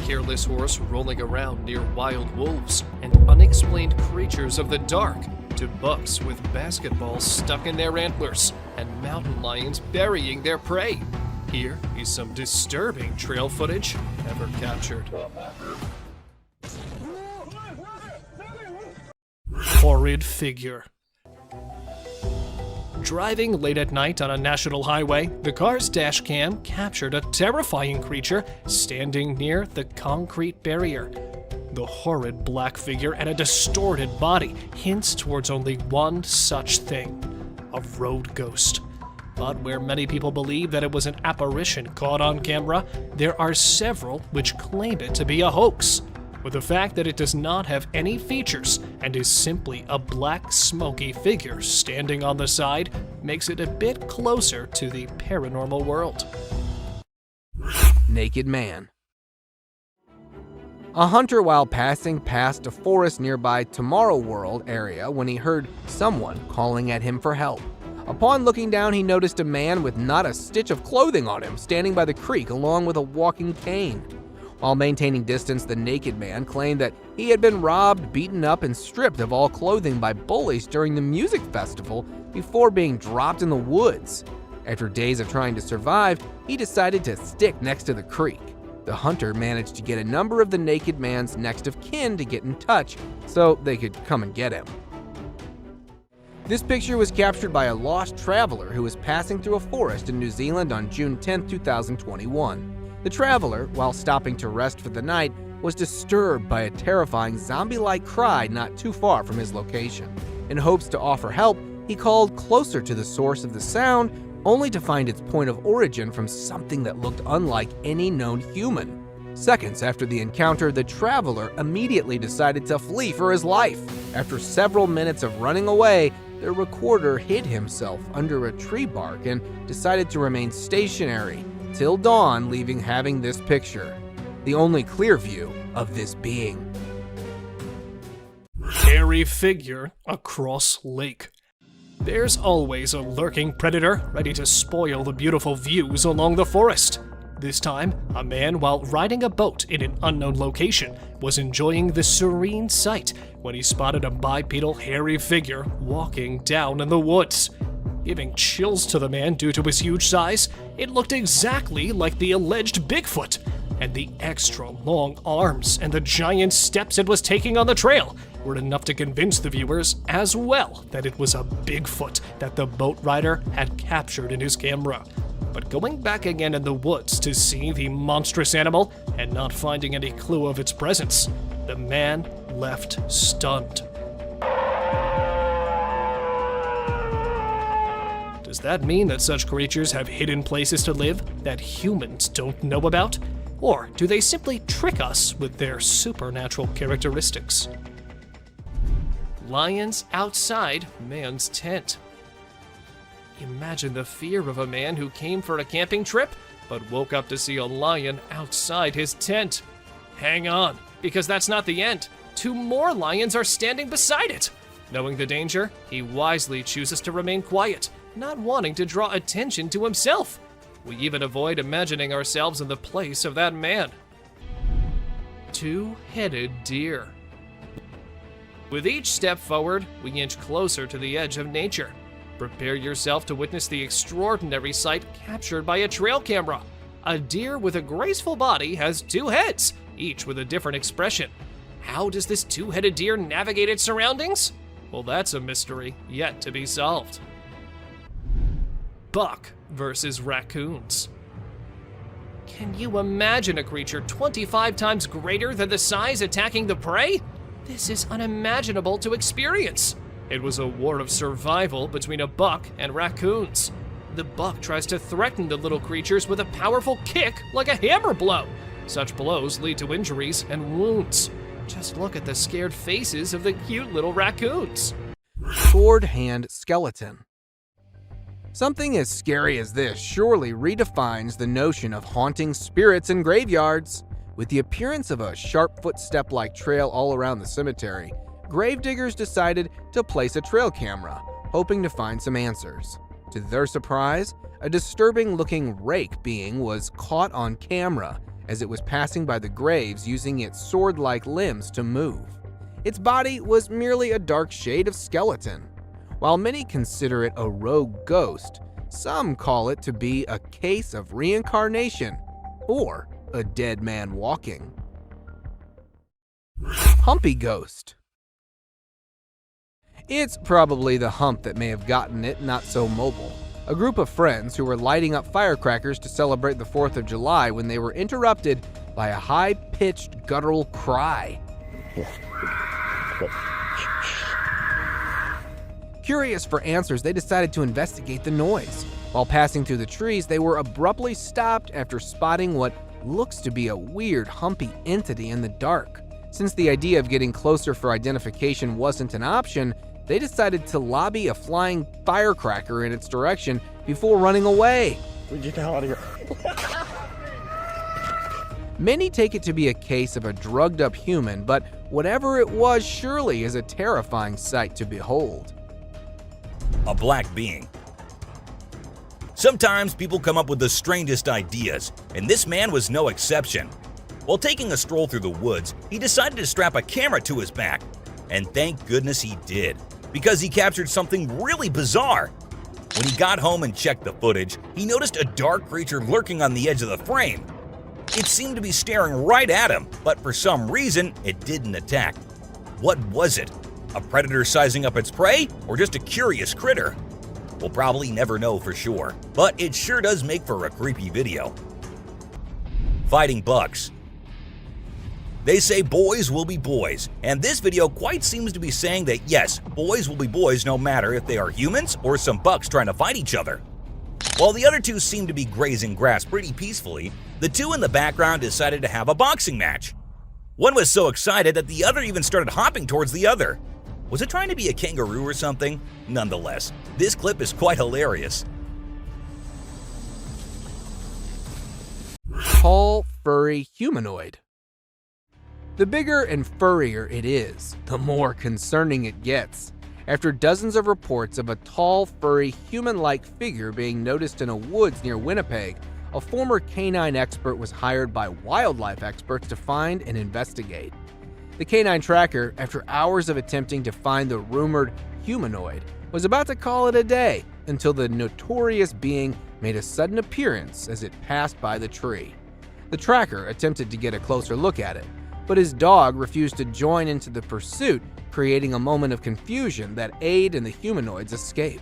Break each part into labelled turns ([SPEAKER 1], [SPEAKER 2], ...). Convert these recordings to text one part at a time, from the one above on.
[SPEAKER 1] careless horse rolling around near wild wolves and unexplained creatures of the dark, to bucks with basketballs stuck in their antlers and mountain lions burying their prey. Here is some disturbing trail footage ever captured. Horrid figure. Driving late at night on a national highway, the car's dash cam captured a terrifying creature standing near the concrete barrier. The horrid black figure and a distorted body hints towards only one such thing: a road ghost. But where many people believe that it was an apparition caught on camera, there are several which claim it to be a hoax, with the fact that it does not have any features and is simply a black smoky figure standing on the side makes it a bit closer to the paranormal world.
[SPEAKER 2] Naked man. A hunter while passing past a forest nearby Tomorrow World area when he heard someone calling at him for help. Upon looking down, he noticed a man with not a stitch of clothing on him standing by the creek along with a walking cane. While maintaining distance, the naked man claimed that he had been robbed, beaten up, and stripped of all clothing by bullies during the music festival before being dropped in the woods. After days of trying to survive, he decided to stick next to the creek. The hunter managed to get a number of the naked man's next of kin to get in touch so they could come and get him. This picture was captured by a lost traveler who was passing through a forest in New Zealand on June 10, 2021. The traveler, while stopping to rest for the night, was disturbed by a terrifying zombie-like cry not too far from his location. In hopes to offer help, he called closer to the source of the sound, only to find its point of origin from something that looked unlike any known human. Seconds after the encounter, the traveler immediately decided to flee for his life. After several minutes of running away, the recorder hid himself under a tree bark and decided to remain stationary till dawn, leaving having this picture, the only clear view of this being.
[SPEAKER 1] Hairy figure across lake. There's always a lurking predator ready to spoil the beautiful views along the forest. This time, a man, while riding a boat in an unknown location, was enjoying the serene sight when he spotted a bipedal hairy figure walking down in the woods. Giving chills to the man due to his huge size, it looked exactly like the alleged Bigfoot, and the extra long arms and the giant steps it was taking on the trail were enough to convince the viewers as well that it was a Bigfoot that the boat rider had captured in his camera. But going back again in the woods to see the monstrous animal and not finding any clue of its presence, the man left stunned. Does that mean that such creatures have hidden places to live that humans don't know about? Or do they simply trick us with their supernatural characteristics? Lions outside man's tent. Imagine the fear of a man who came for a camping trip, but woke up to see a lion outside his tent. Hang on, because that's not the end. 2 more lions are standing beside it. Knowing the danger, he wisely chooses to remain quiet, not wanting to draw attention to himself. We even avoid imagining ourselves in the place of that man. 2-headed deer. With each step forward, we inch closer to the edge of nature. Prepare yourself to witness the extraordinary sight captured by a trail camera. A deer with a graceful body has 2 heads, each with a different expression. How does this 2-headed deer navigate its surroundings? Well, that's a mystery yet to be solved. Buck versus raccoons. Can you imagine a creature 25 times greater than the size attacking the prey? This is unimaginable to experience. It was a war of survival between a buck and raccoons. The buck tries to threaten the little creatures with a powerful kick like a hammer blow. Such blows lead to injuries and wounds. Just look at the scared faces of the cute little raccoons.
[SPEAKER 2] Sword hand skeleton. Something as scary as this surely redefines the notion of haunting spirits in graveyards. With the appearance of a sharp footstep-like trail all around the cemetery, gravediggers decided to place a trail camera, hoping to find some answers. To their surprise, a disturbing-looking rake being was caught on camera as it was passing by the graves using its sword-like limbs to move. Its body was merely a dark shade of skeleton. While many consider it a rogue ghost, some call it to be a case of reincarnation or a dead man walking. Humpy Ghost. It's probably the hump that may have gotten it not so mobile. A group of friends who were lighting up firecrackers to celebrate the 4th of July when they were interrupted by a high-pitched guttural cry. Curious for answers, they decided to investigate the noise. While passing through the trees, they were abruptly stopped after spotting what looks to be a weird, humpy entity in the dark. Since the idea of getting closer for identification wasn't an option, they decided to lobby a flying firecracker in its direction before running away.
[SPEAKER 3] Get the hell out of here.
[SPEAKER 2] Many take it to be a case of a drugged-up human, but whatever it was surely is a terrifying sight to behold.
[SPEAKER 4] A black being. Sometimes people come up with the strangest ideas, and this man was no exception. While taking a stroll through the woods, he decided to strap a camera to his back. And thank goodness he did, because he captured something really bizarre. When he got home and checked the footage, he noticed a dark creature lurking on the edge of the frame. It seemed to be staring right at him, but for some reason, it didn't attack. What was it? A predator sizing up its prey, or just a curious critter? We'll probably never know for sure, but it sure does make for a creepy video. Fighting bucks. They say boys will be boys, and this video quite seems to be saying that yes, boys will be boys no matter if they are humans or some bucks trying to fight each other. While the other two seem to be grazing grass pretty peacefully, the two in the background decided to have a boxing match. One was so excited that the other even started hopping towards the other. Was it trying to be a kangaroo or something? Nonetheless, this clip is quite hilarious.
[SPEAKER 2] Tall, furry humanoid. The bigger and furrier it is, the more concerning it gets. After dozens of reports of a tall, furry, human-like figure being noticed in a woods near Winnipeg, a former canine expert was hired by wildlife experts to find and investigate. The canine tracker, after hours of attempting to find the rumored humanoid, was about to call it a day until the notorious being made a sudden appearance as it passed by the tree. The tracker attempted to get a closer look at it, but his dog refused to join into the pursuit, creating a moment of confusion that aided in the humanoid's escape.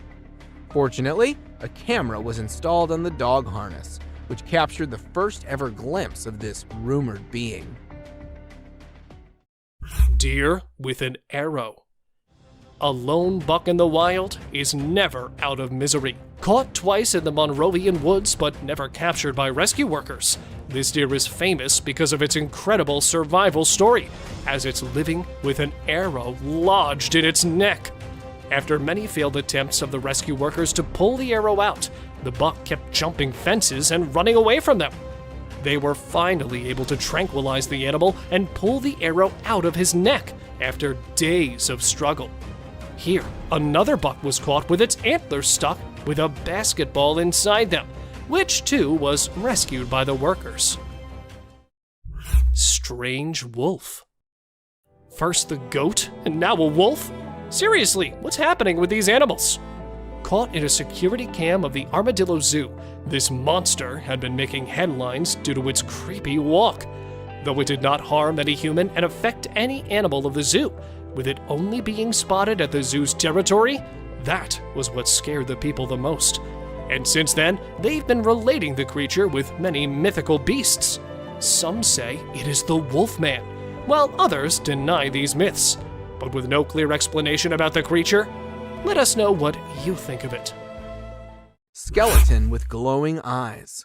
[SPEAKER 2] Fortunately, a camera was installed on the dog harness, which captured the first ever glimpse of this rumored being.
[SPEAKER 1] Deer with an arrow. A lone buck in the wild is never out of misery. Caught twice in the Monrovian woods but never captured by rescue workers, this deer is famous because of its incredible survival story, as it's living with an arrow lodged in its neck. After many failed attempts of the rescue workers to pull the arrow out, the buck kept jumping fences and running away from them. They were finally able to tranquilize the animal and pull the arrow out of his neck after days of struggle. Here, another buck was caught with its antlers stuck with a basketball inside them, which too was rescued by the workers. Strange wolf. First the goat, and now a wolf? Seriously, what's happening with these animals? Caught in a security cam of the Armadillo Zoo, this monster had been making headlines due to its creepy walk. Though it did not harm any human and affect any animal of the zoo, with it only being spotted at the zoo's territory, that was what scared the people the most. And since then, they've been relating the creature with many mythical beasts. Some say it is the Wolfman, while others deny these myths. But with no clear explanation about the creature, let us know what you think of it.
[SPEAKER 2] Skeleton with glowing eyes.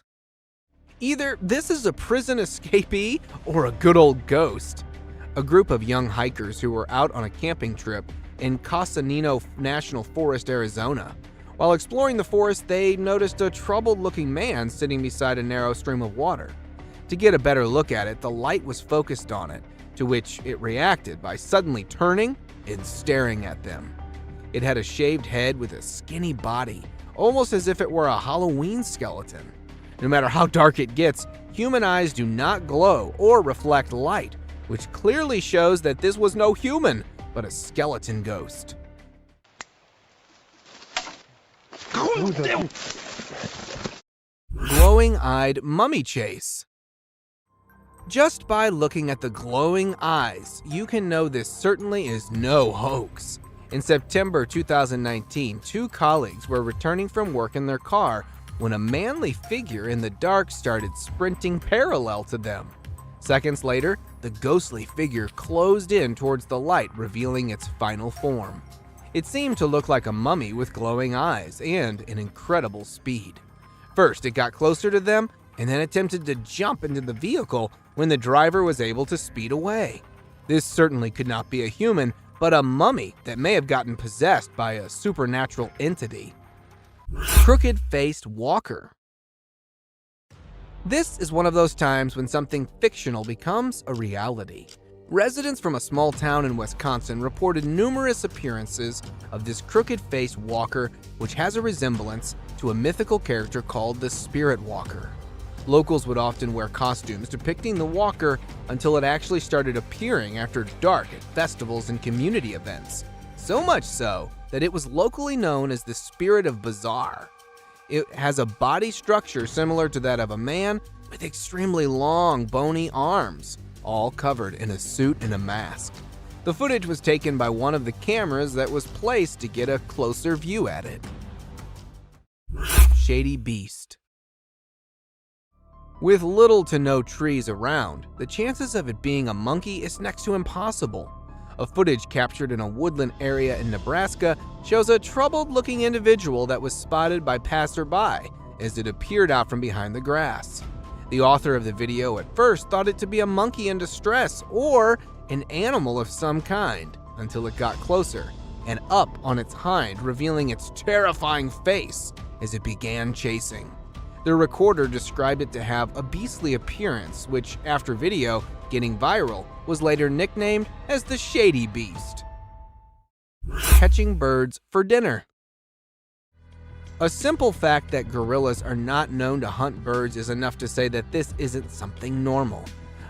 [SPEAKER 2] Either this is a prison escapee or a good old ghost. A group of young hikers who were out on a camping trip in Casanino National Forest, Arizona. While exploring the forest, they noticed a troubled-looking man sitting beside a narrow stream of water. To get a better look at it, the light was focused on it, to which it reacted by suddenly turning and staring at them. It had a shaved head with a skinny body, almost as if it were a Halloween skeleton. No matter how dark it gets, human eyes do not glow or reflect light, which clearly shows that this was no human, but a skeleton ghost. Glowing-eyed mummy chase. Just by looking at the glowing eyes, you can know this certainly is no hoax. In September 2019, two colleagues were returning from work in their car when a manly figure in the dark started sprinting parallel to them. Seconds later, the ghostly figure closed in towards the light, revealing its final form. It seemed to look like a mummy with glowing eyes and an incredible speed. First, it got closer to them and then attempted to jump into the vehicle when the driver was able to speed away. This certainly could not be a human, but a mummy that may have gotten possessed by a supernatural entity. Crooked-faced walker. This is one of those times when something fictional becomes a reality. Residents from a small town in Wisconsin reported numerous appearances of this crooked-faced walker, which has a resemblance to a mythical character called the Spirit Walker. Locals would often wear costumes depicting the walker until it actually started appearing after dark at festivals and community events. So much so that it was locally known as the Spirit of Bizarre. It has a body structure similar to that of a man with extremely long, bony arms, all covered in a suit and a mask. The footage was taken by one of the cameras that was placed to get a closer view at it. Shady beast. With little to no trees around, the chances of it being a monkey is next to impossible. A footage captured in a woodland area in Nebraska shows a troubled-looking individual that was spotted by passerby as it appeared out from behind the grass. The author of the video at first thought it to be a monkey in distress or an animal of some kind until it got closer and up on its hind, revealing its terrifying face as it began chasing. The recorder described it to have a beastly appearance, which, after video getting viral, was later nicknamed as the Shady Beast. Catching birds for dinner. A simple fact that gorillas are not known to hunt birds is enough to say that this isn't something normal.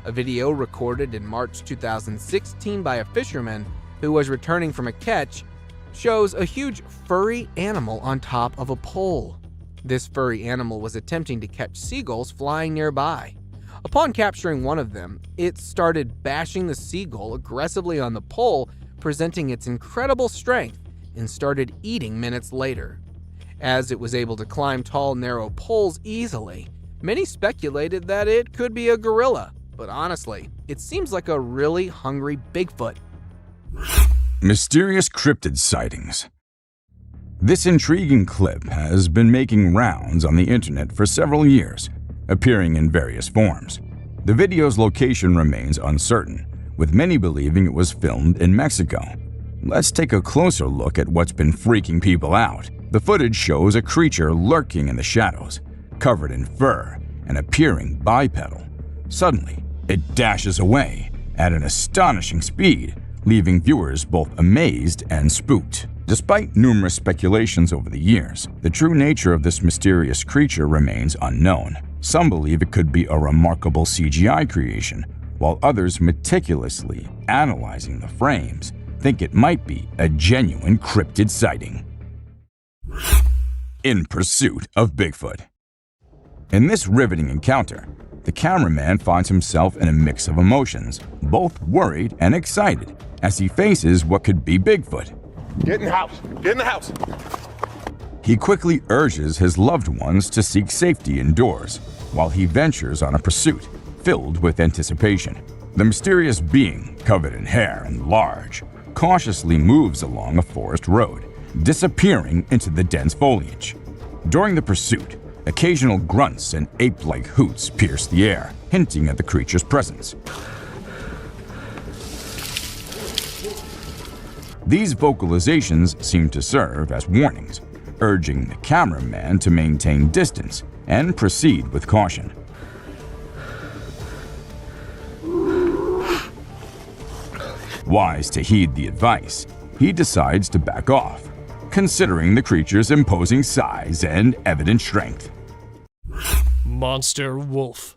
[SPEAKER 2] A video recorded in March 2016 by a fisherman who was returning from a catch shows a huge furry animal on top of a pole. This furry animal was attempting to catch seagulls flying nearby. Upon capturing one of them, it started bashing the seagull aggressively on the pole, presenting its incredible strength, and started eating minutes later. As it was able to climb tall, narrow poles easily, many speculated that it could be a gorilla, but honestly, it seems like a really hungry Bigfoot.
[SPEAKER 3] Mysterious cryptid sightings. This intriguing clip has been making rounds on the internet for several years, appearing in various forms. The video's location remains uncertain, with many believing it was filmed in Mexico. Let's take a closer look at what's been freaking people out. The footage shows a creature lurking in the shadows, covered in fur and appearing bipedal. Suddenly, it dashes away at an astonishing speed, leaving viewers both amazed and spooked. Despite numerous speculations over the years, the true nature of this mysterious creature remains unknown. Some believe it could be a remarkable CGI creation, while others, meticulously analyzing the frames, think it might be a genuine cryptid sighting. In pursuit of Bigfoot. In this riveting encounter, the cameraman finds himself in a mix of emotions, both worried and excited, as he faces what could be Bigfoot.
[SPEAKER 5] Get in the house! Get in the house!
[SPEAKER 3] He quickly urges his loved ones to seek safety indoors, while he ventures on a pursuit filled with anticipation. The mysterious being, covered in hair and large, cautiously moves along a forest road, disappearing into the dense foliage. During the pursuit, occasional grunts and ape-like hoots pierce the air, hinting at the creature's presence. These vocalizations seem to serve as warnings, urging the cameraman to maintain distance and proceed with caution. Wise to heed the advice, he decides to back off, considering the creature's imposing size and evident strength.
[SPEAKER 1] Monster wolf.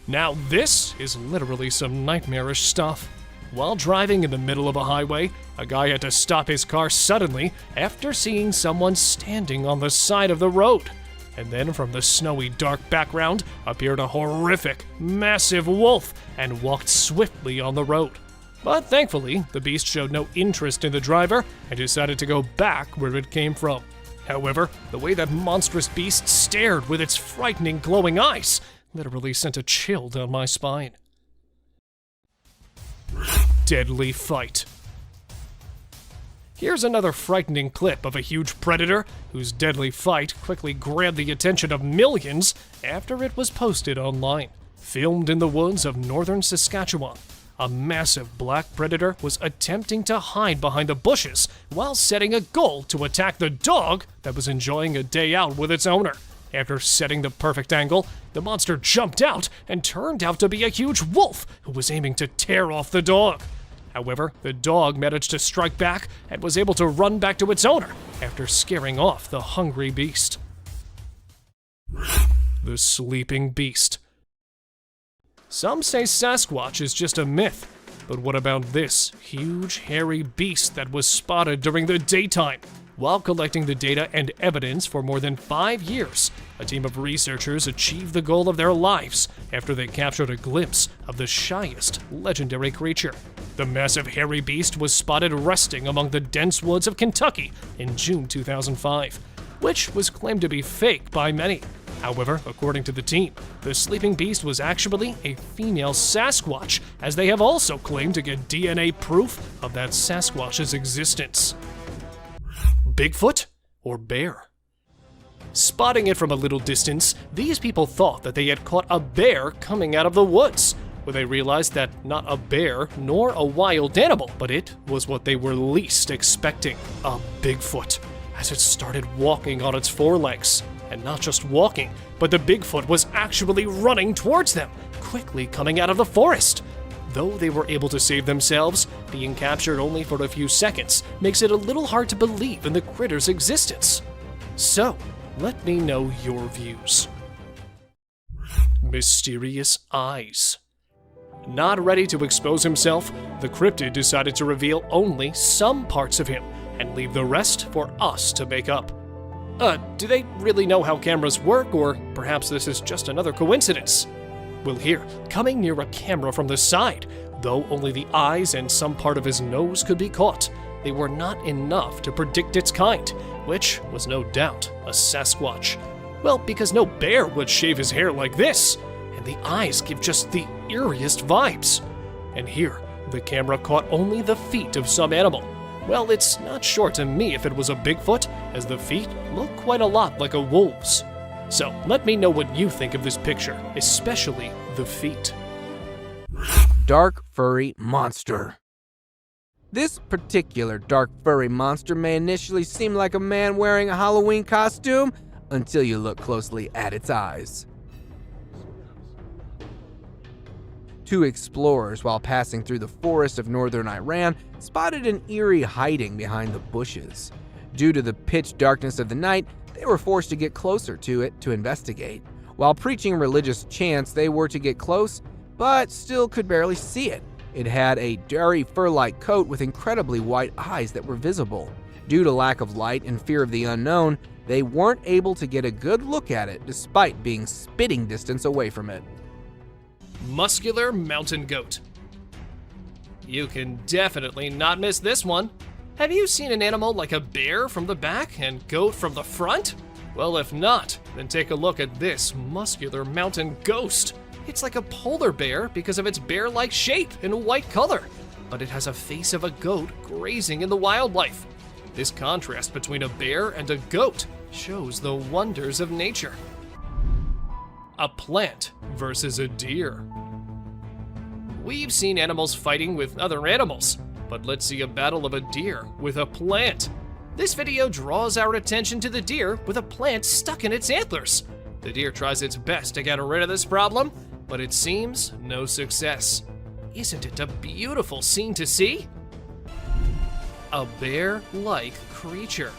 [SPEAKER 1] Now this is literally some nightmarish stuff. While driving in the middle of a highway, a guy had to stop his car suddenly after seeing someone standing on the side of the road. And then from the snowy dark background appeared a horrific, massive wolf and walked swiftly on the road. But thankfully, the beast showed no interest in the driver and decided to go back where it came from. However, the way that monstrous beast stared with its frightening glowing eyes literally sent a chill down my spine. Deadly fight. Here's another frightening clip of a huge predator whose deadly fight quickly grabbed the attention of millions after it was posted online. Filmed in the woods of northern Saskatchewan, a massive black predator was attempting to hide behind the bushes while setting a goal to attack the dog that was enjoying a day out with its owner. After setting the perfect angle, the monster jumped out and turned out to be a huge wolf who was aiming to tear off the dog. However, the dog managed to strike back and was able to run back to its owner after scaring off the hungry beast. The sleeping beast. Some say Sasquatch is just a myth, but what about this huge, hairy beast that was spotted during the daytime? While collecting the data and evidence for more than 5 years, a team of researchers achieved the goal of their lives after they captured a glimpse of the shyest legendary creature. The massive hairy beast was spotted resting among the dense woods of Kentucky in June 2005, which was claimed to be fake by many. However, according to the team, the sleeping beast was actually a female Sasquatch, as they have also claimed to get DNA proof of that Sasquatch's existence. Bigfoot or bear? Spotting it from a little distance, these people thought that they had caught a bear coming out of the woods, where they realized that not a bear nor a wild animal, but it was what they were least expecting, a Bigfoot, as it started walking on its forelegs. And not just walking, but the Bigfoot was actually running towards them, quickly coming out of the forest. Though they were able to save themselves, being captured only for a few seconds makes it a little hard to believe in the critter's existence. So, let me know your views. Mysterious eyes. Not ready to expose himself, the cryptid decided to reveal only some parts of him and leave the rest for us to make up. Do they really know how cameras work, or perhaps this is just another coincidence? Well, here, coming near a camera from the side, though only the eyes and some part of his nose could be caught, they were not enough to predict its kind, which was no doubt a Sasquatch. Well, because no bear would shave his hair like this, and the eyes give just the eeriest vibes. And here, the camera caught only the feet of some animal. Well, it's not sure to me if it was a Bigfoot, as the feet look quite a lot like a wolf's. So let me know what you think of this picture, especially the feet.
[SPEAKER 2] Dark furry monster. This particular dark furry monster may initially seem like a man wearing a Halloween costume until you look closely at its eyes. Two explorers, while passing through the forest of northern Iran, spotted an eerie hiding behind the bushes. Due to the pitch darkness of the night, they were forced to get closer to it to investigate. While preaching religious chants, they were to get close, but still could barely see it. It had a dirty fur-like coat with incredibly white eyes that were visible. Due to lack of light and fear of the unknown, they weren't able to get a good look at it despite being spitting distance away from it.
[SPEAKER 1] Muscular mountain goat. You can definitely not miss this one. Have you seen an animal like a bear from the back and goat from the front? Well, if not, then take a look at this muscular mountain ghost. It's like a polar bear because of its bear-like shape and white color, but it has a face of a goat grazing in the wildlife. This contrast between a bear and a goat shows the wonders of nature. A plant versus a deer. We've seen animals fighting with other animals, but let's see a battle of a deer with a plant. This video draws our attention to the deer with a plant stuck in its antlers. The deer tries its best to get rid of this problem, but it seems no success. Isn't it a beautiful scene to see? A bear-like creature.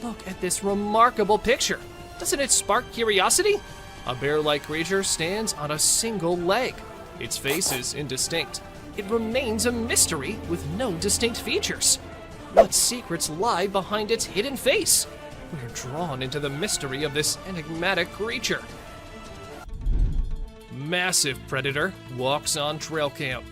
[SPEAKER 1] Look at this remarkable picture. Doesn't it spark curiosity? A bear-like creature stands on a single leg. Its face is indistinct. It remains a mystery with no distinct features. What secrets lie behind its hidden face? We're drawn into the mystery of this enigmatic creature. Massive predator walks on trail cam.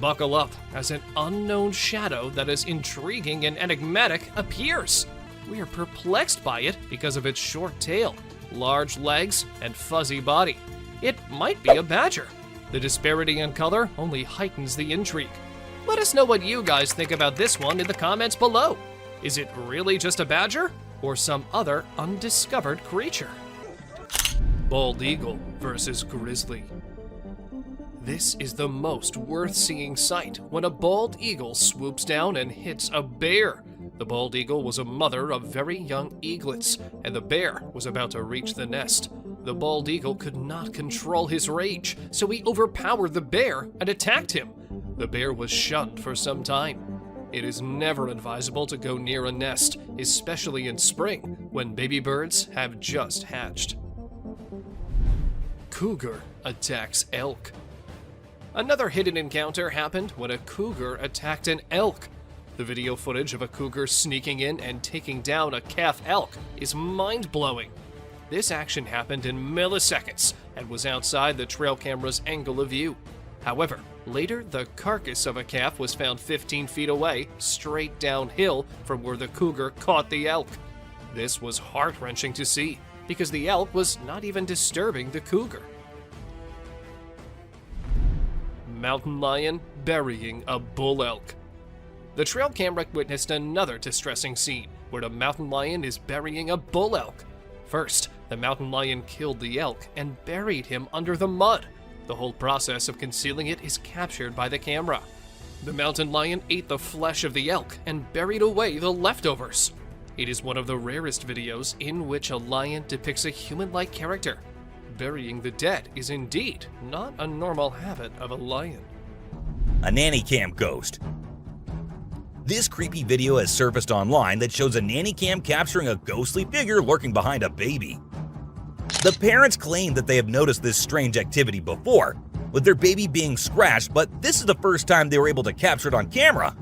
[SPEAKER 1] Buckle up as an unknown shadow that is intriguing and enigmatic appears. We are perplexed by it because of its short tail, large legs, and fuzzy body. It might be a badger. The disparity in color only heightens the intrigue. Let us know what you guys think about this one in the comments below. Is it really just a badger or some other undiscovered creature? Bald eagle versus grizzly. This is the most worth-seeing sight when a bald eagle swoops down and hits a bear. The bald eagle was a mother of very young eaglets, and the bear was about to reach the nest. The bald eagle could not control his rage, so he overpowered the bear and attacked him. The bear was shunned for some time. It is never advisable to go near a nest, especially in spring, when baby birds have just hatched. Cougar attacks elk. Another hidden encounter happened when a cougar attacked an elk. The video footage of a cougar sneaking in and taking down a calf elk is mind-blowing. This action happened in milliseconds and was outside the trail camera's angle of view. However, later the carcass of a calf was found 15 feet away, straight downhill from where the cougar caught the elk. This was heart-wrenching to see, because the elk was not even disturbing the cougar. Mountain lion burying a bull elk. The trail camera witnessed another distressing scene where the mountain lion is burying a bull elk. First, the mountain lion killed the elk and buried him under the mud. The whole process of concealing it is captured by the camera. The mountain lion ate the flesh of the elk and buried away the leftovers. It is one of the rarest videos in which a lion depicts a human-like character. Burying the dead is indeed not a normal habit of a lion.
[SPEAKER 4] A nanny cam ghost. This creepy video has surfaced online that shows a nanny cam capturing a ghostly figure lurking behind a baby. The parents claim that they have noticed this strange activity before, with their baby being scratched, but this is the first time they were able to capture it on camera.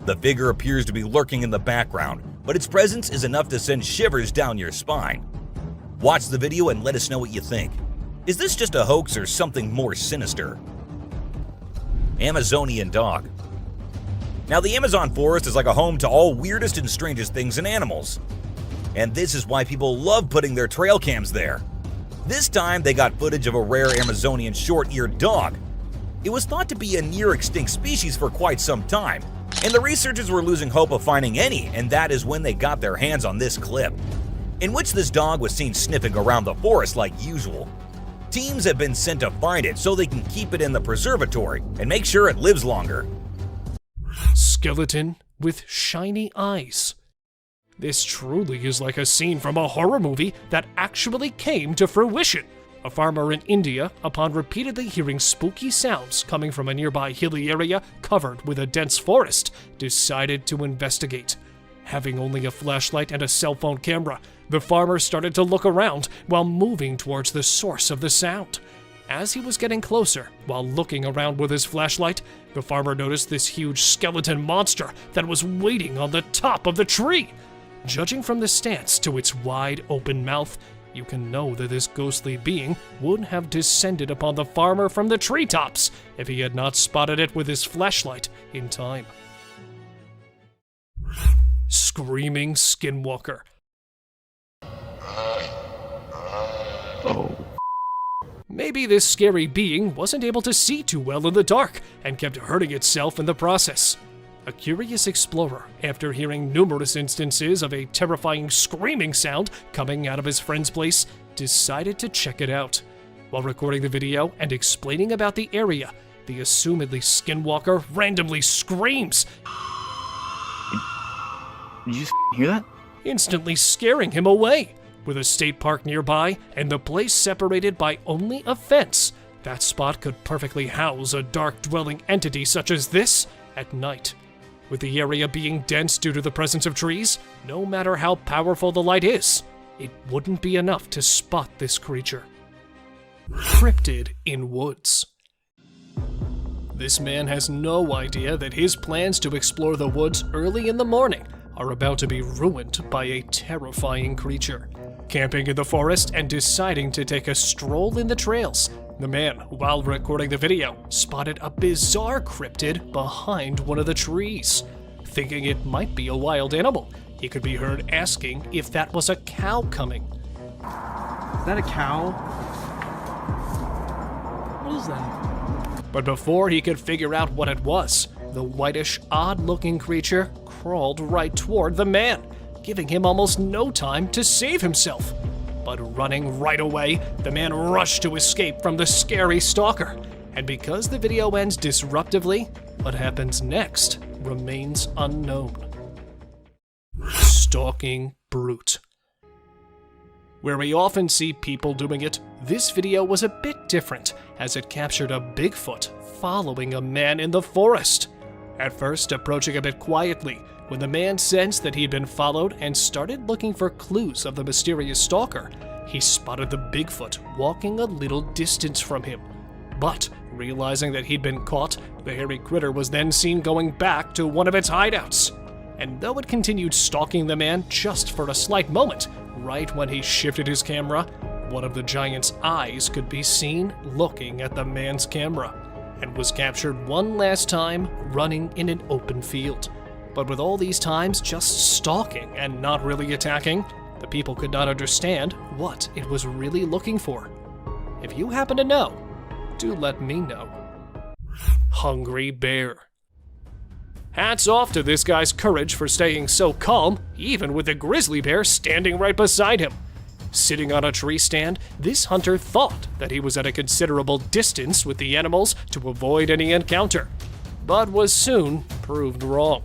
[SPEAKER 4] The figure appears to be lurking in the background, but its presence is enough to send shivers down your spine. Watch the video and let us know what you think. Is this just a hoax or something more sinister? Amazonian dog. Now, the Amazon forest is like a home to all weirdest and strangest things and animals. And this is why people love putting their trail cams there. This time, they got footage of a rare Amazonian short-eared dog. It was thought to be a near-extinct species for quite some time, and the researchers were losing hope of finding any, and that is when they got their hands on this clip, in which this dog was seen sniffing around the forest like usual. Teams have been sent to find it so they can keep it in the preservatory and make sure it lives longer.
[SPEAKER 1] Skeleton with shiny eyes. This truly is like a scene from a horror movie that actually came to fruition. A farmer in India, upon repeatedly hearing spooky sounds coming from a nearby hilly area covered with a dense forest, decided to investigate. Having only a flashlight and a cell phone camera, the farmer started to look around while moving towards the source of the sound. As he was getting closer, while looking around with his flashlight, the farmer noticed this huge skeleton monster that was waiting on the top of the tree. Judging from the stance to its wide open mouth, you can know that this ghostly being would have descended upon the farmer from the treetops if he had not spotted it with his flashlight in time. Screaming skinwalker. Maybe this scary being wasn't able to see too well in the dark and kept hurting itself in the process. A curious explorer, after hearing numerous instances of a terrifying screaming sound coming out of his friend's place, decided to check it out. While recording the video and explaining about the area, the assumedly skinwalker randomly screams,
[SPEAKER 6] Did you hear that?
[SPEAKER 1] instantly scaring him away. With a state park nearby and the place separated by only a fence, that spot could perfectly house a dark-dwelling entity such as this at night. With the area being dense due to the presence of trees, no matter how powerful the light is, it wouldn't be enough to spot this creature. Cryptid in woods. This man has no idea that his plans to explore the woods early in the morning are about to be ruined by a terrifying creature. Camping in the forest and deciding to take a stroll in the trails, the man, while recording the video, spotted a bizarre cryptid behind one of the trees. Thinking it might be a wild animal, he could be heard asking if that was a cow coming.
[SPEAKER 6] Is that a cow? What is that?
[SPEAKER 1] But before he could figure out what it was, the whitish, odd-looking creature crawled right toward the man, giving him almost no time to save himself. But running right away, the man rushed to escape from the scary stalker. And because the video ends disruptively, what happens next remains unknown. Stalking brute. Where we often see people doing it, this video was a bit different, as it captured a Bigfoot following a man in the forest. At first, approaching a bit quietly, when the man sensed that he'd been followed and started looking for clues of the mysterious stalker, he spotted the Bigfoot walking a little distance from him. But, realizing that he'd been caught, the hairy critter was then seen going back to one of its hideouts. And though it continued stalking the man just for a slight moment, right when he shifted his camera, one of the giant's eyes could be seen looking at the man's camera, and was captured one last time running in an open field. But with all these times just stalking and not really attacking, the people could not understand what it was really looking for. If you happen to know, do let me know. Hungry bear. Hats off to this guy's courage for staying so calm, even with the grizzly bear standing right beside him. Sitting on a tree stand, this hunter thought that he was at a considerable distance with the animals to avoid any encounter, but was soon proved wrong.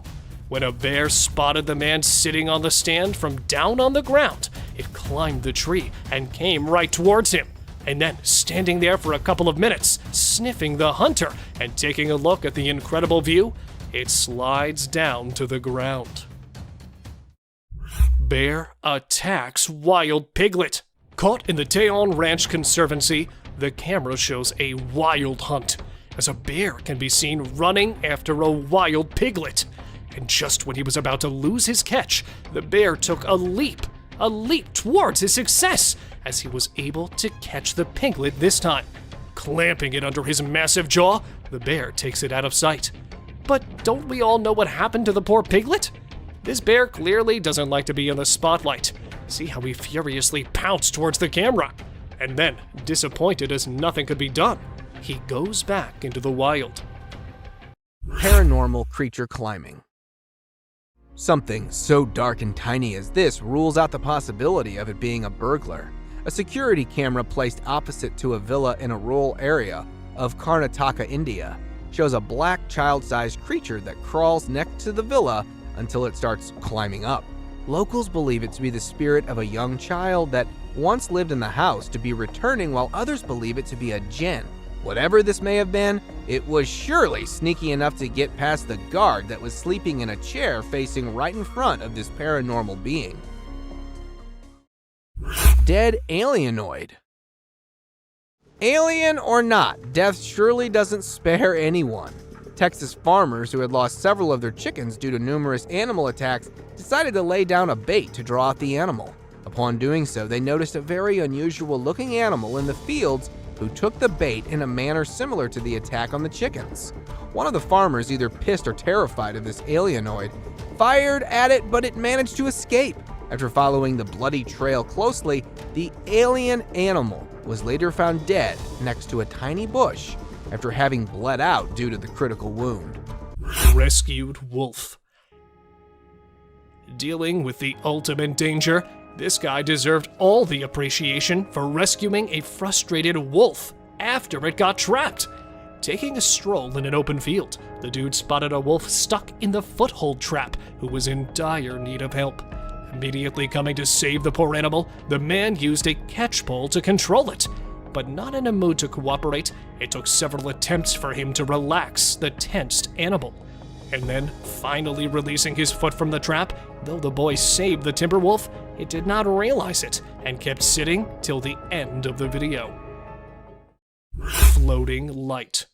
[SPEAKER 1] When a bear spotted the man sitting on the stand from down on the ground, it climbed the tree and came right towards him, and then standing there for a couple of minutes, sniffing the hunter and taking a look at the incredible view, it slides down to the ground. Bear attacks wild piglet. Caught in the Teon Ranch Conservancy, the camera shows a wild hunt, as a bear can be seen running after a wild piglet. And just when he was about to lose his catch, the bear took a leap towards his success, as he was able to catch the piglet this time. Clamping it under his massive jaw, the bear takes it out of sight. But don't we all know what happened to the poor piglet? This bear clearly doesn't like to be in the spotlight. See how he furiously pounced towards the camera. And then, disappointed as nothing could be done, he goes back into the wild.
[SPEAKER 2] Paranormal creature climbing. Something so dark and tiny as this rules out the possibility of it being a burglar. A security camera placed opposite to a villa in a rural area of Karnataka, India, shows a black child-sized creature that crawls next to the villa until it starts climbing up. Locals believe it to be the spirit of a young child that once lived in the house to be returning, while others believe it to be a djinn. Whatever this may have been, it was surely sneaky enough to get past the guard that was sleeping in a chair facing right in front of this paranormal being. Dead alienoid. Alien or not, death surely doesn't spare anyone. Texas farmers who had lost several of their chickens due to numerous animal attacks decided to lay down a bait to draw out the animal. Upon doing so, they noticed a very unusual looking animal in the fields who took the bait in a manner similar to the attack on the chickens. One of the farmers, either pissed or terrified of this alienoid, fired at it, but it managed to escape. After following the bloody trail closely, the alien animal was later found dead next to a tiny bush after having bled out due to the critical wound.
[SPEAKER 1] Rescued wolf. Dealing with the ultimate danger, this guy deserved all the appreciation for rescuing a frustrated wolf after it got trapped. Taking a stroll in an open field, the dude spotted a wolf stuck in the foothold trap who was in dire need of help. Immediately coming to save the poor animal, the man used a catch pole to control it. But not in a mood to cooperate, it took several attempts for him to relax the tensed animal. And then, finally releasing his foot from the trap, though the boy saved the timber wolf, it did not realize it and kept sitting till the end of the video. Floating light.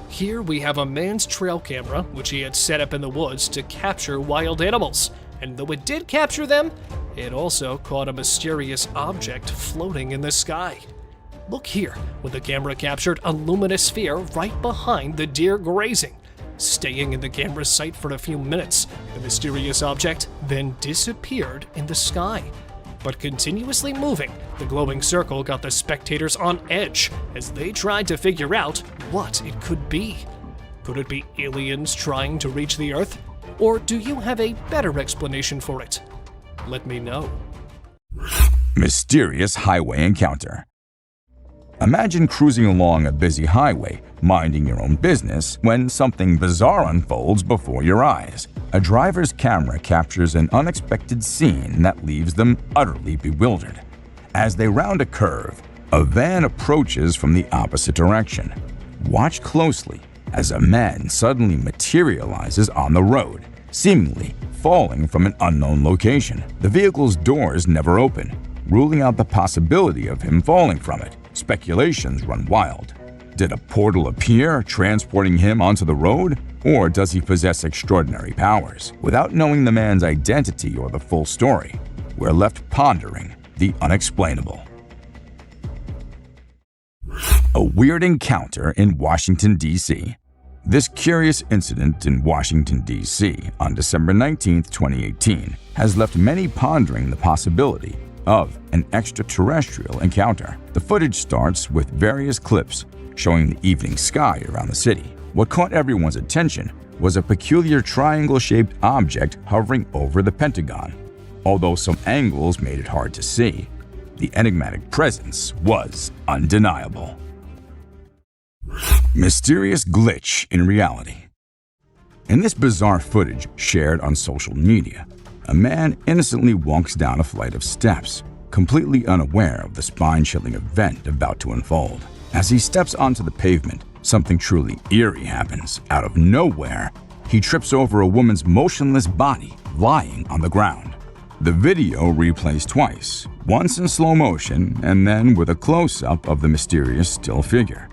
[SPEAKER 1] Here we have a man's trail camera, which he had set up in the woods to capture wild animals. And though it did capture them, it also caught a mysterious object floating in the sky. Look here, when the camera captured a luminous sphere right behind the deer grazing. Staying in the camera's sight for a few minutes, the mysterious object then disappeared in the sky. But continuously moving, the glowing circle got the spectators on edge as they tried to figure out what it could be. Could it be aliens trying to reach the Earth? Or do you have a better explanation for it? Let me know.
[SPEAKER 3] Mysterious highway encounter. Imagine cruising along a busy highway, minding your own business, when something bizarre unfolds before your eyes. A driver's camera captures an unexpected scene that leaves them utterly bewildered. As they round a curve, a van approaches from the opposite direction. Watch closely as a man suddenly materializes on the road, seemingly falling from an unknown location. The vehicle's doors never open, ruling out the possibility of him falling from it. Speculations run wild. Did a portal appear, transporting him onto the road? Or does he possess extraordinary powers? Without knowing the man's identity or the full story, we're left pondering the unexplainable. A weird encounter in Washington, D.C. This curious incident in Washington, D.C. on December 19, 2018 has left many pondering the possibility of an extraterrestrial encounter. The footage starts with various clips showing the evening sky around the city. What caught everyone's attention was a peculiar triangle-shaped object hovering over the Pentagon. Although some angles made it hard to see, the enigmatic presence was undeniable. Mysterious glitch in reality. In this bizarre footage shared on social media, a man innocently walks down a flight of steps, completely unaware of the spine-chilling event about to unfold. As he steps onto the pavement, something truly eerie happens. Out of nowhere, he trips over a woman's motionless body lying on the ground. The video replays twice, once in slow motion and then with a close-up of the mysterious still figure.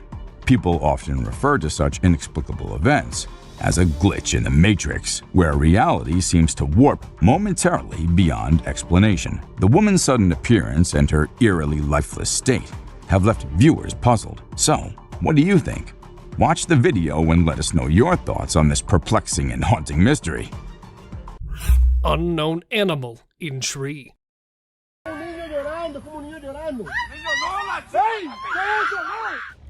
[SPEAKER 3] People often refer to such inexplicable events as a glitch in the matrix, where reality seems to warp momentarily beyond explanation. The woman's sudden appearance and her eerily lifeless state have left viewers puzzled. So, what do you think? Watch the video and let us know your thoughts on this perplexing and haunting mystery.
[SPEAKER 1] Unknown animal in tree.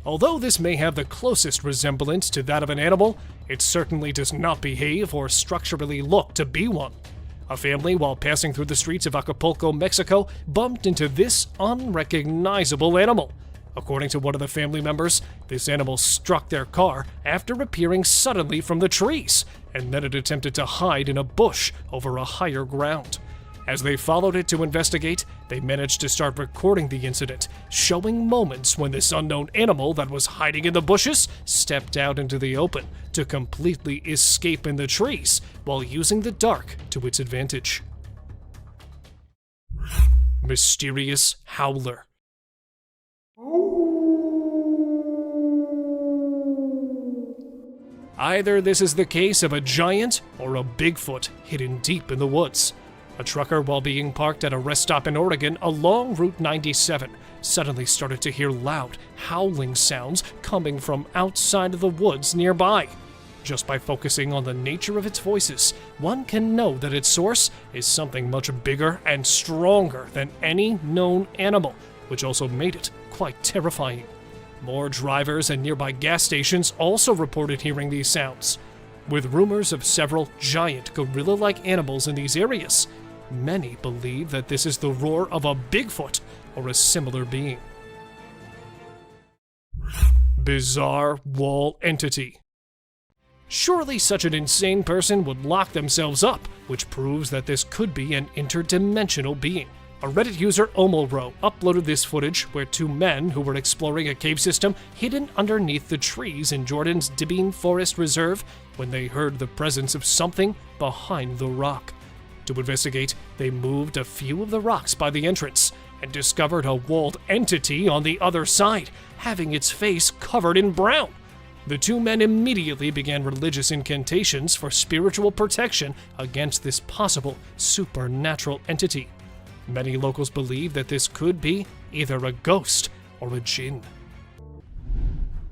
[SPEAKER 1] Although this may have the closest resemblance to that of an animal, it certainly does not behave or structurally look to be one. A family, while passing through the streets of Acapulco, Mexico, bumped into this unrecognizable animal. According to one of the family members, this animal struck their car after appearing suddenly from the trees, and then it attempted to hide in a bush over a higher ground. As they followed it to investigate, they managed to start recording the incident, showing moments when this unknown animal that was hiding in the bushes stepped out into the open to completely escape in the trees while using the dark to its advantage. Mysterious howler. Either this is the case of a giant or a Bigfoot hidden deep in the woods. A trucker, while being parked at a rest stop in Oregon along Route 97, suddenly started to hear loud, howling sounds coming from outside of the woods nearby. Just by focusing on the nature of its voices, one can know that its source is something much bigger and stronger than any known animal, which also made it quite terrifying. More drivers and nearby gas stations also reported hearing these sounds. With rumors of several giant gorilla-like animals in these areas, many believe that this is the roar of a Bigfoot or a similar being. Bizarre wall entity. Surely such an insane person would lock themselves up, which proves that this could be an interdimensional being. A Reddit user, Omolro, uploaded this footage where two men who were exploring a cave system hidden underneath the trees in Jordan's Dibine Forest Reserve when they heard the presence of something behind the rock. To investigate, they moved a few of the rocks by the entrance and discovered a walled entity on the other side, having its face covered in brown. The two men immediately began religious incantations for spiritual protection against this possible supernatural entity. Many locals believe that this could be either a ghost or a jinn.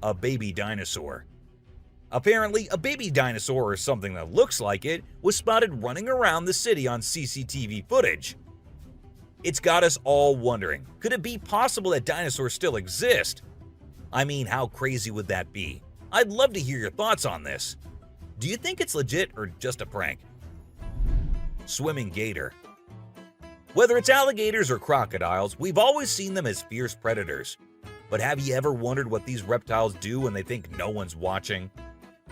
[SPEAKER 4] A baby dinosaur. Apparently, a baby dinosaur or something that looks like it was spotted running around the city on CCTV footage. It's got us all wondering, could it be possible that dinosaurs still exist? I mean, how crazy would that be? I'd love to hear your thoughts on this. Do you think it's legit or just a prank? Swimming gator. Whether it's alligators or crocodiles, we've always seen them as fierce predators. But have you ever wondered what these reptiles do when they think no one's watching?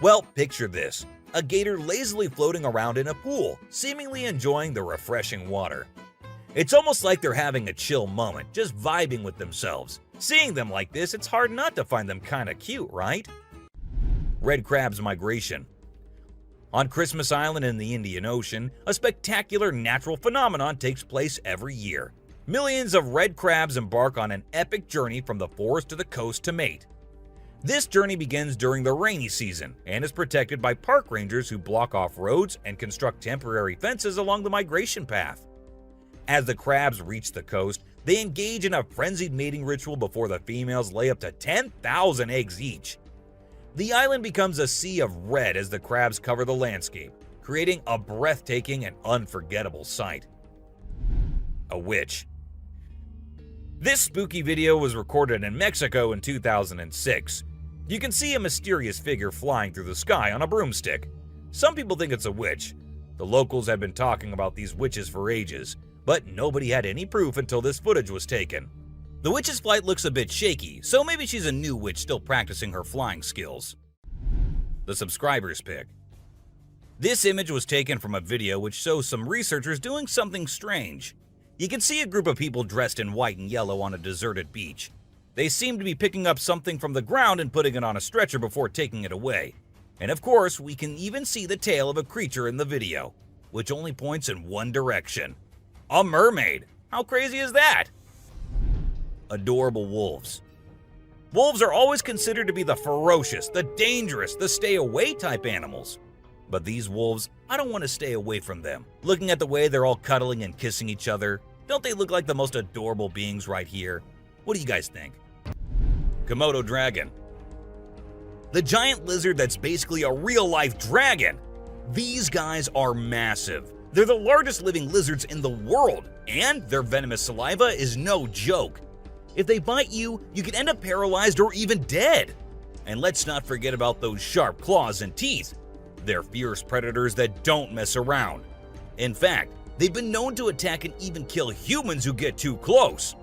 [SPEAKER 4] Well, picture this. A gator lazily floating around in a pool, seemingly enjoying the refreshing water. It's almost like they're having a chill moment, just vibing with themselves. Seeing them like this, it's hard not to find them kinda cute, right? Red crab's migration. On Christmas Island in the Indian Ocean, a spectacular natural phenomenon takes place every year. Millions of red crabs embark on an epic journey from the forest to the coast to mate. This journey begins during the rainy season and is protected by park rangers who block off roads and construct temporary fences along the migration path. As the crabs reach the coast, they engage in a frenzied mating ritual before the females lay up to 10,000 eggs each. The island becomes a sea of red as the crabs cover the landscape, creating a breathtaking and unforgettable sight. A witch. This spooky video was recorded in Mexico in 2006. You can see a mysterious figure flying through the sky on a broomstick. Some people think it's a witch. The locals have been talking about these witches for ages, but nobody had any proof until this footage was taken. The witch's flight looks a bit shaky, so maybe she's a new witch still practicing her flying skills. The subscriber's pick. This image was taken from a video which shows some researchers doing something strange. You can see a group of people dressed in white and yellow on a deserted beach. They seem to be picking up something from the ground and putting it on a stretcher before taking it away. And of course, we can even see the tail of a creature in the video, which only points in one direction. A mermaid! How crazy is that? Adorable wolves. Wolves are always considered to be the ferocious, the dangerous, the stay-away type animals. But these wolves, I don't want to stay away from them. Looking at the way they're all cuddling and kissing each other, don't they look like the most adorable beings right here? What do you guys think? Komodo dragon. The giant lizard that's basically a real-life dragon. These guys are massive. They're the largest living lizards in the world, and their venomous saliva is no joke. If they bite you, you could end up paralyzed or even dead. And let's not forget about those sharp claws and teeth. They're fierce predators that don't mess around. In fact, they've been known to attack and even kill humans who get too close.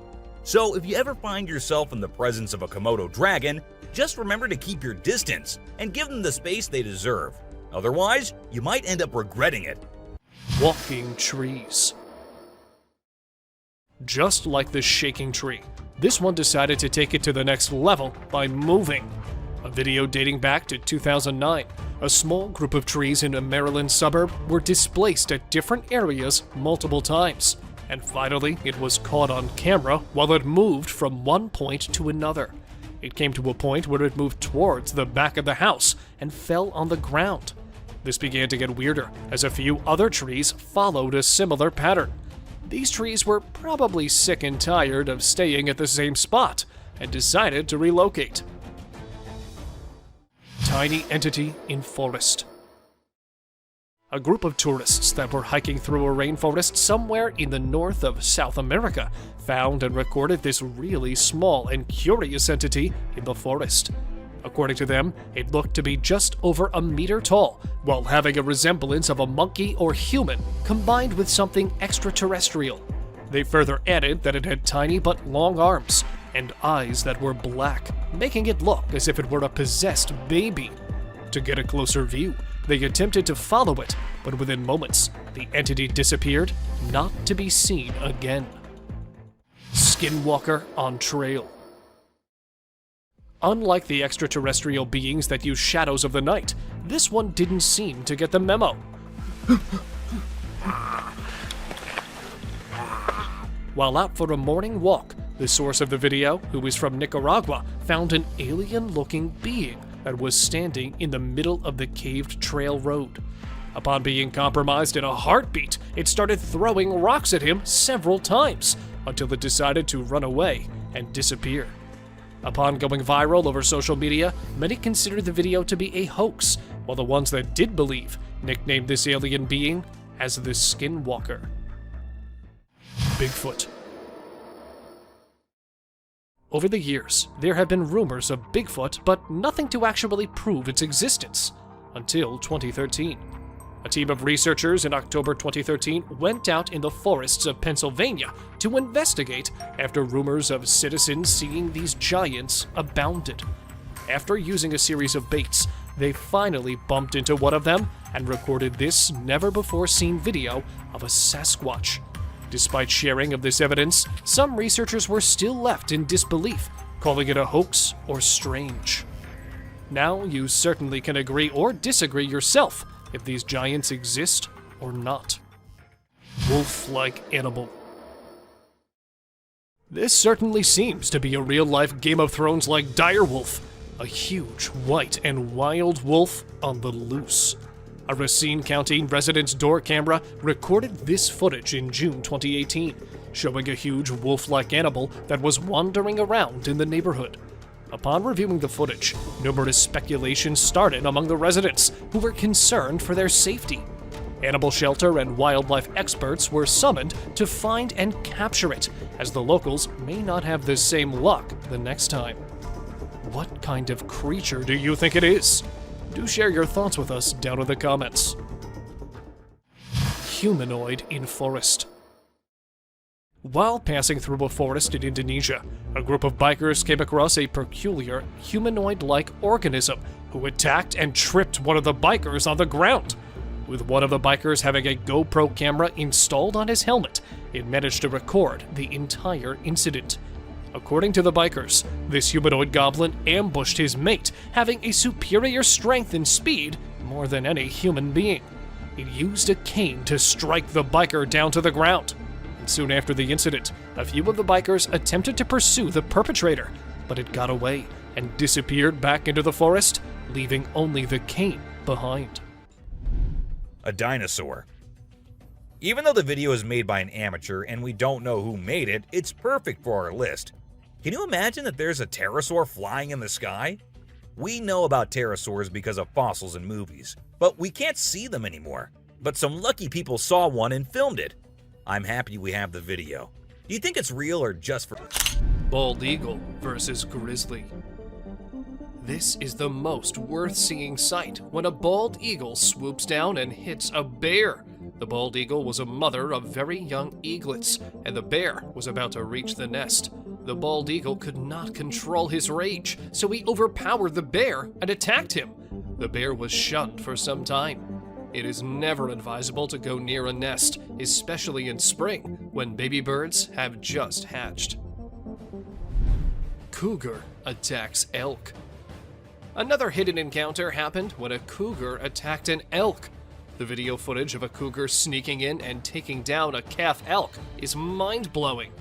[SPEAKER 4] So if you ever find yourself in the presence of a Komodo dragon, just remember to keep your distance and give them the space they deserve. Otherwise, you might end up regretting it.
[SPEAKER 1] Walking trees. Just like the shaking tree, this one decided to take it to the next level by moving. A video dating back to 2009, a small group of trees in a Maryland suburb were displaced at different areas multiple times, and finally it was caught on camera while it moved from one point to another. It came to a point where it moved towards the back of the house and fell on the ground. This began to get weirder as a few other trees followed a similar pattern. These trees were probably sick and tired of staying at the same spot and decided to relocate. Tiny entity in forest. A group of tourists that were hiking through a rainforest somewhere in the north of South America found and recorded this really small and curious entity in the forest. According to them, it looked to be just over a meter tall, while having a resemblance of a monkey or human combined with something extraterrestrial. They further added that it had tiny but long arms and eyes that were black, making it look as if it were a possessed baby. To get a closer view, they attempted to follow it, but within moments, the entity disappeared, not to be seen again. Skinwalker on trail. Unlike the extraterrestrial beings that use shadows of the night, this one didn't seem to get the memo. While out for a morning walk, the source of the video, who is from Nicaragua, found an alien-looking being that was standing in the middle of the caved trail road. Upon being compromised in a heartbeat, it started throwing rocks at him several times until it decided to run away and disappear. Upon going viral over social media, many considered the video to be a hoax, while the ones that did believe nicknamed this alien being as the Skinwalker. Bigfoot. Over the years, there have been rumors of Bigfoot, but nothing to actually prove its existence, until 2013. A team of researchers in October 2013 went out in the forests of Pennsylvania to investigate after rumors of citizens seeing these giants abounded. After using a series of baits, they finally bumped into one of them and recorded this never-before-seen video of a Sasquatch. Despite sharing of this evidence, some researchers were still left in disbelief, calling it a hoax or strange. Now you certainly can agree or disagree yourself if these giants exist or not. Wolf-like animal. This certainly seems to be a real-life Game of Thrones-like direwolf, a huge, white, and wild wolf on the loose. A Racine County resident's door camera recorded this footage in June 2018, showing a huge wolf-like animal that was wandering around in the neighborhood. Upon reviewing the footage, numerous speculations started among the residents, who were concerned for their safety. Animal shelter and wildlife experts were summoned to find and capture it, as the locals may not have the same luck the next time. What kind of creature do you think it is? Do share your thoughts with us down in the comments. Humanoid in forest. While passing through a forest in Indonesia, a group of bikers came across a peculiar humanoid-like organism who attacked and tripped one of the bikers on the ground. With one of the bikers having a GoPro camera installed on his helmet, it managed to record the entire incident. According to the bikers, this humanoid goblin ambushed his mate, having a superior strength and speed more than any human being. It used a cane to strike the biker down to the ground. And soon after the incident, a few of the bikers attempted to pursue the perpetrator, but it got away and disappeared back into the forest, leaving only the cane behind.
[SPEAKER 4] A dinosaur. Even though the video is made by an amateur and we don't know who made it, it's perfect for our list. Can you imagine that there's a pterosaur flying in the sky? We know about pterosaurs because of fossils in movies, but we can't see them anymore. But some lucky people saw one and filmed it. I'm happy we have the video. Do you think it's real or just for...
[SPEAKER 1] Bald eagle versus grizzly. This is the most worth-seeing sight when a bald eagle swoops down and hits a bear. The bald eagle was a mother of very young eaglets, and the bear was about to reach the nest. The bald eagle could not control his rage, so he overpowered the bear and attacked him. The bear was shunned for some time. It is never advisable to go near a nest, especially in spring, when baby birds have just hatched. Cougar attacks elk. Another hidden encounter happened when a cougar attacked an elk. The video footage of a cougar sneaking in and taking down a calf elk is mind-blowing.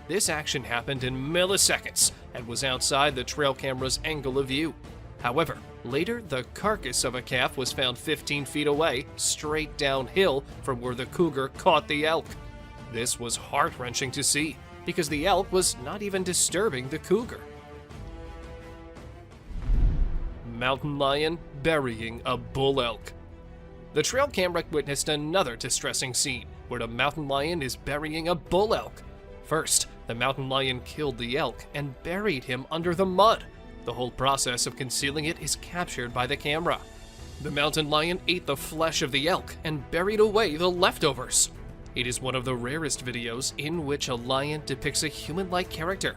[SPEAKER 1] This action happened in milliseconds and was outside the trail camera's angle of view. However, later the carcass of a calf was found 15 feet away, straight downhill from where the cougar caught the elk. This was heart-wrenching to see, because the elk was not even disturbing the cougar. Mountain lion burying a bull elk. The trail camera witnessed another distressing scene where a mountain lion is burying a bull elk. First, the mountain lion killed the elk and buried him under the mud. The whole process of concealing it is captured by the camera. The mountain lion ate the flesh of the elk and buried away the leftovers. It is one of the rarest videos in which a lion depicts a human-like character.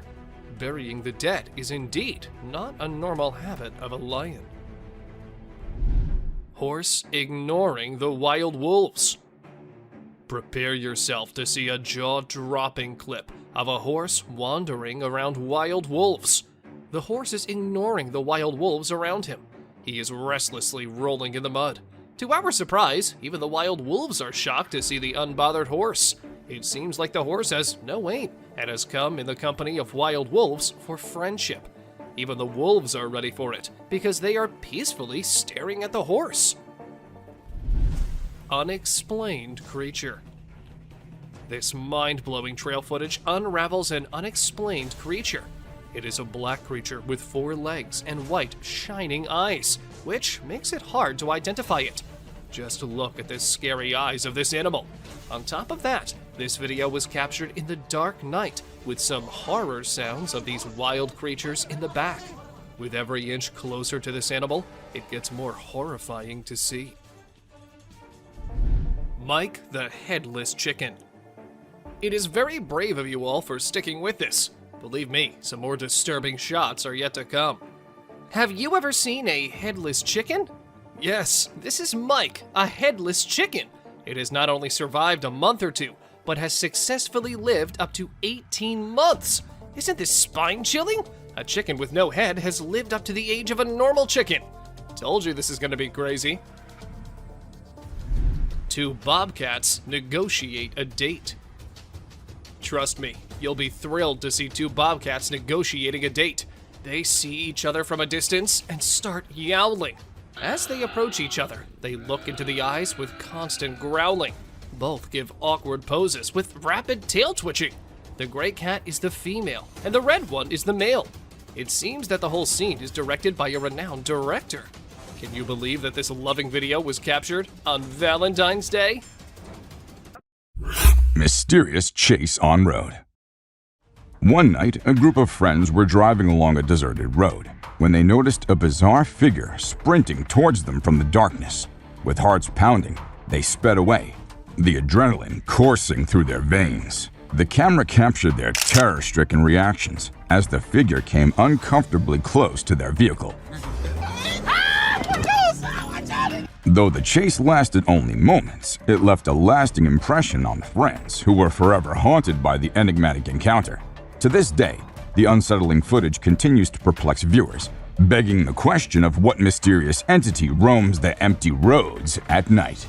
[SPEAKER 1] Burying the dead is indeed not a normal habit of a lion. Horse ignoring the wild wolves. Prepare yourself to see a jaw-dropping clip of a horse wandering around wild wolves. The horse is ignoring the wild wolves around him. He is restlessly rolling in the mud. To our surprise, even the wild wolves are shocked to see the unbothered horse. It seems like the horse has no aim and has come in the company of wild wolves for friendship. Even the wolves are ready for it because they are peacefully staring at the horse. Unexplained creature. This mind-blowing trail footage unravels an unexplained creature. It is a black creature with 4 legs and white, shining eyes, which makes it hard to identify it. Just look at the scary eyes of this animal. On top of that, this video was captured in the dark night with some horror sounds of these wild creatures in the back. With every inch closer to this animal, it gets more horrifying to see. Mike the Headless Chicken. It is very brave of you all for sticking with this. Believe me, some more disturbing shots are yet to come. Have you ever seen a headless chicken? Yes, this is Mike, a headless chicken. It has not only survived a month or two, but has successfully lived up to 18 months. Isn't this spine-chilling? A chicken with no head has lived up to the age of a normal chicken. Told you this is gonna be crazy. 2 bobcats negotiate a date. Trust me, you'll be thrilled to see 2 bobcats negotiating a date. They see each other from a distance and start yowling. As they approach each other, they look into the eyes with constant growling. Both give awkward poses with rapid tail twitching. The gray cat is the female, and the red one is the male. It seems that the whole scene is directed by a renowned director. Can you believe that this loving video was captured on Valentine's Day?
[SPEAKER 3] Mysterious chase on road. One night, a group of friends were driving along a deserted road when they noticed a bizarre figure sprinting towards them from the darkness. With hearts pounding, they sped away, the adrenaline coursing through their veins. The camera captured their terror-stricken reactions as the figure came uncomfortably close to their vehicle. Though the chase lasted only moments, it left a lasting impression on the friends, who were forever haunted by the enigmatic encounter. To this day, the unsettling footage continues to perplex viewers, begging the question of what mysterious entity roams the empty roads at night.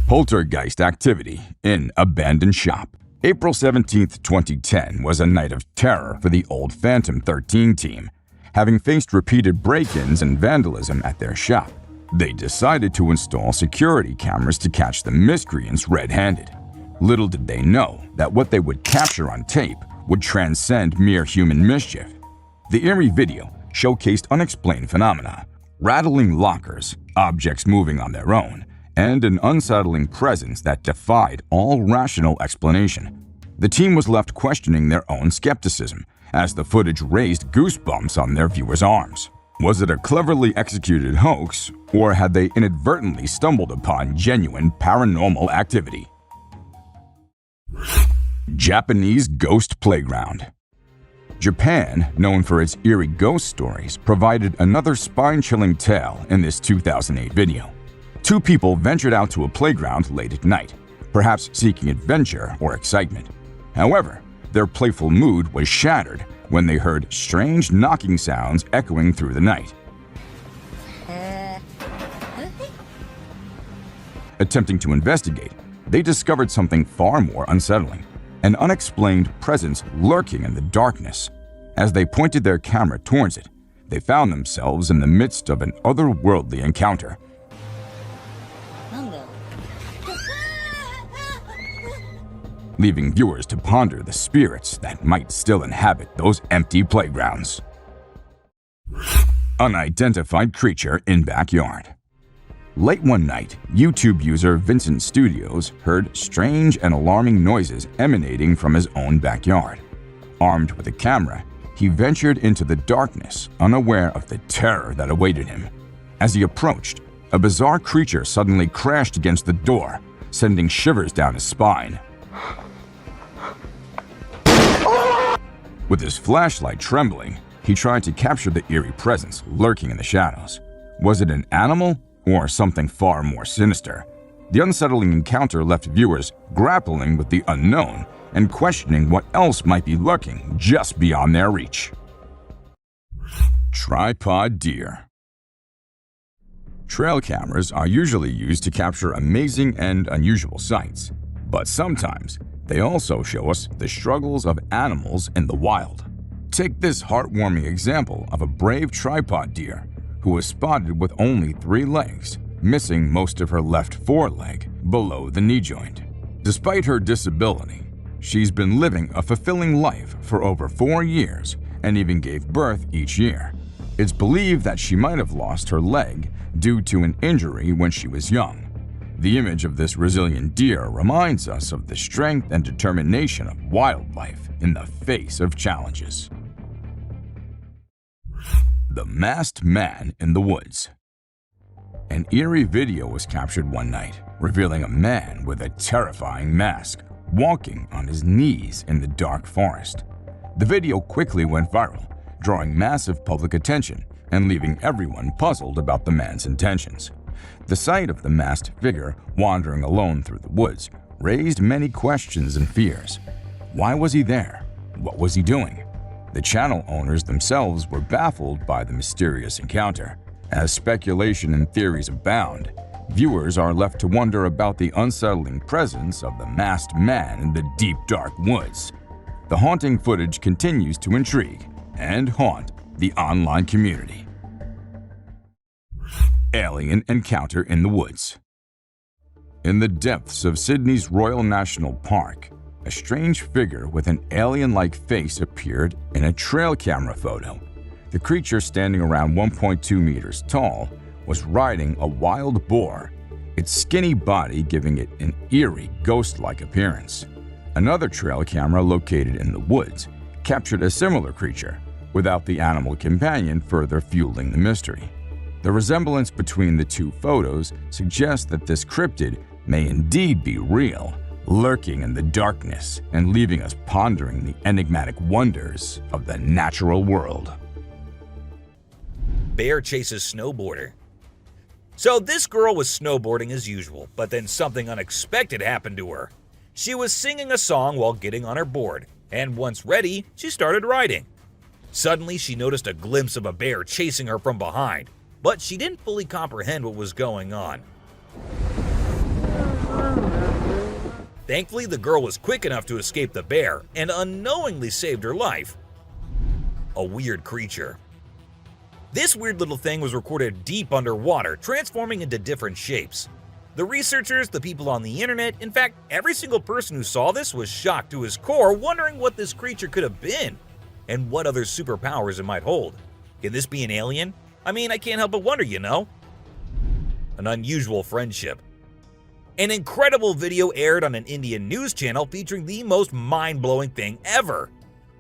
[SPEAKER 3] Poltergeist activity in abandoned shop. April 17, 2010 was a night of terror for the old Phantom 13 team. Having faced repeated break-ins and vandalism at their shop, they decided to install security cameras to catch the miscreants red-handed. Little did they know that what they would capture on tape would transcend mere human mischief. The eerie video showcased unexplained phenomena, rattling lockers, objects moving on their own, and an unsettling presence that defied all rational explanation. The team was left questioning their own skepticism as the footage raised goosebumps on their viewers' arms. Was it a cleverly executed hoax, or had they inadvertently stumbled upon genuine paranormal activity? Japanese Ghost Playground. Japan, known for its eerie ghost stories, provided another spine-chilling tale in this 2008 video. 2 people ventured out to a playground late at night, perhaps seeking adventure or excitement. However, their playful mood was shattered when they heard strange knocking sounds echoing through the night. Attempting to investigate, they discovered something far more unsettling, an unexplained presence lurking in the darkness. As they pointed their camera towards it, they found themselves in the midst of an otherworldly encounter. Leaving viewers to ponder the spirits that might still inhabit those empty playgrounds. Unidentified creature in backyard. Late one night, YouTube user Vincent Studios heard strange and alarming noises emanating from his own backyard. Armed with a camera, he ventured into the darkness, unaware of the terror that awaited him. As he approached, a bizarre creature suddenly crashed against the door, sending shivers down his spine. With his flashlight trembling, he tried to capture the eerie presence lurking in the shadows. Was it an animal or something far more sinister? The unsettling encounter left viewers grappling with the unknown and questioning what else might be lurking just beyond their reach. Tripod deer. Trail cameras are usually used to capture amazing and unusual sights. But sometimes, they also show us the struggles of animals in the wild. Take this heartwarming example of a brave tripod deer who was spotted with only 3 legs, missing most of her left foreleg below the knee joint. Despite her disability, she's been living a fulfilling life for over 4 years and even gave birth each year. It's believed that she might have lost her leg due to an injury when she was young. The image of this resilient deer reminds us of the strength and determination of wildlife in the face of challenges. The Masked Man in the Woods. An eerie video was captured one night, revealing a man with a terrifying mask walking on his knees in the dark forest. The video quickly went viral, drawing massive public attention and leaving everyone puzzled about the man's intentions. The sight of the masked figure wandering alone through the woods raised many questions and fears. Why was he there? What was he doing? The channel owners themselves were baffled by the mysterious encounter. As speculation and theories abound, viewers are left to wonder about the unsettling presence of the masked man in the deep, dark woods. The haunting footage continues to intrigue and haunt the online community. Alien encounter in the woods. In the depths of Sydney's Royal National Park, a strange figure with an alien-like face appeared in a trail camera photo. The creature, standing around 1.2 meters tall, was riding a wild boar, its skinny body giving it an eerie, ghost-like appearance. Another trail camera located in the woods captured a similar creature, without the animal companion further fueling the mystery. The resemblance between the 2 photos suggests that this cryptid may indeed be real, lurking in the darkness and leaving us pondering the enigmatic wonders of the natural world.
[SPEAKER 4] Bear chases snowboarder. So this girl was snowboarding as usual, but then something unexpected happened to her. She was singing a song while getting on her board, and once ready, she started riding. Suddenly, she noticed a glimpse of a bear chasing her from behind, but she didn't fully comprehend what was going on. Thankfully, the girl was quick enough to escape the bear and unknowingly saved her life. A weird creature. This weird little thing was recorded deep underwater, transforming into different shapes. The researchers, the people on the internet, in fact, every single person who saw this was shocked to his core, wondering what this creature could have been and what other superpowers it might hold. Can this be an alien? I mean, I can't help but wonder, you know? An unusual friendship. An incredible video aired on an Indian news channel featuring the most mind-blowing thing ever.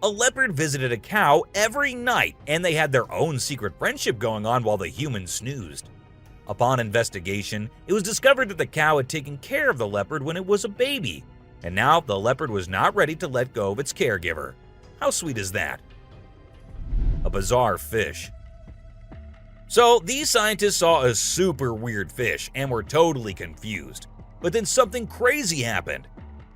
[SPEAKER 4] A leopard visited a cow every night, and they had their own secret friendship going on while the humans snoozed. Upon investigation, it was discovered that the cow had taken care of the leopard when it was a baby, and now the leopard was not ready to let go of its caregiver. How sweet is that? A bizarre fish. So these scientists saw a super weird fish and were totally confused. But then something crazy happened.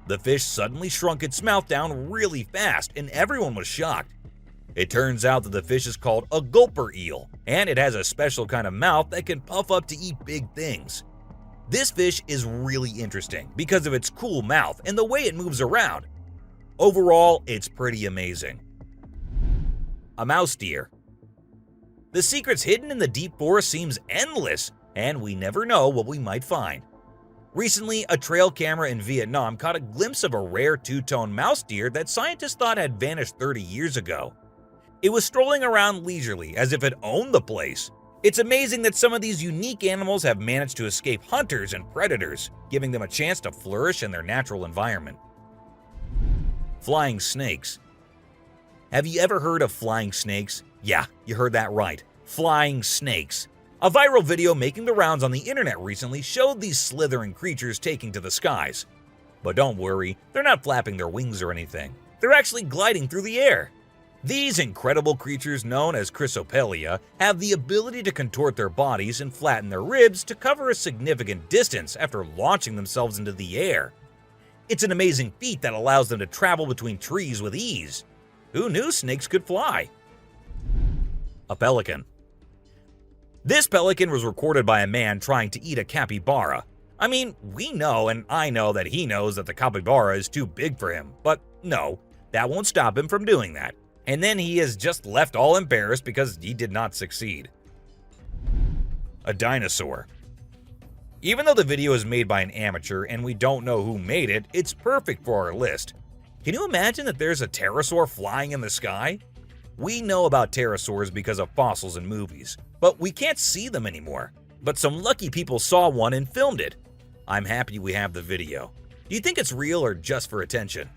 [SPEAKER 4] The fish suddenly shrunk its mouth down really fast, and everyone was shocked. It turns out that the fish is called a gulper eel, and it has a special kind of mouth that can puff up to eat big things. This fish is really interesting because of its cool mouth and the way it moves around. Overall, it's pretty amazing. A mouse deer. The secrets hidden in the deep forest seems endless, and we never know what we might find. Recently, a trail camera in Vietnam caught a glimpse of a rare two-tone mouse deer that scientists thought had vanished 30 years ago. It was strolling around leisurely as if it owned the place. It's amazing that some of these unique animals have managed to escape hunters and predators, giving them a chance to flourish in their natural environment. Flying snakes. Have you ever heard of flying snakes? Yeah, you heard that right. Flying snakes. A viral video making the rounds on the internet recently showed these slithering creatures taking to the skies. But don't worry, they're not flapping their wings or anything. They're actually gliding through the air. These incredible creatures, known as Chrysopelia, have the ability to contort their bodies and flatten their ribs to cover a significant distance after launching themselves into the air. It's an amazing feat that allows them to travel between trees with ease. Who knew snakes could fly? A pelican. This pelican was recorded by a man trying to eat a capybara. I mean, we know and I know that he knows that the capybara is too big for him, but no, that won't stop him from doing that. And then he is just left all embarrassed because he did not succeed. A dinosaur. Even though the video is made by an amateur and we don't know who made it, it's perfect for our list. Can you imagine that there's a pterosaur flying in the sky? We know about pterosaurs because of fossils in movies, but we can't see them anymore. But some lucky people saw one and filmed it. I'm happy we have the video. Do you think it's real or just for attention?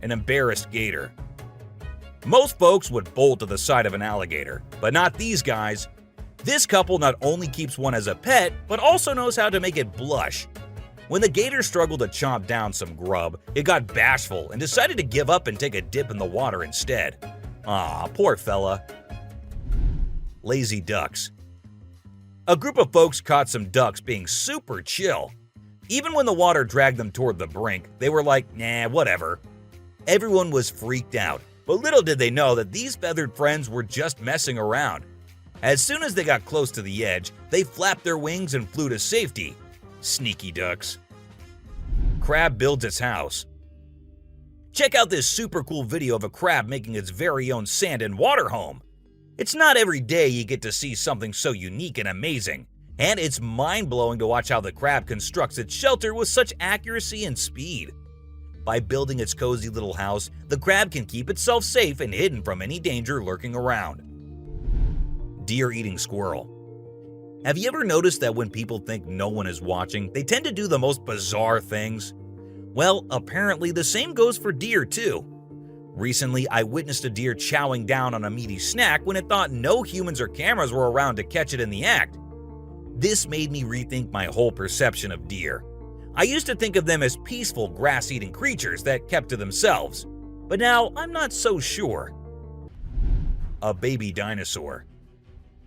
[SPEAKER 4] An embarrassed gator. Most folks would bolt to the side of an alligator, but not these guys. This couple not only keeps one as a pet, but also knows how to make it blush. When the gator struggled to chomp down some grub, it got bashful and decided to give up and take a dip in the water instead. Aw, poor fella. Lazy ducks. A group of folks caught some ducks being super chill. Even when the water dragged them toward the brink, they were like, nah, whatever. Everyone was freaked out, but little did they know that these feathered friends were just messing around. As soon as they got close to the edge, they flapped their wings and flew to safety. Sneaky ducks. Crab builds its house. Check out this super cool video of a crab making its very own sand and water home. It's not every day you get to see something so unique and amazing, and it's mind-blowing to watch how the crab constructs its shelter with such accuracy and speed. By building its cozy little house, the crab can keep itself safe and hidden from any danger lurking around. Deer eating squirrel. Have you ever noticed that when people think no one is watching, they tend to do the most bizarre things? Well, apparently the same goes for deer too. Recently, I witnessed a deer chowing down on a meaty snack when it thought no humans or cameras were around to catch it in the act. This made me rethink my whole perception of deer. I used to think of them as peaceful, grass-eating creatures that kept to themselves, but now I'm not so sure. A baby dinosaur.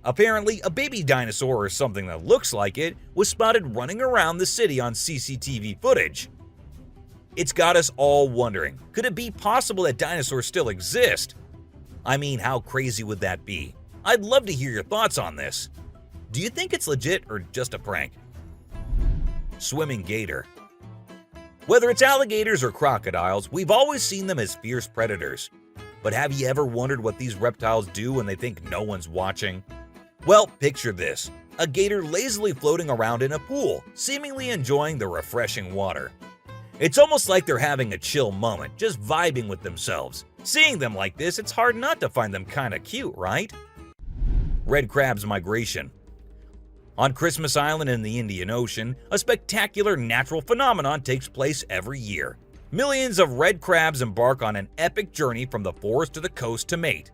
[SPEAKER 4] Apparently, a baby dinosaur or something that looks like it was spotted running around the city on CCTV footage. It's got us all wondering, could it be possible that dinosaurs still exist? I mean, how crazy would that be? I'd love to hear your thoughts on this. Do you think it's legit or just a prank? Swimming gator. Whether it's alligators or crocodiles, we've always seen them as fierce predators. But have you ever wondered what these reptiles do when they think no one's watching? Well, picture this. A gator lazily floating around in a pool, seemingly enjoying the refreshing water. It's almost like they're having a chill moment, just vibing with themselves. Seeing them like this, it's hard not to find them kinda cute, right? Red crab's migration. On Christmas Island in the Indian Ocean, a spectacular natural phenomenon takes place every year. Millions of red crabs embark on an epic journey from the forest to the coast to mate.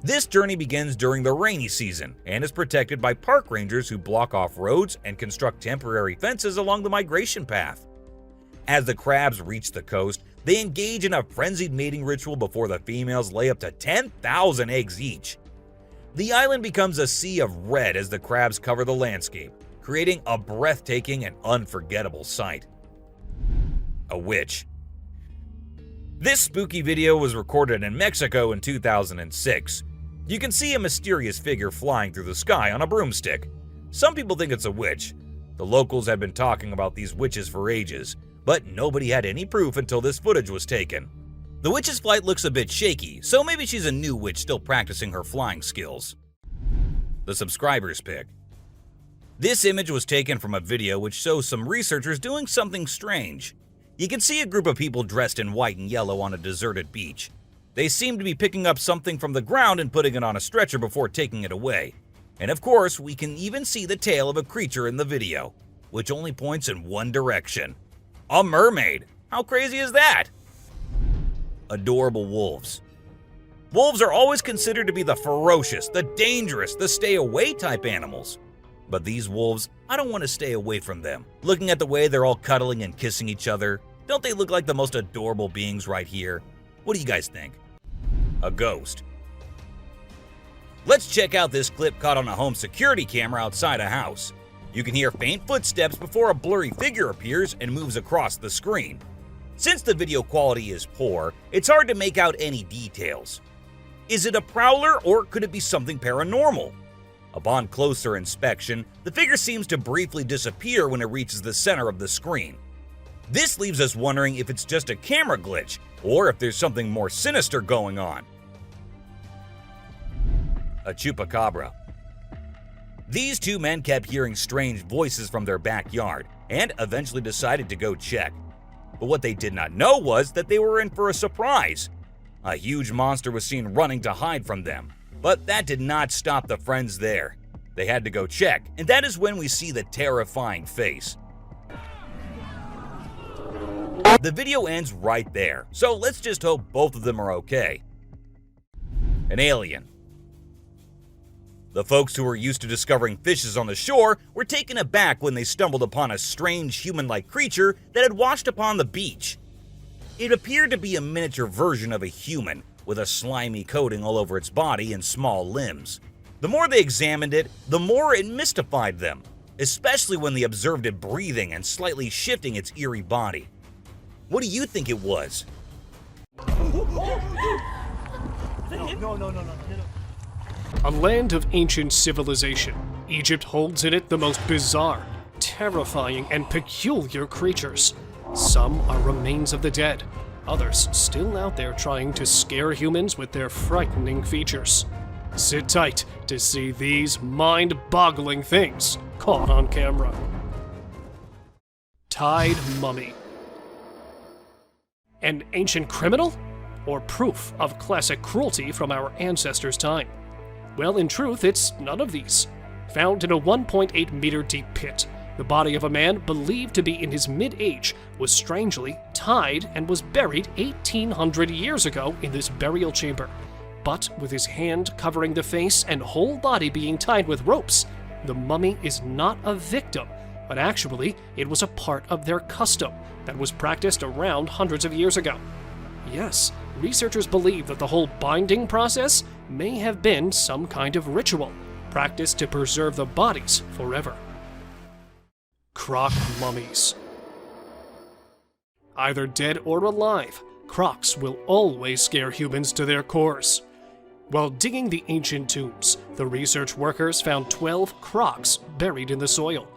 [SPEAKER 4] This journey begins during the rainy season and is protected by park rangers who block off roads and construct temporary fences along the migration path. As the crabs reach the coast, they engage in a frenzied mating ritual before the females lay up to 10,000 eggs each. The island becomes a sea of red as the crabs cover the landscape, creating a breathtaking and unforgettable sight. A witch. This spooky video was recorded in Mexico in 2006. You can see a mysterious figure flying through the sky on a broomstick. Some people think it's a witch. The locals have been talking about these witches for ages, but nobody had any proof until this footage was taken. The witch's flight looks a bit shaky, so maybe she's a new witch still practicing her flying skills. The subscriber's pick. This image was taken from a video which shows some researchers doing something strange. You can see a group of people dressed in white and yellow on a deserted beach. They seem to be picking up something from the ground and putting it on a stretcher before taking it away. And of course, we can even see the tail of a creature in the video, which only points in one direction. A mermaid! How crazy is that? Adorable wolves. Wolves are always considered to be the ferocious, the dangerous, the stay-away type animals. But these wolves, I don't want to stay away from them. Looking at the way they're all cuddling and kissing each other, don't they look like the most adorable beings right here? What do you guys think? A ghost. Let's check out this clip caught on a home security camera outside a house. You can hear faint footsteps before a blurry figure appears and moves across the screen. Since the video quality is poor, it's hard to make out any details. Is it a prowler or could it be something paranormal? Upon closer inspection, the figure seems to briefly disappear when it reaches the center of the screen. This leaves us wondering if it's just a camera glitch, or if there's something more sinister going on. A chupacabra. These two men kept hearing strange voices from their backyard and eventually decided to go check. But what they did not know was that they were in for a surprise. A huge monster was seen running to hide from them, but that did not stop the friends there. They had to go check, and that is when we see the terrifying face. The video ends right there, so let's just hope both of them are okay. An alien. The folks who were used to discovering fishes on the shore were taken aback when they stumbled upon a strange human-like creature that had washed upon the beach. It appeared to be a miniature version of a human, with a slimy coating all over its body and small limbs. The more they examined it, the more it mystified them, especially when they observed it breathing and slightly shifting its eerie body. What do you think it was?
[SPEAKER 1] A land of ancient civilization, Egypt holds in it the most bizarre, terrifying, and peculiar creatures. Some are remains of the dead, others still out there trying to scare humans with their frightening features. Sit tight to see these mind-boggling things caught on camera. Tied mummy. An ancient criminal? Or proof of classic cruelty from our ancestors' time? Well, in truth, it's none of these. Found in a 1.8 meter deep pit, the body of a man believed to be in his mid-age was strangely tied and was buried 1,800 years ago in this burial chamber. But with his hand covering the face and whole body being tied with ropes, the mummy is not a victim, but actually it was a part of their custom that was practiced around hundreds of years ago. Yes, researchers believe that the whole binding process may have been some kind of ritual, practiced to preserve the bodies forever. Croc mummies. Either dead or alive, crocs will always scare humans to their cores. While digging the ancient tombs, the research workers found 12 crocs buried in the soil.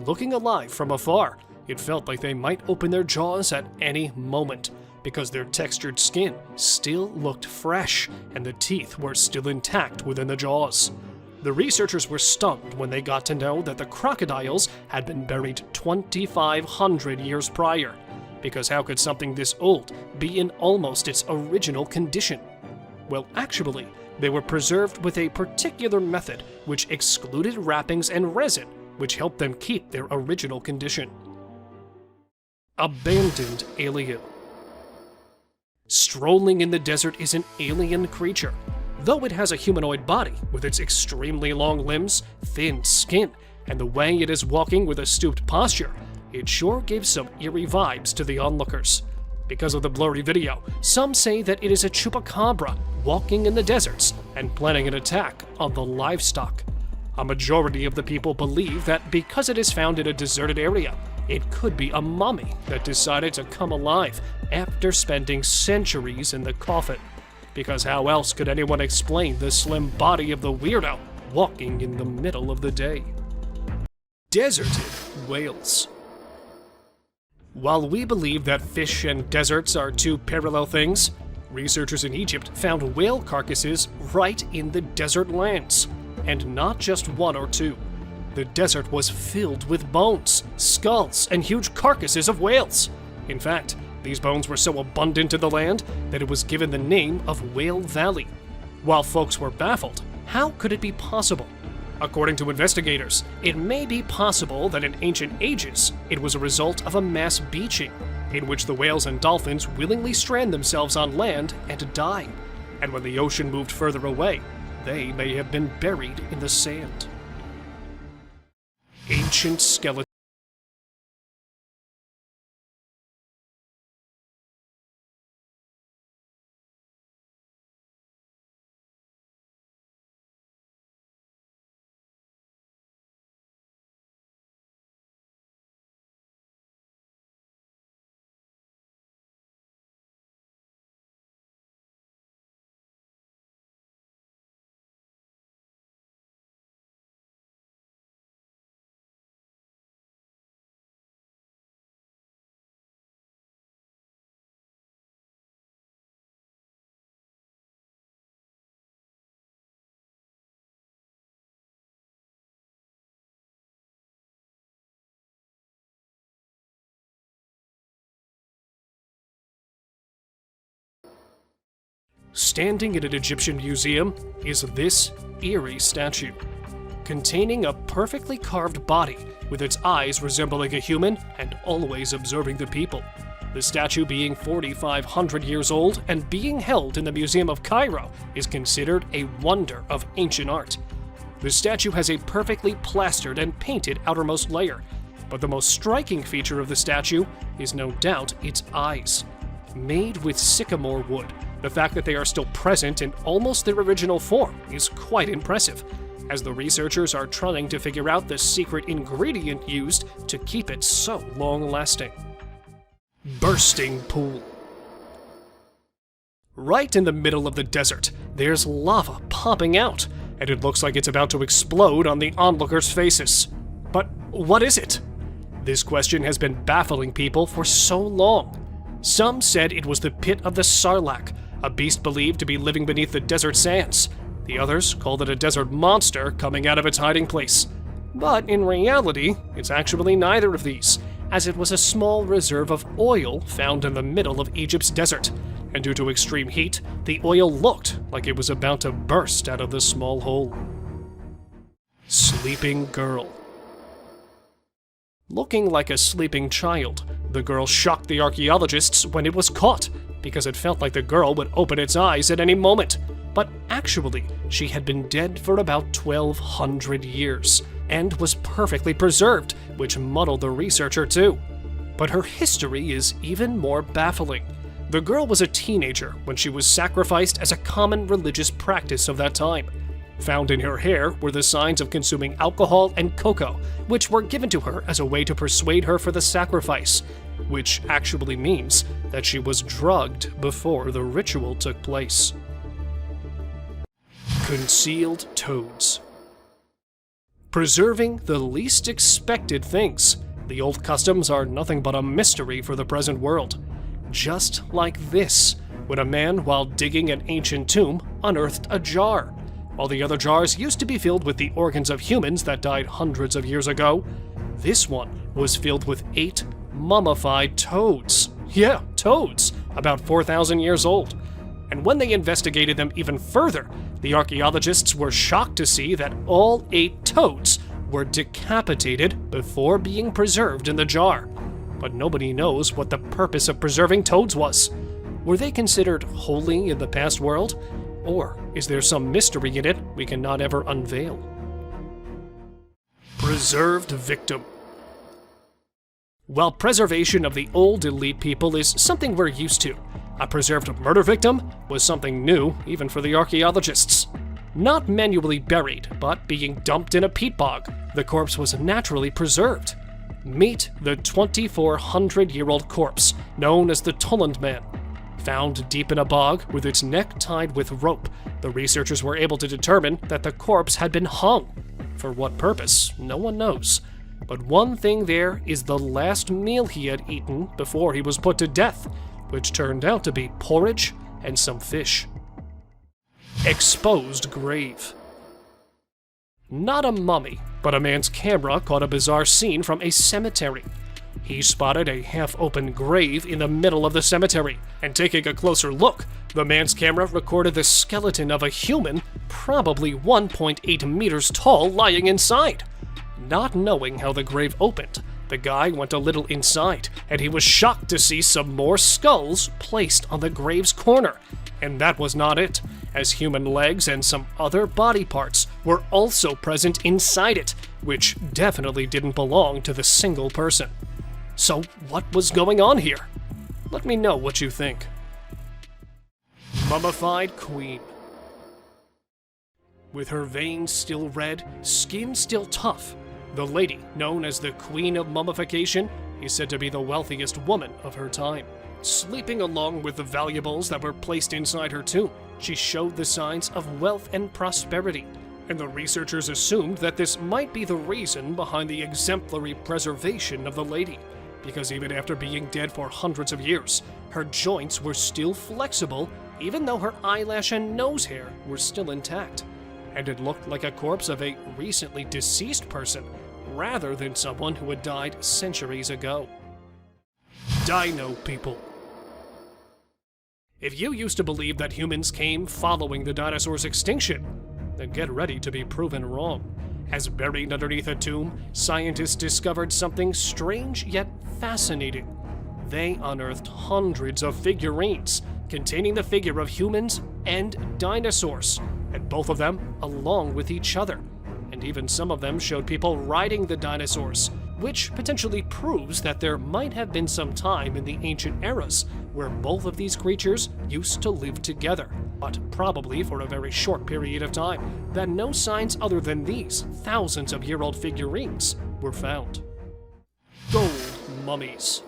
[SPEAKER 1] Looking alive from afar, it felt like they might open their jaws at any moment, because their textured skin still looked fresh and the teeth were still intact within the jaws. The researchers were stunned when they got to know that the crocodiles had been buried 2,500 years prior, because how could something this old be in almost its original condition? Well, actually, they were preserved with a particular method which excluded wrappings and resin, which helped them keep their original condition. Abandoned alien. Strolling in the desert is an alien creature. Though it has a humanoid body with its extremely long limbs, thin skin, and the way it is walking with a stooped posture, it sure gives some eerie vibes to the onlookers. Because of the blurry video, some say that it is a chupacabra walking in the deserts and planning an attack on the livestock. A majority of the people believe that because it is found in a deserted area, it could be a mummy that decided to come alive after spending centuries in the coffin. Because how else could anyone explain the slim body of the weirdo walking in the middle of the day? Deserted whales. While we believe that fish and deserts are two parallel things, researchers in Egypt found whale carcasses right in the desert lands, and not just one or two. The desert was filled with bones, skulls, and huge carcasses of whales. In fact, these bones were so abundant in the land that it was given the name of Whale Valley. While folks were baffled, how could it be possible? According to investigators, it may be possible that in ancient ages, it was a result of a mass beaching, in which the whales and dolphins willingly strand themselves on land and die. And when the ocean moved further away, they may have been buried in the sand. Ancient skeleton. Standing in an Egyptian museum is this eerie statue, containing a perfectly carved body with its eyes resembling a human and always observing the people. The statue, being 4,500 years old and being held in the Museum of Cairo, is considered a wonder of ancient art. The statue has a perfectly plastered and painted outermost layer, but the most striking feature of the statue is no doubt its eyes. Made with sycamore wood, the fact that they are still present in almost their original form is quite impressive, as the researchers are trying to figure out the secret ingredient used to keep it so long-lasting. Bursting pool. Right in the middle of the desert, there's lava popping out, and it looks like it's about to explode on the onlookers' faces. But what is it? This question has been baffling people for so long. Some said it was the pit of the Sarlacc, a beast believed to be living beneath the desert sands. The others called it a desert monster coming out of its hiding place. But in reality, it's actually neither of these, as it was a small reserve of oil found in the middle of Egypt's desert, and due to extreme heat, the oil looked like it was about to burst out of the small hole. Sleeping girl. Looking like a sleeping child, the girl shocked the archaeologists when it was caught, because it felt like the girl would open its eyes at any moment. But actually, she had been dead for about 1,200 years, and was perfectly preserved, which muddled the researcher too. But her history is even more baffling. The girl was a teenager when she was sacrificed as a common religious practice of that time. Found in her hair were the signs of consuming alcohol and cocoa, which were given to her as a way to persuade her for the sacrifice, which actually means that she was drugged before the ritual took place. Concealed toads. Preserving the least expected things. The old customs are nothing but a mystery for the present world. Just like this, when a man, while digging an ancient tomb, unearthed a jar. While the other jars used to be filled with the organs of humans that died hundreds of years ago, this one was filled with 8 mummified toads. Yeah, toads, about 4,000 years old. And when they investigated them even further, the archaeologists were shocked to see that all 8 toads were decapitated before being preserved in the jar. But nobody knows what the purpose of preserving toads was. Were they considered holy in the past world? Or is there some mystery in it we cannot ever unveil? Preserved victim. While preservation of the old elite people is something we're used to, a preserved murder victim was something new even for the archaeologists. Not manually buried, but being dumped in a peat bog, the corpse was naturally preserved. Meet the 2,400-year-old corpse, known as the Tulland Man. Found deep in a bog with its neck tied with rope, the researchers were able to determine that the corpse had been hung. For what purpose, no one knows. But one thing there is the last meal he had eaten before he was put to death, which turned out to be porridge and some fish. Exposed grave. Not a mummy, but a man's camera caught a bizarre scene from a cemetery. He spotted a half-open grave in the middle of the cemetery, and taking a closer look, the man's camera recorded the skeleton of a human, probably 1.8 meters tall, lying inside. Not knowing how the grave opened, the guy went a little inside, and he was shocked to see some more skulls placed on the grave's corner. And that was not it, as human legs and some other body parts were also present inside it, which definitely didn't belong to the single person. So what was going on here? Let me know what you think. Mummified Queen. With her veins still red, skin still tough, the lady, known as the Queen of Mummification, is said to be the wealthiest woman of her time. Sleeping along with the valuables that were placed inside her tomb, she showed the signs of wealth and prosperity, and the researchers assumed that this might be the reason behind the exemplary preservation of the lady, because even after being dead for hundreds of years, her joints were still flexible, even though her eyelash and nose hair were still intact, and it looked like a corpse of a recently deceased person, rather than someone who had died centuries ago. Dino people. If you used to believe that humans came following the dinosaurs' extinction, then get ready to be proven wrong. As buried underneath a tomb, scientists discovered something strange yet fascinating. They unearthed hundreds of figurines containing the figure of humans and dinosaurs, and both of them along with each other. And even some of them showed people riding the dinosaurs, which potentially proves that there might have been some time in the ancient eras where both of these creatures used to live together, but probably for a very short period of time, that no signs other than these thousands of year old figurines were found. Gold mummies.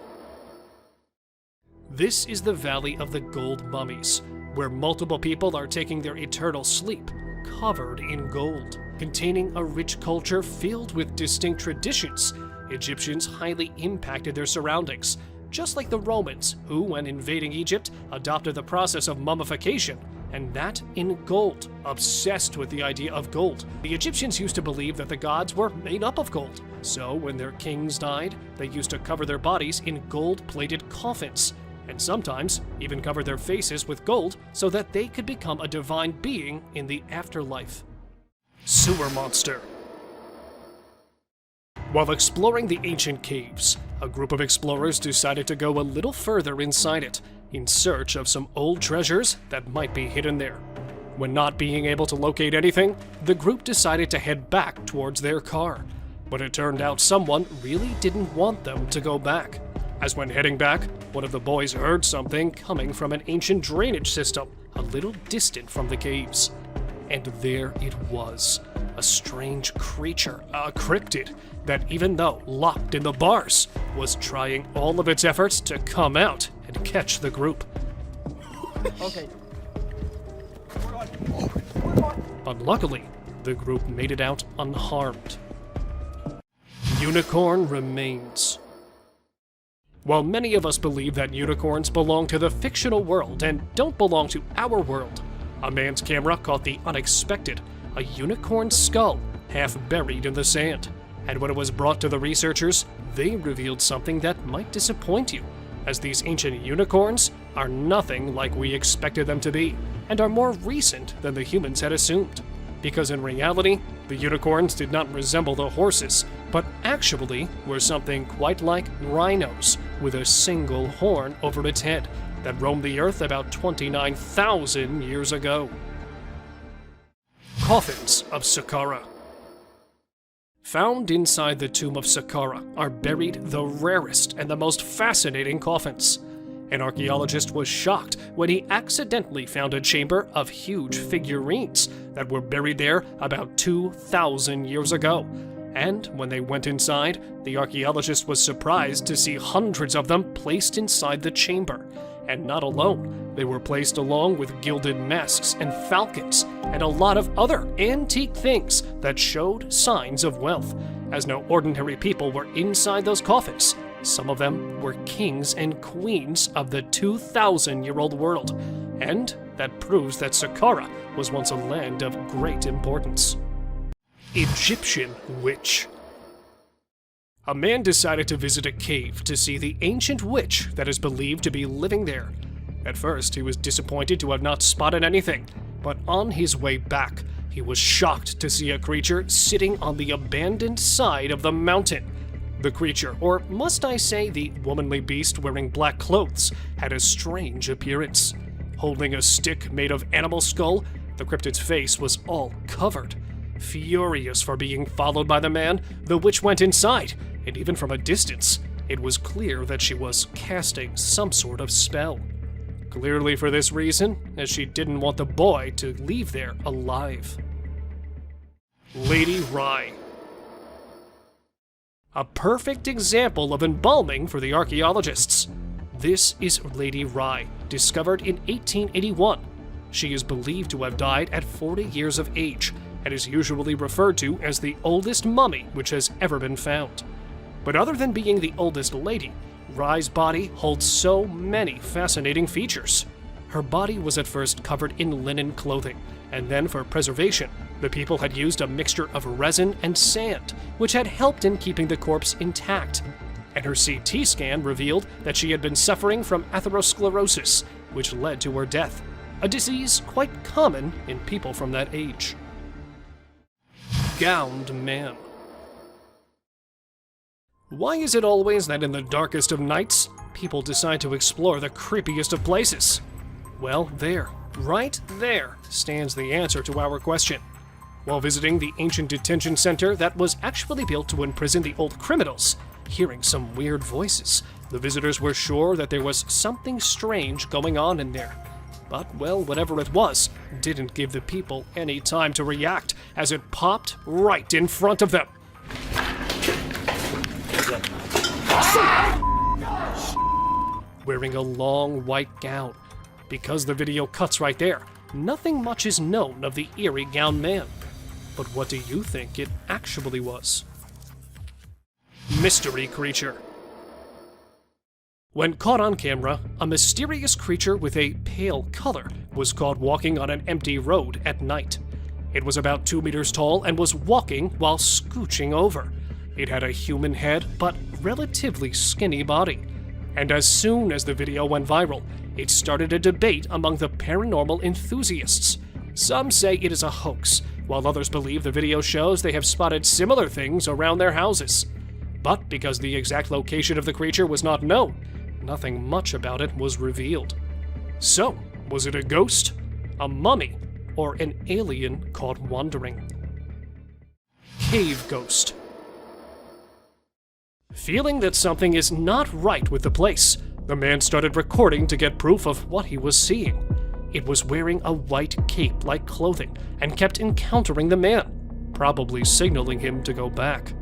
[SPEAKER 1] This is the Valley of the Gold Mummies, where multiple people are taking their eternal sleep, covered in gold, containing a rich culture filled with distinct traditions. Egyptians highly impacted their surroundings, just like the Romans, who, when invading Egypt, adopted the process of mummification, and that in gold, obsessed with the idea of gold. The Egyptians used to believe that the gods were made up of gold, so when their kings died, they used to cover their bodies in gold-plated coffins, and sometimes even cover their faces with gold so that they could become a divine being in the afterlife. Sewer monster. While exploring the ancient caves, a group of explorers decided to go a little further inside it, in search of some old treasures that might be hidden there. When not being able to locate anything, the group decided to head back towards their car. But it turned out someone really didn't want them to go back, as when heading back, one of the boys heard something coming from an ancient drainage system a little distant from the caves. And there it was, a strange creature, a cryptid, that even though locked in the bars, was trying all of its efforts to come out and catch the group.
[SPEAKER 6] Okay.
[SPEAKER 1] But luckily, the group made it out unharmed. Unicorn remains. While many of us believe that unicorns belong to the fictional world and don't belong to our world, a man's camera caught the unexpected, a unicorn skull half buried in the sand. And when it was brought to the researchers, they revealed something that might disappoint you, as these ancient unicorns are nothing like we expected them to be, and are more recent than the humans had assumed. Because in reality, the unicorns did not resemble the horses, but actually were something quite like rhinos, with a single horn over its head, that roamed the earth about 29,000 years ago. Coffins of Saqqara. Found inside the tomb of Saqqara are buried the rarest and the most fascinating coffins. An archaeologist was shocked when he accidentally found a chamber of huge figurines that were buried there about 2,000 years ago. And when they went inside, the archaeologist was surprised to see hundreds of them placed inside the chamber. And not alone, they were placed along with gilded masks and falcons, and a lot of other antique things that showed signs of wealth, as no ordinary people were inside those coffins. Some of them were kings and queens of the 2,000-year-old world, and that proves that Saqqara was once a land of great importance. Egyptian witch. A man decided to visit a cave to see the ancient witch that is believed to be living there. At first, he was disappointed to have not spotted anything, but on his way back, he was shocked to see a creature sitting on the abandoned side of the mountain. The creature, or must I say the womanly beast wearing black clothes, had a strange appearance. Holding a stick made of animal skull, the cryptid's face was all covered. Furious for being followed by the man, the witch went inside, and even from a distance, it was clear that she was casting some sort of spell. Clearly for this reason, as she didn't want the boy to leave there alive. Lady Rye. A perfect example of embalming for the archaeologists. This is Lady Rye, discovered in 1881. She is believed to have died at 40 years of age, and is usually referred to as the oldest mummy which has ever been found. But other than being the oldest lady, Rye's body holds so many fascinating features. Her body was at first covered in linen clothing, and then for preservation, the people had used a mixture of resin and sand, which had helped in keeping the corpse intact. And her CT scan revealed that she had been suffering from atherosclerosis, which led to her death, a disease quite common in people from that age. Gowned Man. Why is it always that in the darkest of nights, people decide to explore the creepiest of places? Well, right there, stands the answer to our question. While visiting the ancient detention center that was actually built to imprison the old criminals, hearing some weird voices, the visitors were sure that there was something strange going on in there. But, well, whatever it was, didn't give the people any time to react, as it popped right in front of them. Wearing a long white gown. Because the video cuts right there, nothing much is known of the eerie gowned man. But what do you think it actually was? Mystery creature. When caught on camera, a mysterious creature with a pale color was caught walking on an empty road at night. It was about 2 meters tall and was walking while scooching over. It had a human head, but relatively skinny body. And as soon as the video went viral, it started a debate among the paranormal enthusiasts. Some say it is a hoax, while others believe the video shows they have spotted similar things around their houses. But because the exact location of the creature was not known, nothing much about it was revealed. So, was it a ghost, a mummy, or an alien caught wandering? Cave ghost. Feeling that something is not right with the place, the man started recording to get proof of what he was seeing. It was wearing a white cape-like clothing and kept encountering the man, probably signaling him to go back.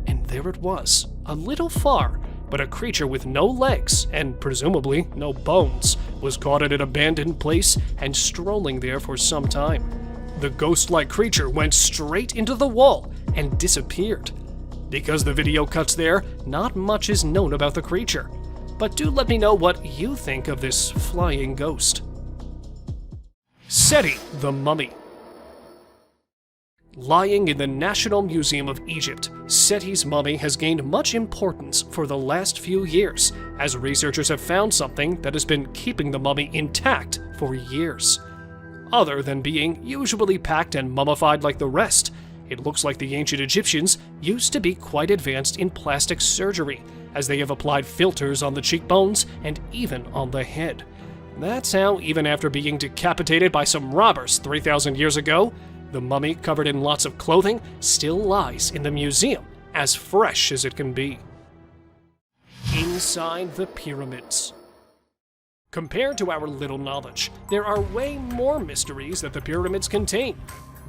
[SPEAKER 1] And there it was, a little far, but a creature with no legs and presumably no bones was caught at an abandoned place and strolling there for some time. The ghost-like creature went straight into the wall and disappeared. Because the video cuts there, not much is known about the creature. But do let me know what you think of this flying ghost. Seti the Mummy. Lying in the National Museum of Egypt, Seti's mummy has gained much importance for the last few years, as researchers have found something that has been keeping the mummy intact for years. Other than being usually packed and mummified like the rest, it looks like the ancient Egyptians used to be quite advanced in plastic surgery, as they have applied filters on the cheekbones and even on the head. That's how, even after being decapitated by some robbers 3,000 years ago, the mummy, covered in lots of clothing, still lies in the museum, as fresh as it can be. Inside the pyramids. Compared to our little knowledge, there are way more mysteries that the pyramids contain.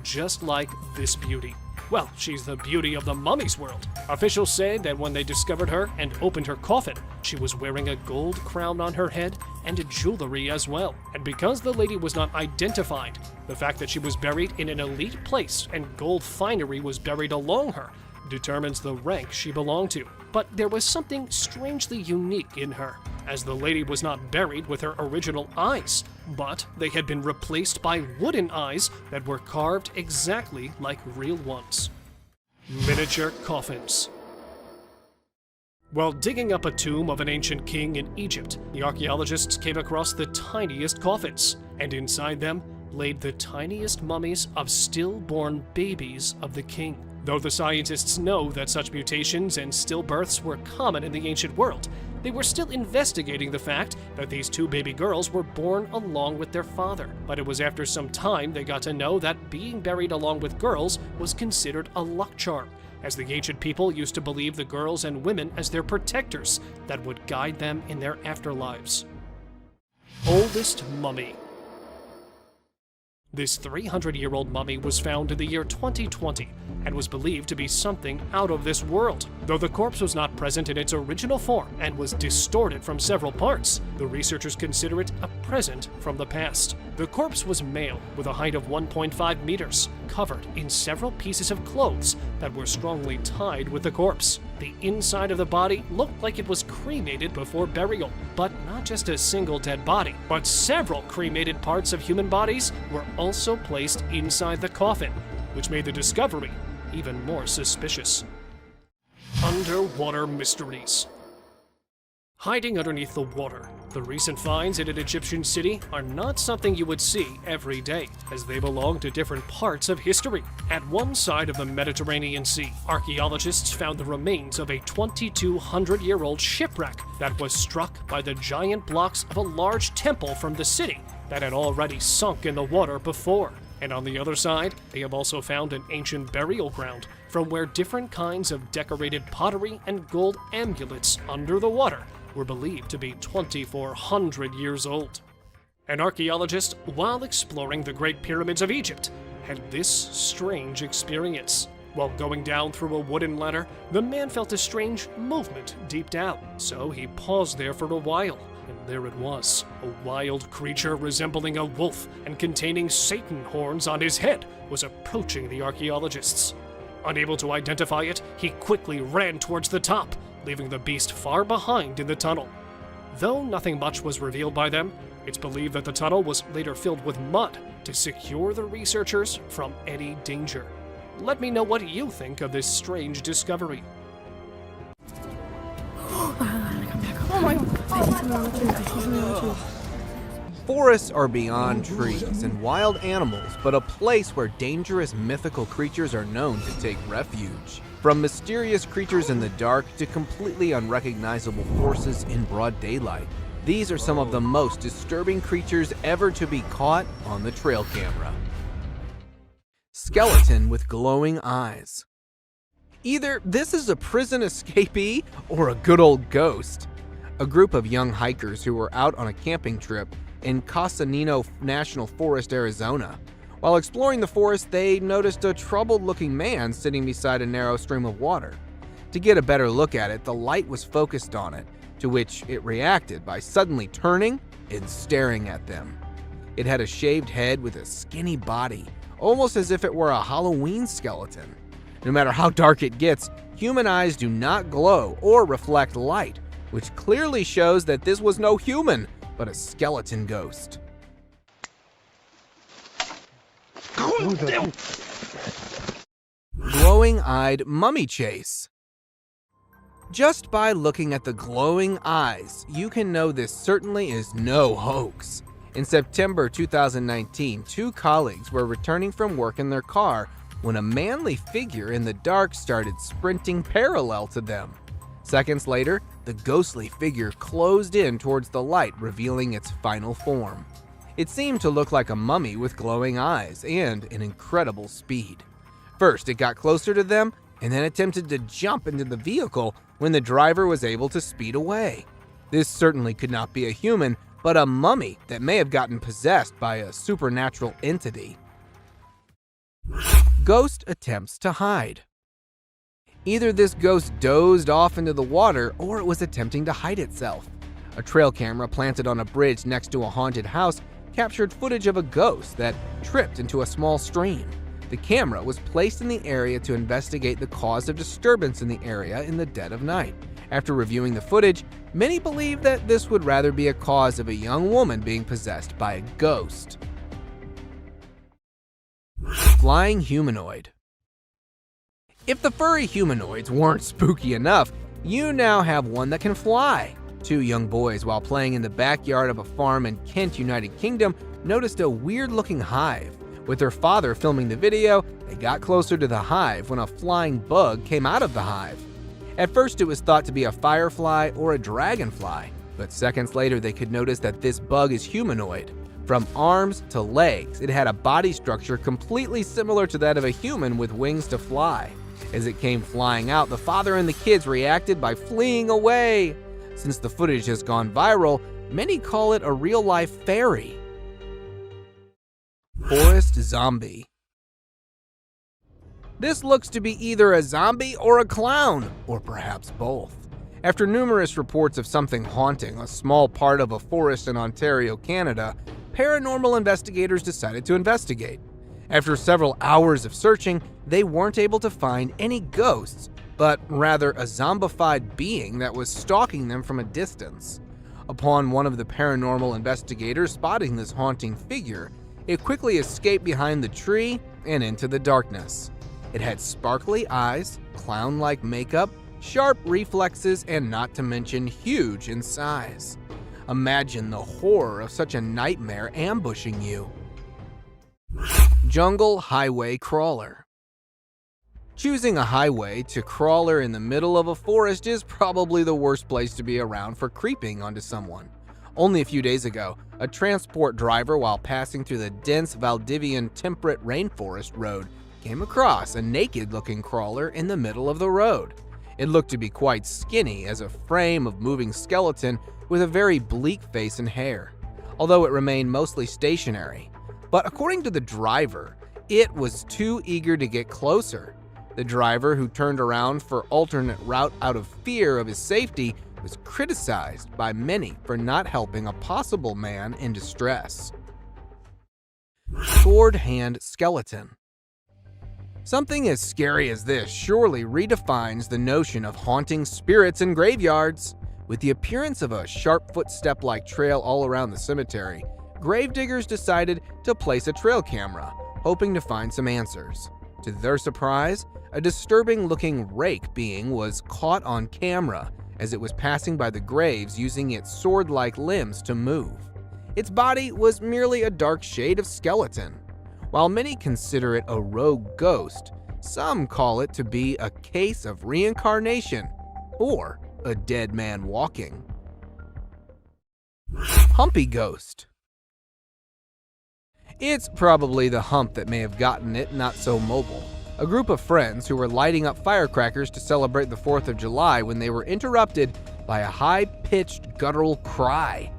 [SPEAKER 1] Just like this beauty. Well, she's the beauty of the mummy's world. Officials say that when they discovered her and opened her coffin, she was wearing a gold crown on her head and jewelry as well. And because the lady was not identified, the fact that she was buried in an elite place and gold finery was buried along her determines the rank she belonged to. But there was something strangely unique in her, as the lady was not buried with her original eyes, but they had been replaced by wooden eyes that were carved exactly like real ones. Miniature coffins. While digging up a tomb of an ancient king in Egypt, the archaeologists came across the tiniest coffins, and inside them laid the tiniest mummies of stillborn babies of the king. Though the scientists know that such mutations and stillbirths were common in the ancient world, they were still investigating the fact that these two baby girls were born along with their father. But it was after some time they got to know that being buried along with girls was considered a luck charm, as the ancient people used to believe the girls and women as their protectors that would guide them in their afterlives. Oldest mummy. This 300-year-old mummy was found in the year 2020 and was believed to be something out of this world. Though the corpse was not present in its original form and was distorted from several parts, the researchers consider it a present from the past. The corpse was male with a height of 1.5 meters, covered in several pieces of clothes that were strongly tied with the corpse. The inside of the body looked like it was cremated before burial, but not just a single dead body, but several cremated parts of human bodies were also placed inside the coffin, which made the discovery even more suspicious. Underwater mysteries. Hiding underneath the water, The recent finds in an Egyptian city are not something you would see every day, as they belong to different parts of history. At one side of the Mediterranean Sea, archaeologists found the remains of a 2,200-year-old shipwreck that was struck by the giant blocks of a large temple from the city that had already sunk in the water before. And on the other side, they have also found an ancient burial ground from where different kinds of decorated pottery and gold amulets under the water were believed to be 2,400 years old. An archaeologist, while exploring the Great Pyramids of Egypt, had this strange experience. While going down through a wooden ladder, the man felt a strange movement deep down, so he paused there for a while. And there it was, a wild creature resembling a wolf and containing Satan horns on his head was approaching the archaeologists. Unable to identify it, he quickly ran towards the top, leaving the beast far behind in the tunnel. Though nothing much was revealed by them, it's believed that the tunnel was later filled with mud to secure the researchers from any danger. Let me know what you think of this strange discovery.
[SPEAKER 2] Forests are beyond trees and wild animals, but a place where dangerous mythical creatures are known to take refuge. From mysterious creatures in the dark to completely unrecognizable forces in broad daylight, these are some of the most disturbing creatures ever to be caught on the trail camera. Skeleton with glowing eyes. Either this is a prison escapee or a good old ghost. A group of young hikers who were out on a camping trip in Casanino National Forest, Arizona. While exploring the forest, they noticed a troubled-looking man sitting beside a narrow stream of water. To get a better look at it, the light was focused on it, to which it reacted by suddenly turning and staring at them. It had a shaved head with a skinny body, almost as if it were a Halloween skeleton. No matter how dark it gets, human eyes do not glow or reflect light, which clearly shows that this was no human, but a skeleton ghost. Glowing-eyed mummy chase. Just by looking at the glowing eyes, you can know this certainly is no hoax. In September 2019, two colleagues were returning from work in their car when a manly figure in the dark started sprinting parallel to them. Seconds later, the ghostly figure closed in towards the light, revealing its final form. It seemed to look like a mummy with glowing eyes and an incredible speed. First, it got closer to them and then attempted to jump into the vehicle when the driver was able to speed away. This certainly could not be a human, but a mummy that may have gotten possessed by a supernatural entity. Ghost attempts to hide. Either this ghost dozed off into the water or it was attempting to hide itself. A trail camera planted on a bridge next to a haunted house captured footage of a ghost that tripped into a small stream. The camera was placed in the area to investigate the cause of disturbance in the area in the dead of night. After reviewing the footage, many believe that this would rather be a cause of a young woman being possessed by a ghost. Flying humanoid. If the furry humanoids weren't spooky enough, you now have one that can fly. Two young boys, while playing in the backyard of a farm in Kent, United Kingdom, noticed a weird-looking hive. With their father filming the video, they got closer to the hive when a flying bug came out of the hive. At first, it was thought to be a firefly or a dragonfly, but seconds later they could notice that this bug is humanoid. From arms to legs, it had a body structure completely similar to that of a human with wings to fly. As it came flying out, the father and the kids reacted by fleeing away. Since the footage has gone viral, many call it a real-life fairy. Forest zombie. This looks to be either a zombie or a clown, or perhaps both. After numerous reports of something haunting a small part of a forest in Ontario, Canada, paranormal investigators decided to investigate. After several hours of searching, they weren't able to find any ghosts, but rather a zombified being that was stalking them from a distance. Upon one of the paranormal investigators spotting this haunting figure, it quickly escaped behind the tree and into the darkness. It had sparkly eyes, clown-like makeup, sharp reflexes, and not to mention huge in size. Imagine the horror of such a nightmare ambushing you. Jungle highway crawler. Choosing a highway to crawler in the middle of a forest is probably the worst place to be around for creeping onto someone. Only a few days ago, a transport driver, while passing through the dense Valdivian temperate rainforest road, came across a naked-looking crawler in the middle of the road. It looked to be quite skinny, as a frame of moving skeleton with a very bleak face and hair, although it remained mostly stationary. But according to the driver, it was too eager to get closer. The driver, who turned around for alternate route out of fear of his safety, was criticized by many for not helping a possible man in distress. Sword hand skeleton. Something as scary as this surely redefines the notion of haunting spirits in graveyards. With the appearance of a sharp footstep-like trail all around the cemetery, gravediggers decided to place a trail camera, hoping to find some answers. To their surprise, a disturbing-looking rake being was caught on camera as it was passing by the graves using its sword-like limbs to move. Its body was merely a dark shade of skeleton. While many consider it a rogue ghost, some call it to be a case of reincarnation or a dead man walking. Humpy ghost. It's probably the hump that may have gotten it not so mobile. A group of friends who were lighting up firecrackers to celebrate the 4th of July when they were interrupted by a high-pitched guttural cry.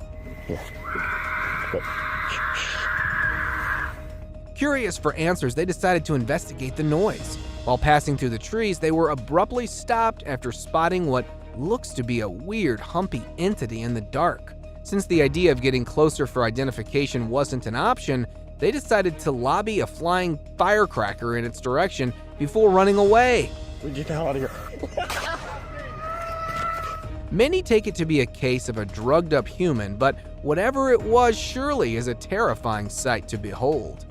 [SPEAKER 2] Curious for answers, they decided to investigate the noise. While passing through the trees, they were abruptly stopped after spotting what looks to be a weird, humpy entity in the dark. Since the idea of getting closer for identification wasn't an option, they decided to lobby a flying firecracker in its direction before running away.
[SPEAKER 5] Get out of here.
[SPEAKER 2] Many take it to be a case of a drugged-up human, but whatever it was surely is a terrifying sight to behold.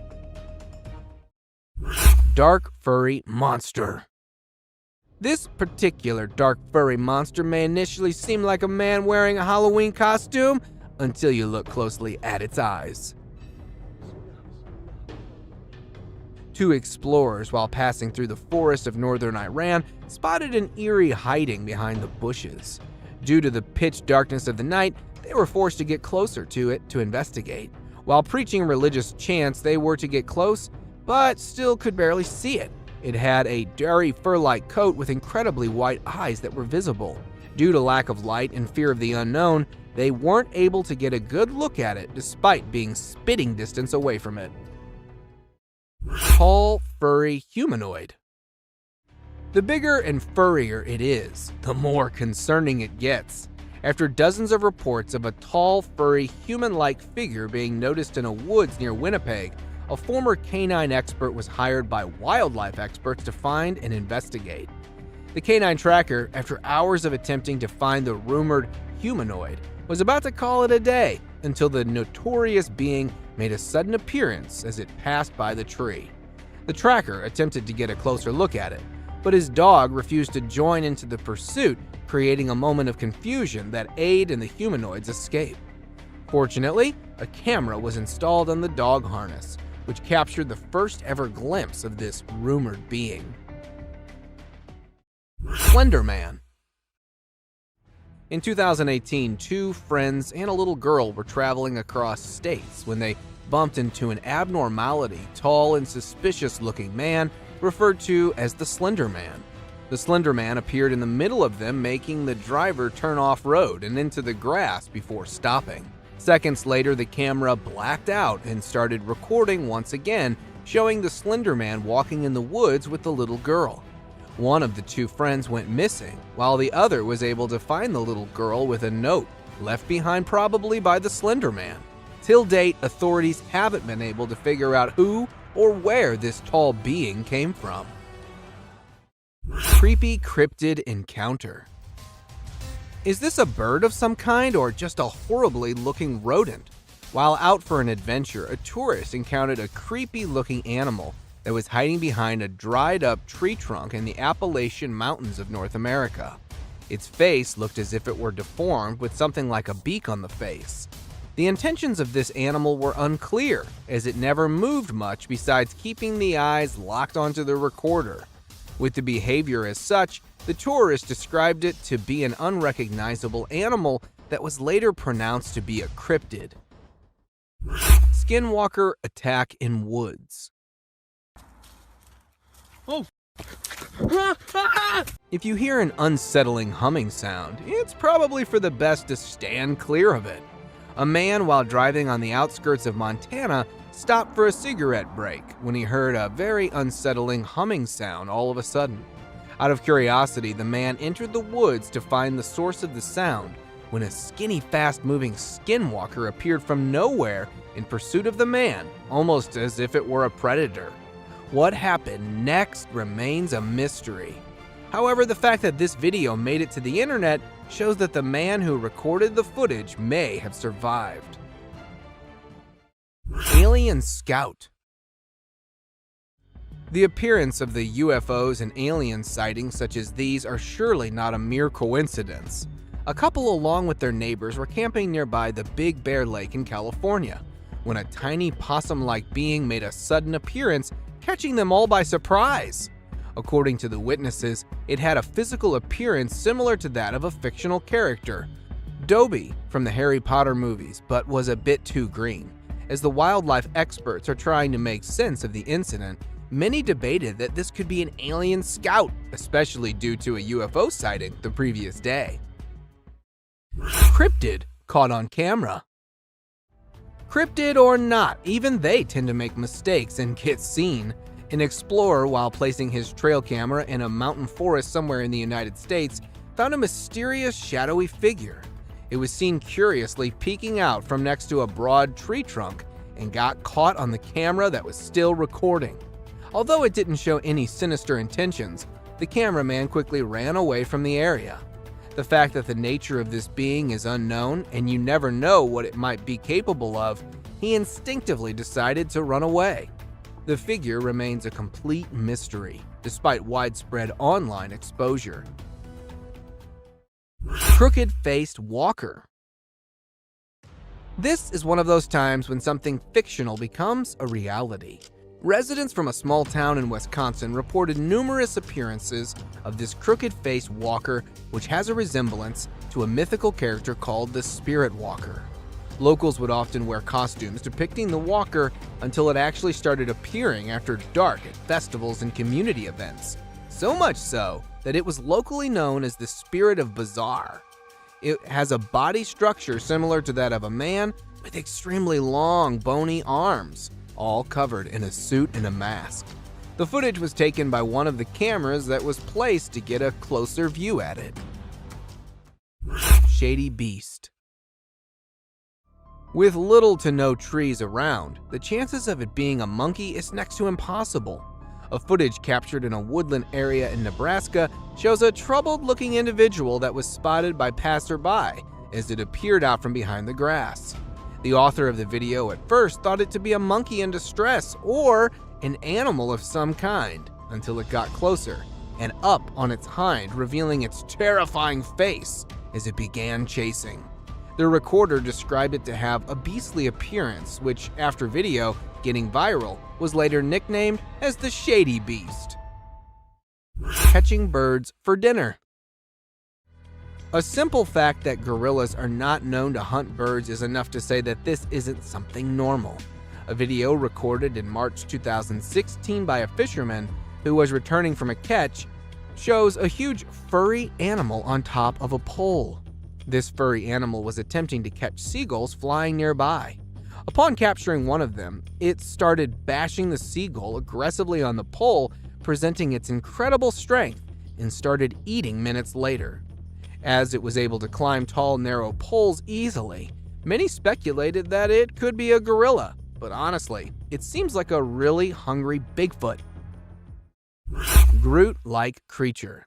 [SPEAKER 2] Dark furry monster. This particular dark furry monster may initially seem like a man wearing a Halloween costume until you look closely at its eyes. Two explorers, while passing through the forest of northern Iran, spotted an eerie hiding behind the bushes. Due to the pitch darkness of the night, they were forced to get closer to it to investigate. While preaching religious chants, they were to get close, but still could barely see it. It had a dirty fur-like coat with incredibly white eyes that were visible. Due to lack of light and fear of the unknown, they weren't able to get a good look at it despite being spitting distance away from it. Tall, furry humanoid. The bigger and furrier it is, the more concerning it gets. After dozens of reports of a tall, furry, human-like figure being noticed in a woods near Winnipeg, a former canine expert was hired by wildlife experts to find and investigate. The canine tracker, after hours of attempting to find the rumored humanoid, was about to call it a day until the notorious being made a sudden appearance as it passed by the tree. The tracker attempted to get a closer look at it, but his dog refused to join into the pursuit, creating a moment of confusion that aided in the humanoid's escape. Fortunately, a camera was installed on the dog harness, which captured the first ever glimpse of this rumored being. Slender Man. In 2018, two friends and a little girl were traveling across states when they bumped into an abnormality, tall and suspicious-looking man referred to as the Slender Man. The Slender Man appeared in the middle of them, making the driver turn off-road and into the grass before stopping. Seconds later, the camera blacked out and started recording once again, showing the Slender Man walking in the woods with the little girl. One of the two friends went missing, while the other was able to find the little girl with a note, left behind probably by the Slender Man. Till date, authorities haven't been able to figure out who or where this tall being came from. Creepy cryptid encounter. Is this a bird of some kind or just a horribly looking rodent? While out for an adventure, a tourist encountered a creepy looking animal that was hiding behind a dried up tree trunk in the Appalachian Mountains of North America. Its face looked as if it were deformed with something like a beak on the face. The intentions of this animal were unclear, as it never moved much besides keeping the eyes locked onto the recorder. With the behavior as such, the tourist described it to be an unrecognizable animal that was later pronounced to be a cryptid. Skinwalker attack in woods. If you hear an unsettling humming sound, it's probably for the best to stand clear of it. A man, while driving on the outskirts of Montana, stopped for a cigarette break when he heard a very unsettling humming sound all of a sudden. Out of curiosity, the man entered the woods to find the source of the sound when a skinny, fast-moving skinwalker appeared from nowhere in pursuit of the man, almost as if it were a predator. What happened next remains a mystery. However, the fact that this video made it to the internet shows that the man who recorded the footage may have survived. Alien Scout. The appearance of the UFOs and alien sightings such as these are surely not a mere coincidence. A couple, along with their neighbors, were camping nearby the Big Bear Lake in California when a tiny possum-like being made a sudden appearance, catching them all by surprise. According to the witnesses, it had a physical appearance similar to that of a fictional character, Dobby from the Harry Potter movies, but was a bit too green. As the wildlife experts are trying to make sense of the incident, many debated that this could be an alien scout, especially due to a UFO sighting the previous day. Cryptid caught on camera. Cryptid or not, even they tend to make mistakes and get seen. An explorer, while placing his trail camera in a mountain forest somewhere in the United States, found a mysterious shadowy figure. It was seen curiously peeking out from next to a broad tree trunk and got caught on the camera that was still recording. Although it didn't show any sinister intentions, the cameraman quickly ran away from the area. The fact that the nature of this being is unknown and you never know what it might be capable of, he instinctively decided to run away. The figure remains a complete mystery, despite widespread online exposure. Crooked-faced walker. This is one of those times when something fictional becomes a reality. Residents from a small town in Wisconsin reported numerous appearances of this crooked-faced walker, which has a resemblance to a mythical character called the Spirit Walker. Locals would often wear costumes depicting the walker until it actually started appearing after dark at festivals and community events. So much so that it was locally known as the Spirit of Bizarre. It has a body structure similar to that of a man with extremely long, bony arms, all covered in a suit and a mask. The footage was taken by one of the cameras that was placed to get a closer view at it. Shady Beast. With little to no trees around, the chances of it being a monkey is next to impossible. A footage captured in a woodland area in Nebraska shows a troubled-looking individual that was spotted by passerby as it appeared out from behind the grass. The author of the video at first thought it to be a monkey in distress or an animal of some kind, until it got closer and up on its hind, revealing its terrifying face as it began chasing. The recorder described it to have a beastly appearance, which, after video getting viral, was later nicknamed as the Shady Beast. Catching birds for dinner. A simple fact that gorillas are not known to hunt birds is enough to say that this isn't something normal. A video recorded in March 2016 by a fisherman who was returning from a catch shows a huge furry animal on top of a pole. This furry animal was attempting to catch seagulls flying nearby. Upon capturing one of them, it started bashing the seagull aggressively on the pole, presenting its incredible strength, and started eating minutes later. As it was able to climb tall, narrow poles easily, many speculated that it could be a gorilla, but honestly, it seems like a really hungry Bigfoot. Groot-like creature.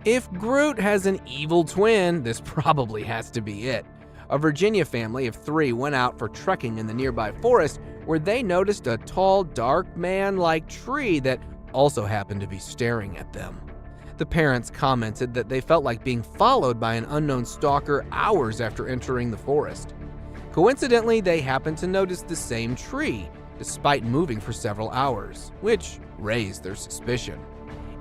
[SPEAKER 2] If Groot has an evil twin, this probably has to be it. A Virginia family of 3 went out for trekking in the nearby forest where they noticed a tall, dark man-like tree that also happened to be staring at them. The parents commented that they felt like being followed by an unknown stalker hours after entering the forest. Coincidentally, they happened to notice the same tree, despite moving for several hours, which raised their suspicion.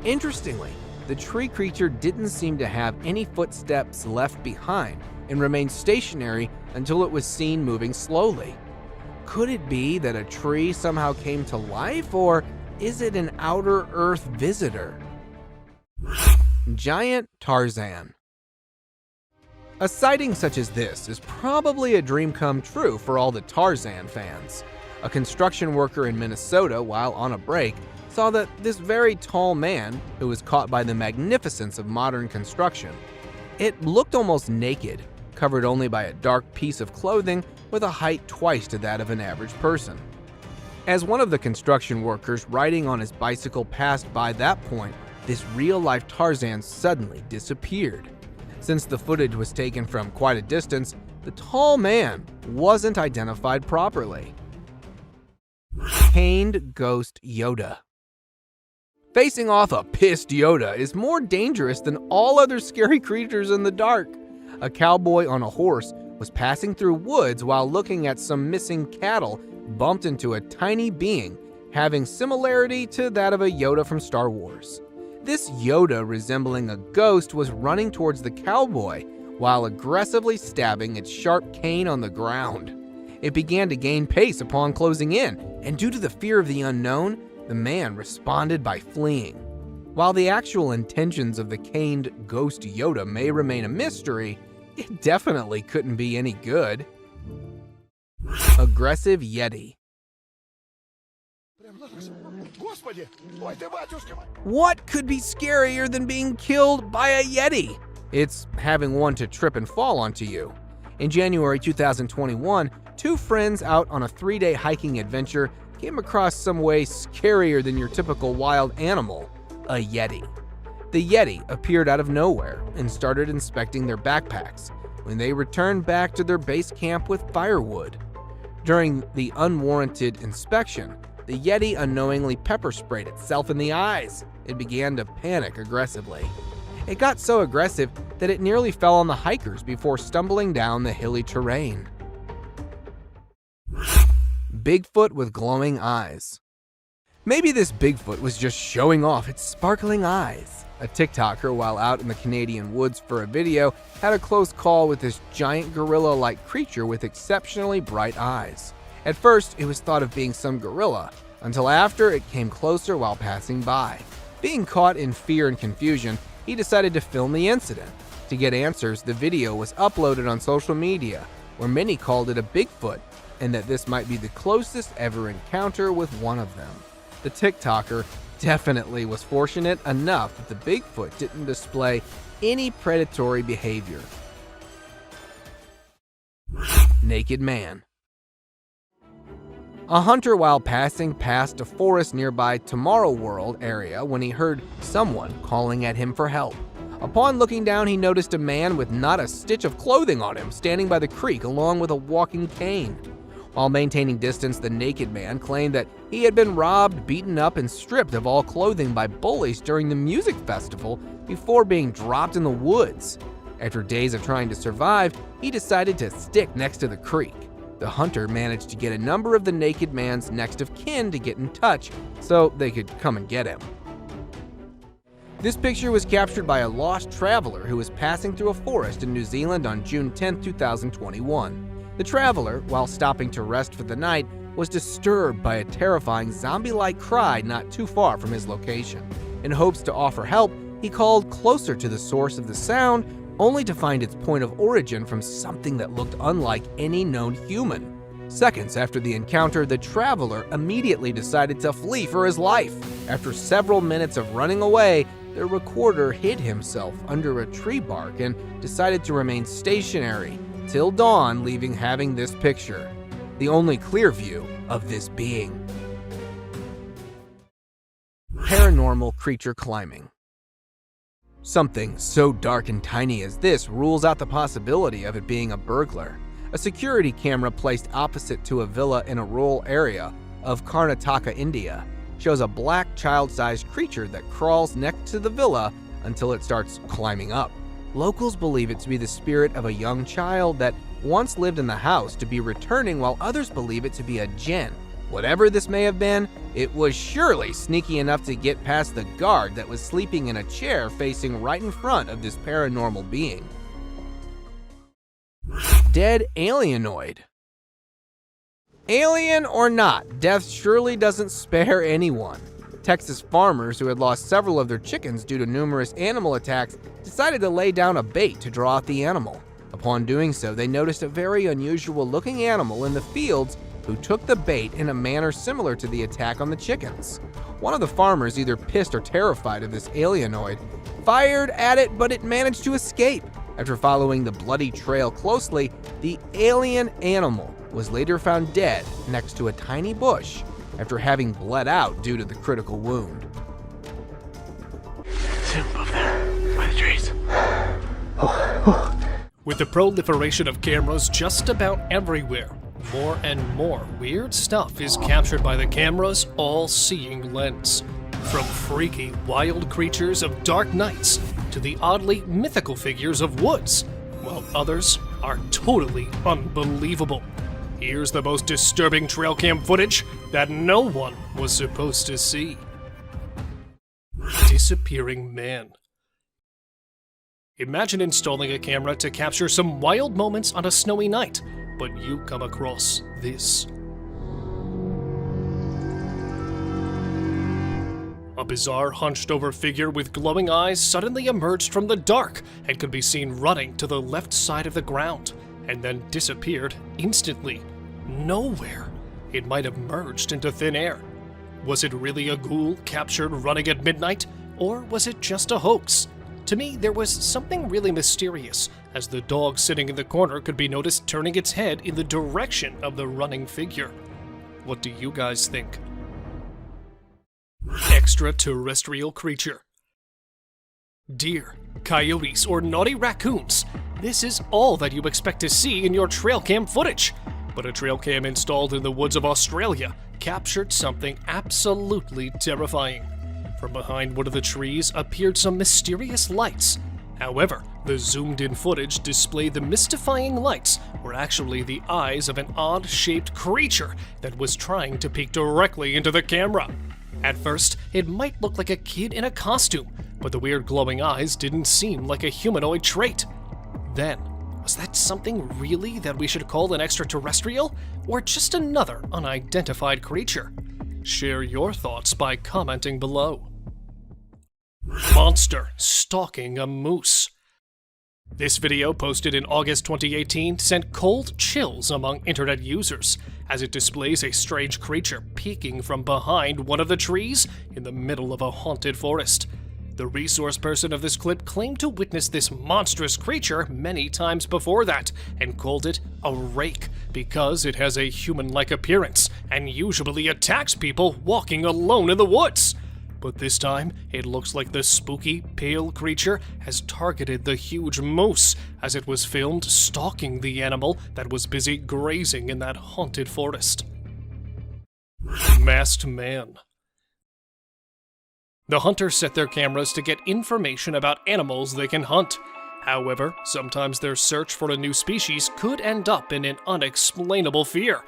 [SPEAKER 2] Interestingly, the tree creature didn't seem to have any footsteps left behind and remained stationary until it was seen moving slowly. Could it be that a tree somehow came to life, or is it an outer Earth visitor? Giant Tarzan. A sighting such as this is probably a dream come true for all the Tarzan fans. A construction worker in Minnesota, while on a break, saw that this very tall man, who was caught by the magnificence of modern construction, it looked almost naked, covered only by a dark piece of clothing with a height twice to that of an average person. As one of the construction workers riding on his bicycle passed by that point, this real-life Tarzan suddenly disappeared. Since the footage was taken from quite a distance, the tall man wasn't identified properly. Caned Ghost Yoda. Facing off a pissed Yoda is more dangerous than all other scary creatures in the dark. A cowboy on a horse was passing through woods while looking at some missing cattle, bumped into a tiny being having similarity to that of a Yoda from Star Wars. This Yoda, resembling a ghost, was running towards the cowboy while aggressively stabbing its sharp cane on the ground. It began to gain pace upon closing in, and due to the fear of the unknown, the man responded by fleeing. While the actual intentions of the caned ghost Yoda may remain a mystery, it definitely couldn't be any good. Aggressive Yeti. What could be scarier than being killed by a Yeti? It's having one to trip and fall onto you. In January 2021, two friends out on a 3-day hiking adventure came across some way scarier than your typical wild animal, a Yeti. The Yeti appeared out of nowhere and started inspecting their backpacks when they returned back to their base camp with firewood. During the unwarranted inspection, the Yeti unknowingly pepper sprayed itself in the eyes. It began to panic aggressively. It got so aggressive that it nearly fell on the hikers before stumbling down the hilly terrain. Bigfoot with glowing eyes. Maybe this Bigfoot was just showing off its sparkling eyes. A TikToker, while out in the Canadian woods for a video, had a close call with this giant gorilla-like creature with exceptionally bright eyes. At first, it was thought of being some gorilla, until after it came closer while passing by. Being caught in fear and confusion, he decided to film the incident. To get answers, the video was uploaded on social media, where many called it a Bigfoot, and that this might be the closest ever encounter with one of them. The TikToker definitely was fortunate enough that the Bigfoot didn't display any predatory behavior. Naked man. A hunter, while passing past a forest nearby Tomorrow World area, when he heard someone calling at him for help. Upon looking down, he noticed a man with not a stitch of clothing on him standing by the creek along with a walking cane. While maintaining distance, the naked man claimed that he had been robbed, beaten up, and stripped of all clothing by bullies during the music festival before being dropped in the woods. After days of trying to survive, he decided to stick next to the creek. The hunter managed to get a number of the naked man's next of kin to get in touch so they could come and get him. This picture was captured by a lost traveler who was passing through a forest in New Zealand on June 10, 2021. The traveler, while stopping to rest for the night, was disturbed by a terrifying zombie-like cry not too far from his location. In hopes to offer help, he called closer to the source of the sound, only to find its point of origin from something that looked unlike any known human. Seconds after the encounter, the traveler immediately decided to flee for his life. After several minutes of running away, the recorder hid himself under a tree bark and decided to remain stationary till dawn, leaving having this picture, the only clear view of this being. Paranormal creature climbing. Something so dark and tiny as this rules out the possibility of it being a burglar. A security camera placed opposite to a villa in a rural area of Karnataka, India, shows a black child-sized creature that crawls next to the villa until it starts climbing up. Locals believe it to be the spirit of a young child that once lived in the house to be returning, while others believe it to be a djinn. Whatever this may have been, it was surely sneaky enough to get past the guard that was sleeping in a chair facing right in front of this paranormal being. Dead alienoid. Alien or not, death surely doesn't spare anyone. Texas farmers who had lost several of their chickens due to numerous animal attacks decided to lay down a bait to draw out the animal. Upon doing so, they noticed a very unusual looking animal in the fields who took the bait in a manner similar to the attack on the chickens. One of the farmers, either pissed or terrified of this alienoid, fired at it, but it managed to escape. After following the bloody trail closely, the alien animal was later found dead next to a tiny bush after having bled out due to the critical wound.
[SPEAKER 5] See him above there, by the trees.
[SPEAKER 1] With the proliferation of cameras just about everywhere, more and more weird stuff is captured by the camera's all-seeing lens. From freaky, wild creatures of dark nights to the oddly mythical figures of woods, while others are totally unbelievable. Here's the most disturbing trail cam footage that no one was supposed to see. Disappearing man. Imagine installing a camera to capture some wild moments on a snowy night, but you come across this. A bizarre hunched-over figure with glowing eyes suddenly emerged from the dark and could be seen running to the left side of the ground, and then disappeared instantly. Nowhere. It might have merged into thin air. Was it really a ghoul captured running at midnight, or was it just a hoax? To me, there was something really mysterious, as the dog sitting in the corner could be noticed turning its head in the direction of the running figure. What do you guys think? Extraterrestrial creature. Deer, coyotes, or naughty raccoons. This is all that you expect to see in your trail cam footage. But a trail cam installed in the woods of Australia captured something absolutely terrifying. From behind one of the trees appeared some mysterious lights. However, the zoomed-in footage displayed the mystifying lights were actually the eyes of an odd-shaped creature that was trying to peek directly into the camera. At first, it might look like a kid in a costume, but the weird glowing eyes didn't seem like a humanoid trait. Then, was that something really that we should call an extraterrestrial, or just another unidentified creature? Share your thoughts by commenting below. Monster stalking a moose. This video, posted in August 2018, sent cold chills among internet users, as it displays a strange creature peeking from behind one of the trees in the middle of a haunted forest. The resource person of this clip claimed to witness this monstrous creature many times before that, and called it a rake because it has a human-like appearance and usually attacks people walking alone in the woods. But this time, it looks like the spooky, pale creature has targeted the huge moose, as it was filmed stalking the animal that was busy grazing in that haunted forest. Masked man. The hunters set their cameras to get information about animals they can hunt. However, sometimes their search for a new species could end up in an unexplainable fear.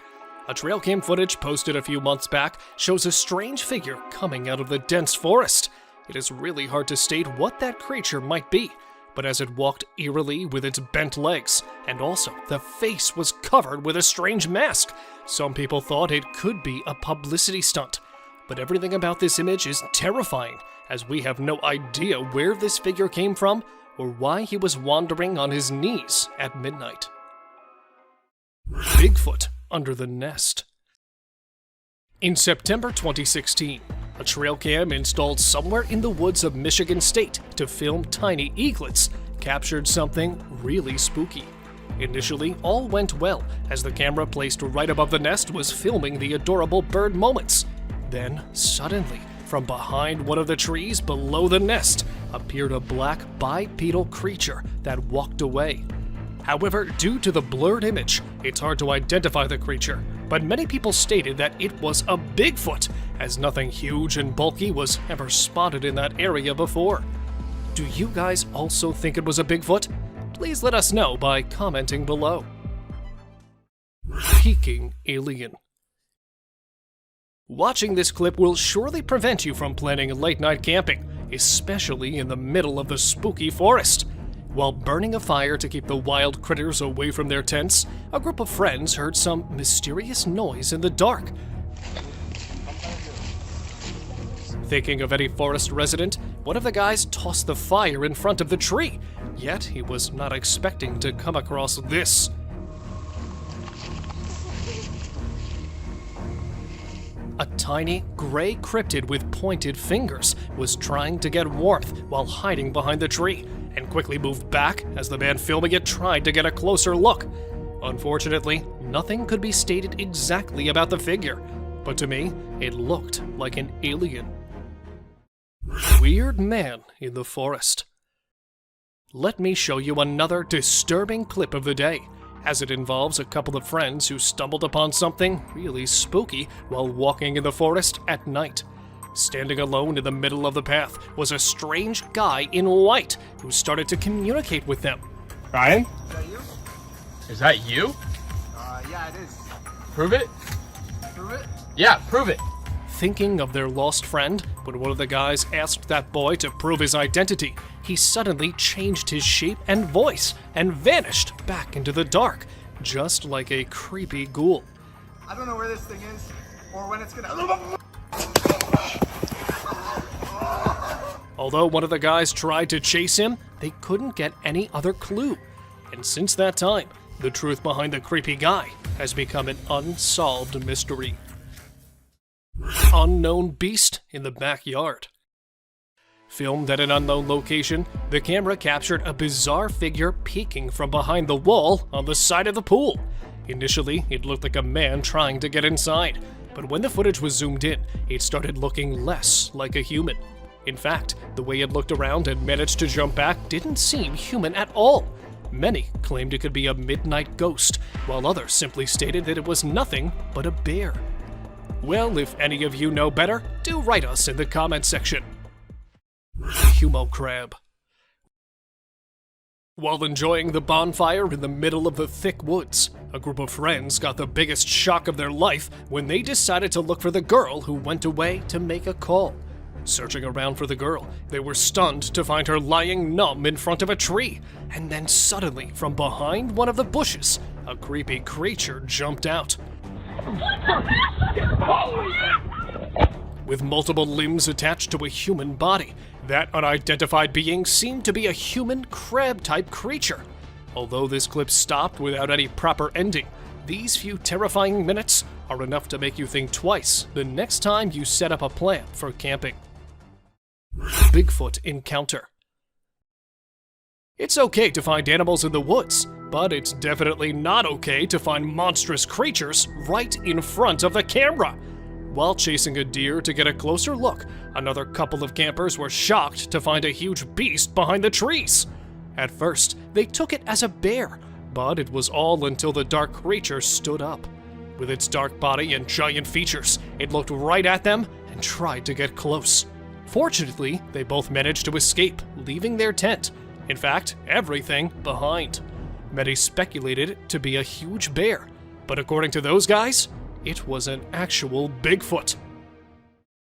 [SPEAKER 1] A trail cam footage posted a few months back shows a strange figure coming out of the dense forest. It is really hard to state what that creature might be, but as it walked eerily with its bent legs, and also the face was covered with a strange mask, some people thought it could be a publicity stunt. But everything about this image is terrifying, as we have no idea where this figure came from or why he was wandering on his knees at midnight. Bigfoot under the nest. In September 2016, a trail cam installed somewhere in the woods of Michigan State to film tiny eaglets captured something really spooky. Initially, all went well, as the camera placed right above the nest was filming the adorable bird moments. Then, suddenly, from behind one of the trees below the nest, appeared a black bipedal creature that walked away. However, due to the blurred image, it's hard to identify the creature, but many people stated that it was a Bigfoot, as nothing huge and bulky was ever spotted in that area before. Do you guys also think it was a Bigfoot? Please let us know by commenting below. Peeking alien. Watching this clip will surely prevent you from planning late-night camping, especially in the middle of the spooky forest. While burning a fire to keep the wild critters away from their tents, a group of friends heard some mysterious noise in the dark. Thinking of any forest resident, one of the guys tossed the fire in front of the tree, yet he was not expecting to come across this. A tiny, gray cryptid with pointed fingers was trying to get warmth while hiding behind the tree, and quickly moved back as the man filming it tried to get a closer look. Unfortunately, nothing could be stated exactly about the figure, but to me, it looked like an alien. Weird man in the forest. Let me show you another disturbing clip of the day, as it involves a couple of friends who stumbled upon something really spooky while walking in the forest at night. Standing alone in the middle of the path was a strange guy in white who started to communicate with them.
[SPEAKER 7] Ryan?
[SPEAKER 6] Is that you?
[SPEAKER 7] Is that you?
[SPEAKER 6] Yeah, it is.
[SPEAKER 7] Prove it?
[SPEAKER 6] Prove it?
[SPEAKER 7] Yeah, prove it.
[SPEAKER 1] Thinking of their lost friend, when one of the guys asked that boy to prove his identity, he suddenly changed his shape and voice and vanished back into the dark, just like a creepy ghoul.
[SPEAKER 6] I don't know where this thing is, or when it's gonna.
[SPEAKER 1] Although one of the guys tried to chase him, they couldn't get any other clue. And since that time, the truth behind the creepy guy has become an unsolved mystery. Unknown beast in the backyard. Filmed at an unknown location, the camera captured a bizarre figure peeking from behind the wall on the side of the pool. Initially, it looked like a man trying to get inside, but when the footage was zoomed in, it started looking less like a human. In fact, the way it looked around and managed to jump back didn't seem human at all. Many claimed it could be a midnight ghost, while others simply stated that it was nothing but a bear. Well, if any of you know better, do write us in the comment section. Humo crab. While enjoying the bonfire in the middle of the thick woods, a group of friends got the biggest shock of their life when they decided to look for the girl who went away to make a call. Searching around for the girl, they were stunned to find her lying numb in front of a tree, and then suddenly, from behind one of the bushes, a creepy creature jumped out. With multiple limbs attached to a human body, that unidentified being seemed to be a human crab-type creature. Although this clip stopped without any proper ending, these few terrifying minutes are enough to make you think twice the next time you set up a plan for camping. Bigfoot encounter. It's okay to find animals in the woods, but it's definitely not okay to find monstrous creatures right in front of the camera. While chasing a deer to get a closer look, another couple of campers were shocked to find a huge beast behind the trees. At first, they took it as a bear, but it was all until the dark creature stood up. With its dark body and giant features, it looked right at them and tried to get close. Fortunately, they both managed to escape, leaving their tent. In fact, everything behind. Many speculated it to be a huge bear, but according to those guys, it was an actual Bigfoot.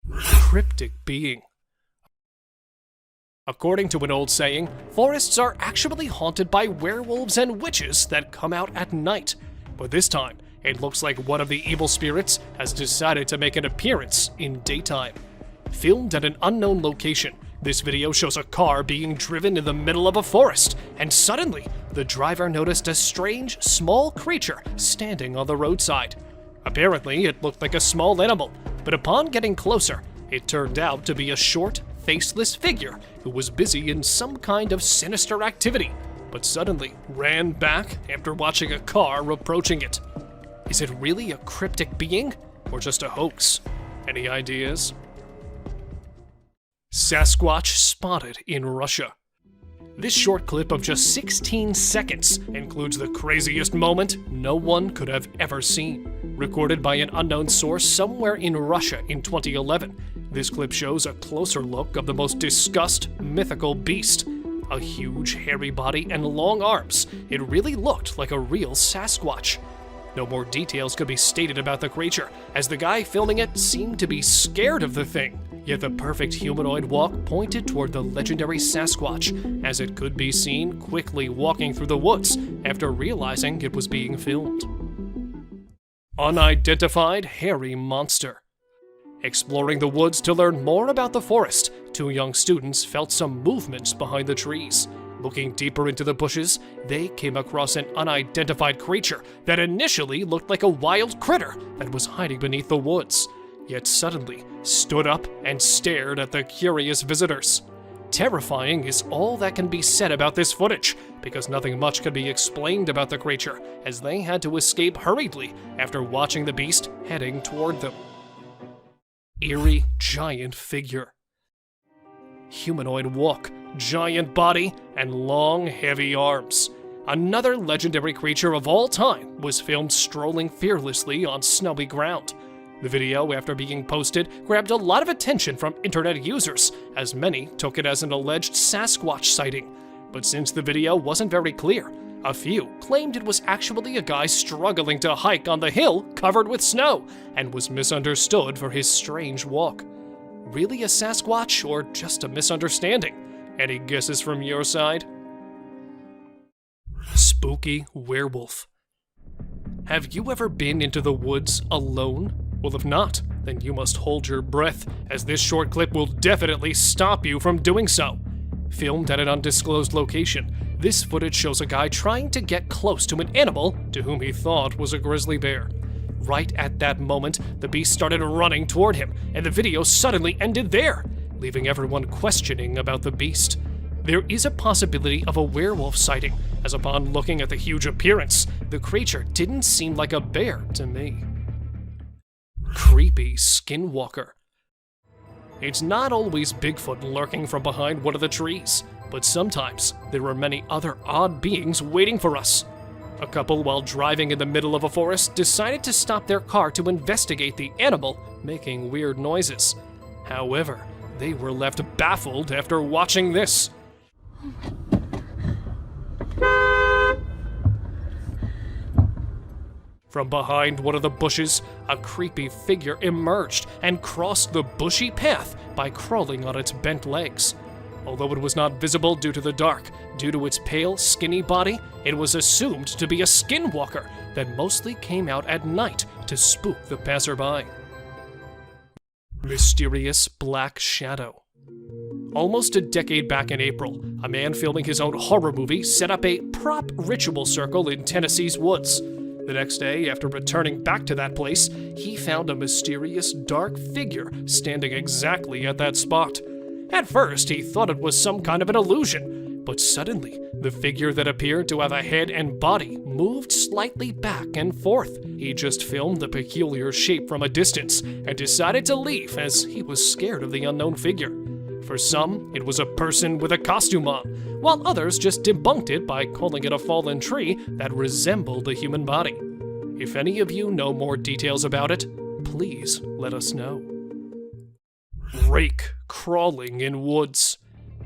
[SPEAKER 1] Cryptic being. According to an old saying, forests are actually haunted by werewolves and witches that come out at night. But this time, it looks like one of the evil spirits has decided to make an appearance in daytime. Filmed at an unknown location, this video shows a car being driven in the middle of a forest, and suddenly, the driver noticed a strange, small creature standing on the roadside. Apparently, it looked like a small animal, but upon getting closer, it turned out to be a short, faceless figure who was busy in some kind of sinister activity, but suddenly ran back after watching a car approaching it. Is it really a cryptic being, or just a hoax? Any ideas? Sasquatch spotted in Russia. This short clip of just 16 seconds includes the craziest moment no one could have ever seen. Recorded by an unknown source somewhere in Russia in 2011, this clip shows a closer look of the most discussed mythical beast. A huge, hairy body and long arms, it really looked like a real Sasquatch. No more details could be stated about the creature, as the guy filming it seemed to be scared of the thing. Yet the perfect humanoid walk pointed toward the legendary Sasquatch, as it could be seen quickly walking through the woods after realizing it was being filmed. Unidentified hairy monster. Exploring the woods to learn more about the forest, two young students felt some movements behind the trees. Looking deeper into the bushes, they came across an unidentified creature that initially looked like a wild critter that was hiding beneath the woods, yet suddenly stood up and stared at the curious visitors. Terrifying is all that can be said about this footage, because nothing much could be explained about the creature, as they had to escape hurriedly after watching the beast heading toward them. Eerie giant figure. Humanoid walk, giant body, and long, heavy arms. Another legendary creature of all time was filmed strolling fearlessly on snowy ground. The video, after being posted, grabbed a lot of attention from internet users, as many took it as an alleged Sasquatch sighting. But since the video wasn't very clear, a few claimed it was actually a guy struggling to hike on the hill covered with snow, and was misunderstood for his strange walk. Really a Sasquatch, or just a misunderstanding? Any guesses from your side? Spooky werewolf. Have you ever been into the woods alone? Well, if not, then you must hold your breath, as this short clip will definitely stop you from doing so. Filmed at an undisclosed location, this footage shows a guy trying to get close to an animal to whom he thought was a grizzly bear. Right at that moment, the beast started running toward him, and the video suddenly ended there, leaving everyone questioning about the beast. There is a possibility of a werewolf sighting, as upon looking at the huge appearance, the creature didn't seem like a bear to me. Creepy skinwalker. It's not always Bigfoot lurking from behind one of the trees, but sometimes there are many other odd beings waiting for us. A couple, while driving in the middle of a forest, decided to stop their car to investigate the animal making weird noises. However, they were left baffled after watching this. From behind one of the bushes, a creepy figure emerged and crossed the bushy path by crawling on its bent legs. Although it was not visible due to the dark, due to its pale, skinny body, it was assumed to be a skinwalker that mostly came out at night to spook the passerby. Mysterious black shadow. Almost a decade back in April, a man filming his own horror movie set up a prop ritual circle in Tennessee's woods. The next day, after returning back to that place, he found a mysterious dark figure standing exactly at that spot. At first, he thought it was some kind of an illusion, but suddenly, the figure that appeared to have a head and body moved slightly back and forth. He just filmed the peculiar shape from a distance and decided to leave as he was scared of the unknown figure. For some, it was a person with a costume on, while others just debunked it by calling it a fallen tree that resembled a human body. If any of you know more details about it, please let us know. Rake crawling in woods.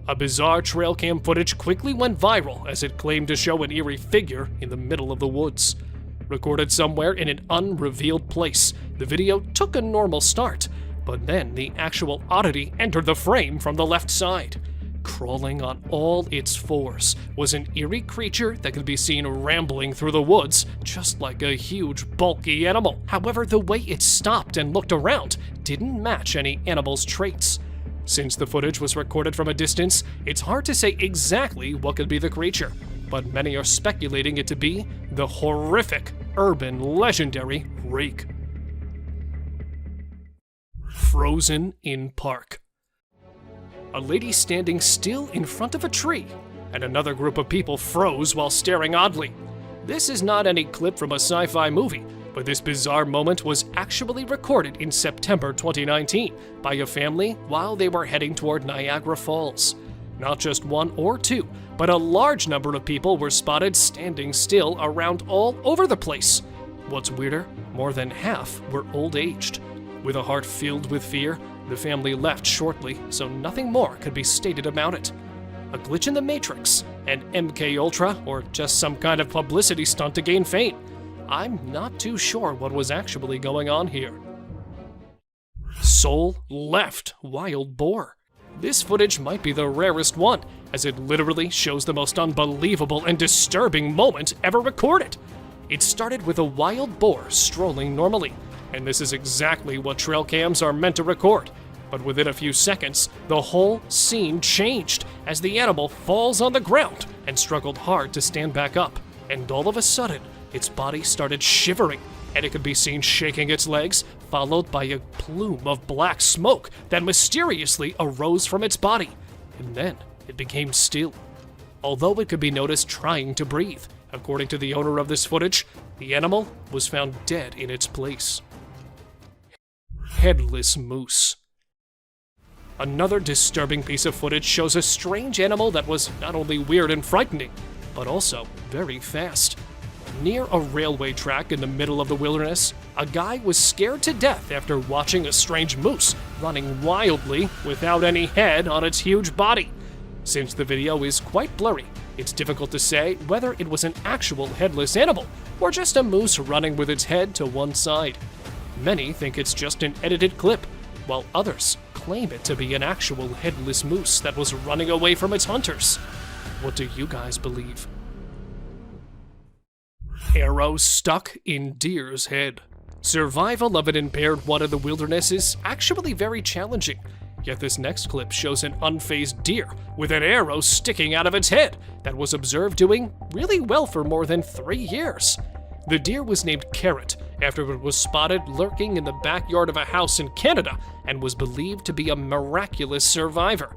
[SPEAKER 1] A bizarre trail cam footage quickly went viral as it claimed to show an eerie figure in the middle of the woods. Recorded somewhere in an unrevealed place, the video took a normal start, but then the actual oddity entered the frame from the left side. Crawling on all its fours was an eerie creature that could be seen rambling through the woods, just like a huge, bulky animal. However, the way it stopped and looked around didn't match any animal's traits. Since the footage was recorded from a distance, it's hard to say exactly what could be the creature, but many are speculating it to be the horrific, urban, legendary Rake. Frozen in park. A lady standing still in front of a tree, and another group of people froze while staring oddly. This is not any clip from a sci-fi movie, but this bizarre moment was actually recorded in September 2019 by a family while they were heading toward Niagara Falls. Not just one or two, but a large number of people were spotted standing still around all over the place. What's weirder, more than half were old-aged. With a heart filled with fear, the family left shortly, so nothing more could be stated about it. A glitch in the Matrix, an MK Ultra, or just some kind of publicity stunt to gain fame? I'm not too sure what was actually going on here. Soul left wild boar. This footage might be the rarest one, as it literally shows the most unbelievable and disturbing moment ever recorded. It started with a wild boar strolling normally, and this is exactly what trail cams are meant to record. But within a few seconds, the whole scene changed as the animal falls on the ground and struggled hard to stand back up. And all of a sudden, its body started shivering, and it could be seen shaking its legs, followed by a plume of black smoke that mysteriously arose from its body. And then it became still, although it could be noticed trying to breathe. According to the owner of this footage, the animal was found dead in its place. Headless moose. Another disturbing piece of footage shows a strange animal that was not only weird and frightening, but also very fast. Near a railway track in the middle of the wilderness, a guy was scared to death after watching a strange moose running wildly without any head on its huge body. Since the video is quite blurry, it's difficult to say whether it was an actual headless animal or just a moose running with its head to one side. Many think it's just an edited clip, while others claim it to be an actual headless moose that was running away from its hunters. What do you guys believe? Arrow stuck in deer's head. Survival of an impaired one in the wilderness is actually very challenging, yet this next clip shows an unfazed deer with an arrow sticking out of its head that was observed doing really well for more than 3 years. The deer was named Carrot after it was spotted lurking in the backyard of a house in Canada and was believed to be a miraculous survivor.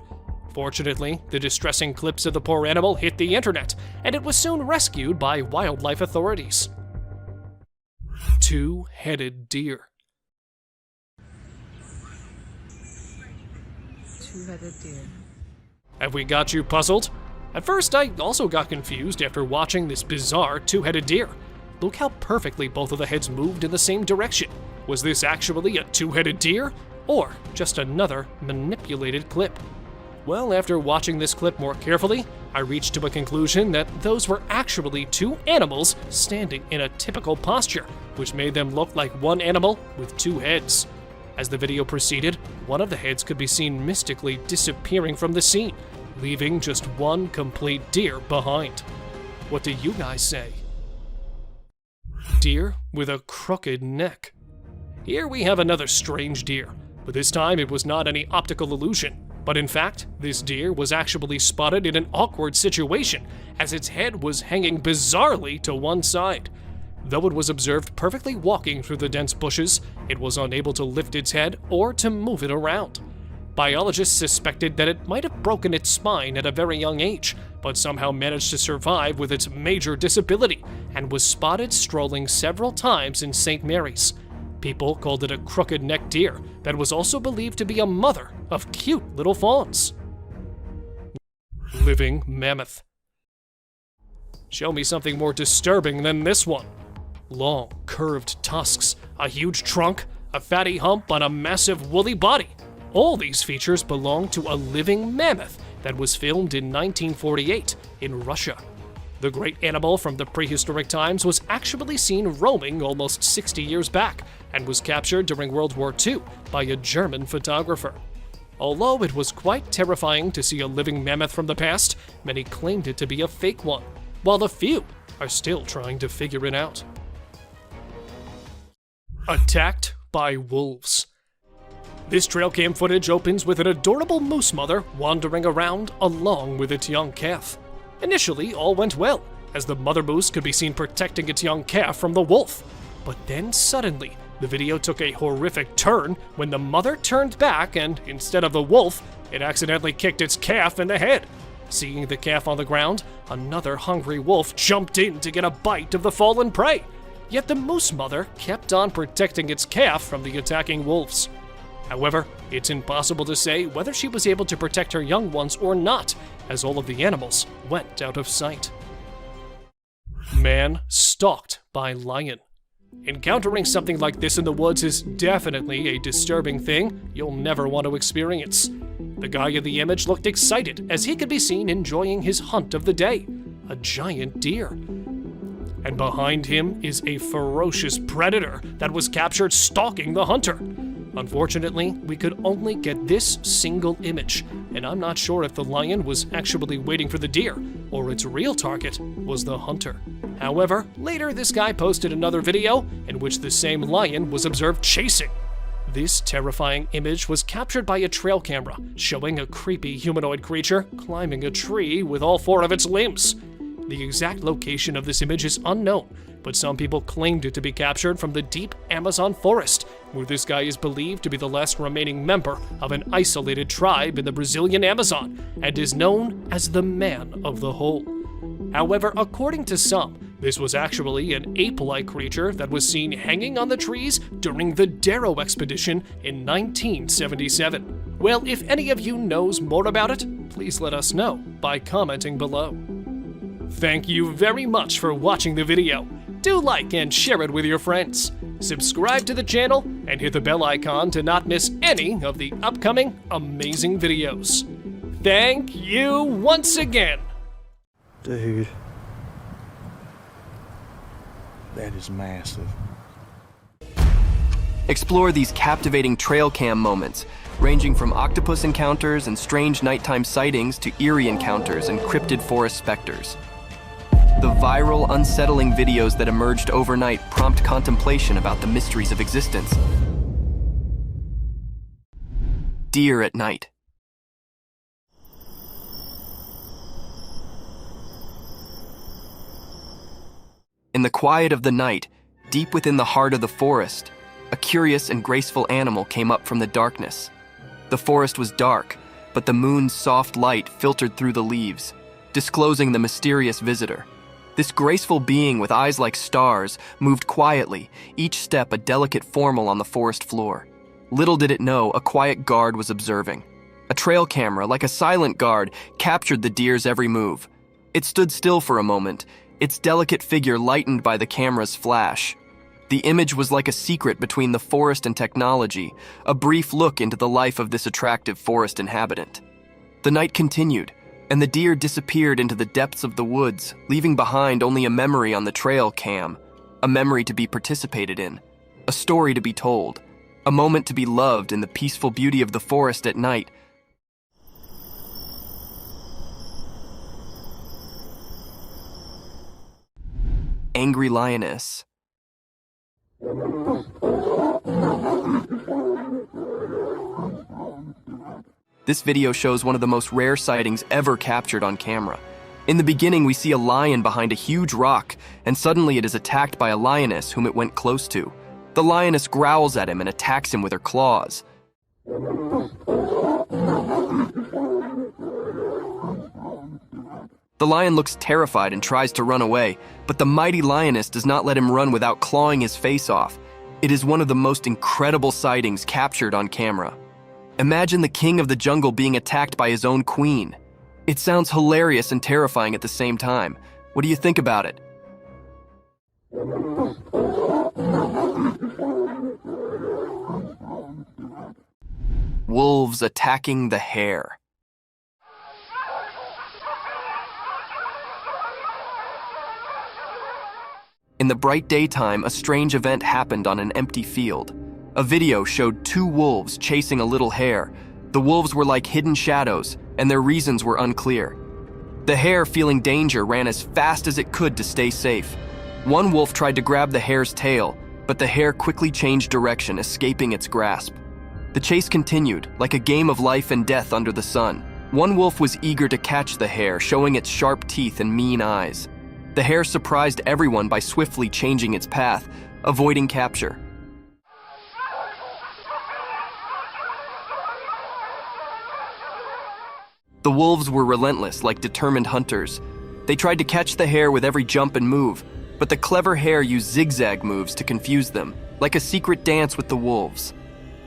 [SPEAKER 1] Fortunately, the distressing clips of the poor animal hit the internet, and it was soon rescued by wildlife authorities. Two-headed deer.
[SPEAKER 8] Two-headed deer.
[SPEAKER 1] Have we got you puzzled? At first, I also got confused after watching this bizarre two-headed deer. Look how perfectly both of the heads moved in the same direction. Was this actually a two-headed deer, or just another manipulated clip? Well, after watching this clip more carefully, I reached to a conclusion that those were actually two animals standing in a typical posture, which made them look like one animal with two heads. As the video proceeded, one of the heads could be seen mystically disappearing from the scene, leaving just one complete deer behind. What do you guys say? Deer with a crooked neck. Here we have another strange deer, but this time it was not any optical illusion. But in fact, this deer was actually spotted in an awkward situation, as its head was hanging bizarrely to one side. Though it was observed perfectly walking through the dense bushes, it was unable to lift its head or to move it around. Biologists suspected that it might have broken its spine at a very young age, but somehow managed to survive with its major disability, and was spotted strolling several times in St. Mary's. People called it a crooked-necked deer that was also believed to be a mother of cute little fawns. Living mammoth. Show me something more disturbing than this one. Long, curved tusks, a huge trunk, a fatty hump on a massive woolly body. All these features belong to a living mammoth that was filmed in 1948 in Russia. The great animal from the prehistoric times was actually seen roaming almost 60 years back and was captured during World War II by a German photographer. Although it was quite terrifying to see a living mammoth from the past, many claimed it to be a fake one, while a few are still trying to figure it out. Attacked by wolves. This trail cam footage opens with an adorable moose mother wandering around along with its young calf. Initially, all went well, as the mother moose could be seen protecting its young calf from the wolf. But then suddenly, the video took a horrific turn when the mother turned back and, instead of the wolf, it accidentally kicked its calf in the head. Seeing the calf on the ground, another hungry wolf jumped in to get a bite of the fallen prey. Yet the moose mother kept on protecting its calf from the attacking wolves. However, it's impossible to say whether she was able to protect her young ones or not, as all of the animals went out of sight. Man stalked by lion. Encountering something like this in the woods is definitely a disturbing thing you'll never want to experience. The guy in the image looked excited as he could be seen enjoying his hunt of the day, a giant deer. And behind him is a ferocious predator that was captured stalking the hunter. Unfortunately, we could only get this single image, and I'm not sure if the lion was actually waiting for the deer, or its real target was the hunter. However, later this guy posted another video in which the same lion was observed chasing. This terrifying image was captured by a trail camera, showing a creepy humanoid creature climbing a tree with all 4 of its limbs. The exact location of this image is unknown, but some people claimed it to be captured from the deep Amazon forest, where this guy is believed to be the last remaining member of an isolated tribe in the Brazilian Amazon, and is known as the Man of the Hole. However, according to some, this was actually an ape-like creature that was seen hanging on the trees during the Darrow expedition in 1977. Well, if any of you knows more about it, please let us know by commenting below. Thank you very much for watching the video. Do like and share it with your friends. Subscribe to the channel and hit the bell icon to not miss any of the upcoming amazing videos. Thank you once again.
[SPEAKER 8] Dude, that is massive.
[SPEAKER 9] Explore these captivating trail cam moments, ranging from octopus encounters and strange nighttime sightings to eerie encounters and cryptid forest specters. The viral, unsettling videos that emerged overnight prompt contemplation about the mysteries of existence. Deer at night. In the quiet of the night, deep within the heart of the forest, a curious and graceful animal came up from the darkness. The forest was dark, but the moon's soft light filtered through the leaves, disclosing the mysterious visitor. This graceful being with eyes like stars moved quietly, each step a delicate formel on the forest floor. Little did it know, a quiet guard was observing. A trail camera, like a silent guard, captured the deer's every move. It stood still for a moment, its delicate figure lightened by the camera's flash. The image was like a secret between the forest and technology, a brief look into the life of this attractive forest inhabitant. The night continued, and the deer disappeared into the depths of the woods, leaving behind only a memory on the trail cam, a memory to be participated in, a story to be told, a moment to be loved in the peaceful beauty of the forest at night. Angry lioness. This video shows one of the most rare sightings ever captured on camera. In the beginning, we see a lion behind a huge rock, and suddenly it is attacked by a lioness whom it went close to. The lioness growls at him and attacks him with her claws. The lion looks terrified and tries to run away, but the mighty lioness does not let him run without clawing his face off. It is one of the most incredible sightings captured on camera. Imagine the king of the jungle being attacked by his own queen. It sounds hilarious and terrifying at the same time. What do you think about it? Wolves attacking the hare. In the bright daytime, a strange event happened on an empty field. A video showed 2 wolves chasing a little hare. The wolves were like hidden shadows, and their reasons were unclear. The hare, feeling danger, ran as fast as it could to stay safe. One wolf tried to grab the hare's tail, but the hare quickly changed direction, escaping its grasp. The chase continued, like a game of life and death under the sun. One wolf was eager to catch the hare, showing its sharp teeth and mean eyes. The hare surprised everyone by swiftly changing its path, avoiding capture. The wolves were relentless, like determined hunters. They tried to catch the hare with every jump and move, but the clever hare used zigzag moves to confuse them, like a secret dance with the wolves.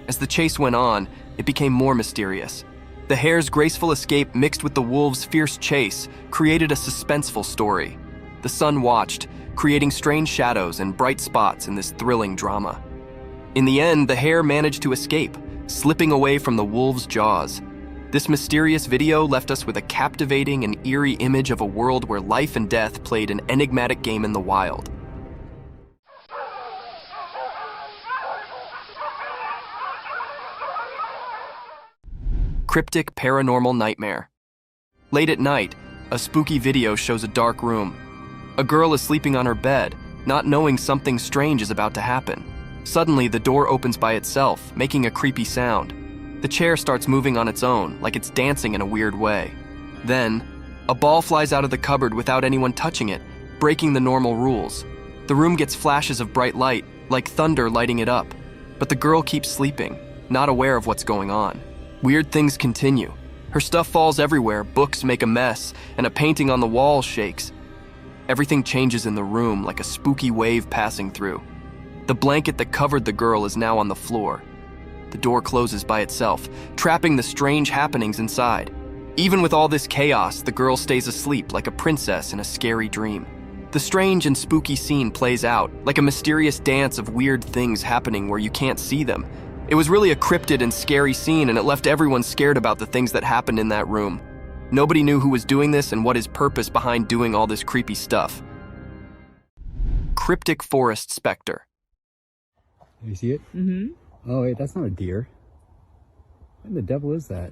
[SPEAKER 9] As the chase went on, it became more mysterious. The hare's graceful escape mixed with the wolves' fierce chase created a suspenseful story. The sun watched, creating strange shadows and bright spots in this thrilling drama. In the end, the hare managed to escape, slipping away from the wolf's jaws. This mysterious video left us with a captivating and eerie image of a world where life and death played an enigmatic game in the wild. Cryptic paranormal nightmare. Late at night, a spooky video shows a dark room. A girl is sleeping on her bed, not knowing something strange is about to happen. Suddenly, the door opens by itself, making a creepy sound. The chair starts moving on its own, like it's dancing in a weird way. Then, a ball flies out of the cupboard without anyone touching it, breaking the normal rules. The room gets flashes of bright light, like thunder lighting it up. But the girl keeps sleeping, not aware of what's going on. Weird things continue. Her stuff falls everywhere, books make a mess, and a painting on the wall shakes. Everything changes in the room like a spooky wave passing through. The blanket that covered the girl is now on the floor. The door closes by itself, trapping the strange happenings inside. Even with all this chaos, the girl stays asleep like a princess in a scary dream. The strange and spooky scene plays out, like a mysterious dance of weird things happening where you can't see them. It was really a cryptid and scary scene, and it left everyone scared about the things that happened in that room. Nobody knew who was doing this and what his purpose behind doing all this creepy stuff. Cryptic forest specter.
[SPEAKER 10] You see it? Mm-hmm. Oh wait, that's not a deer. What the devil is that?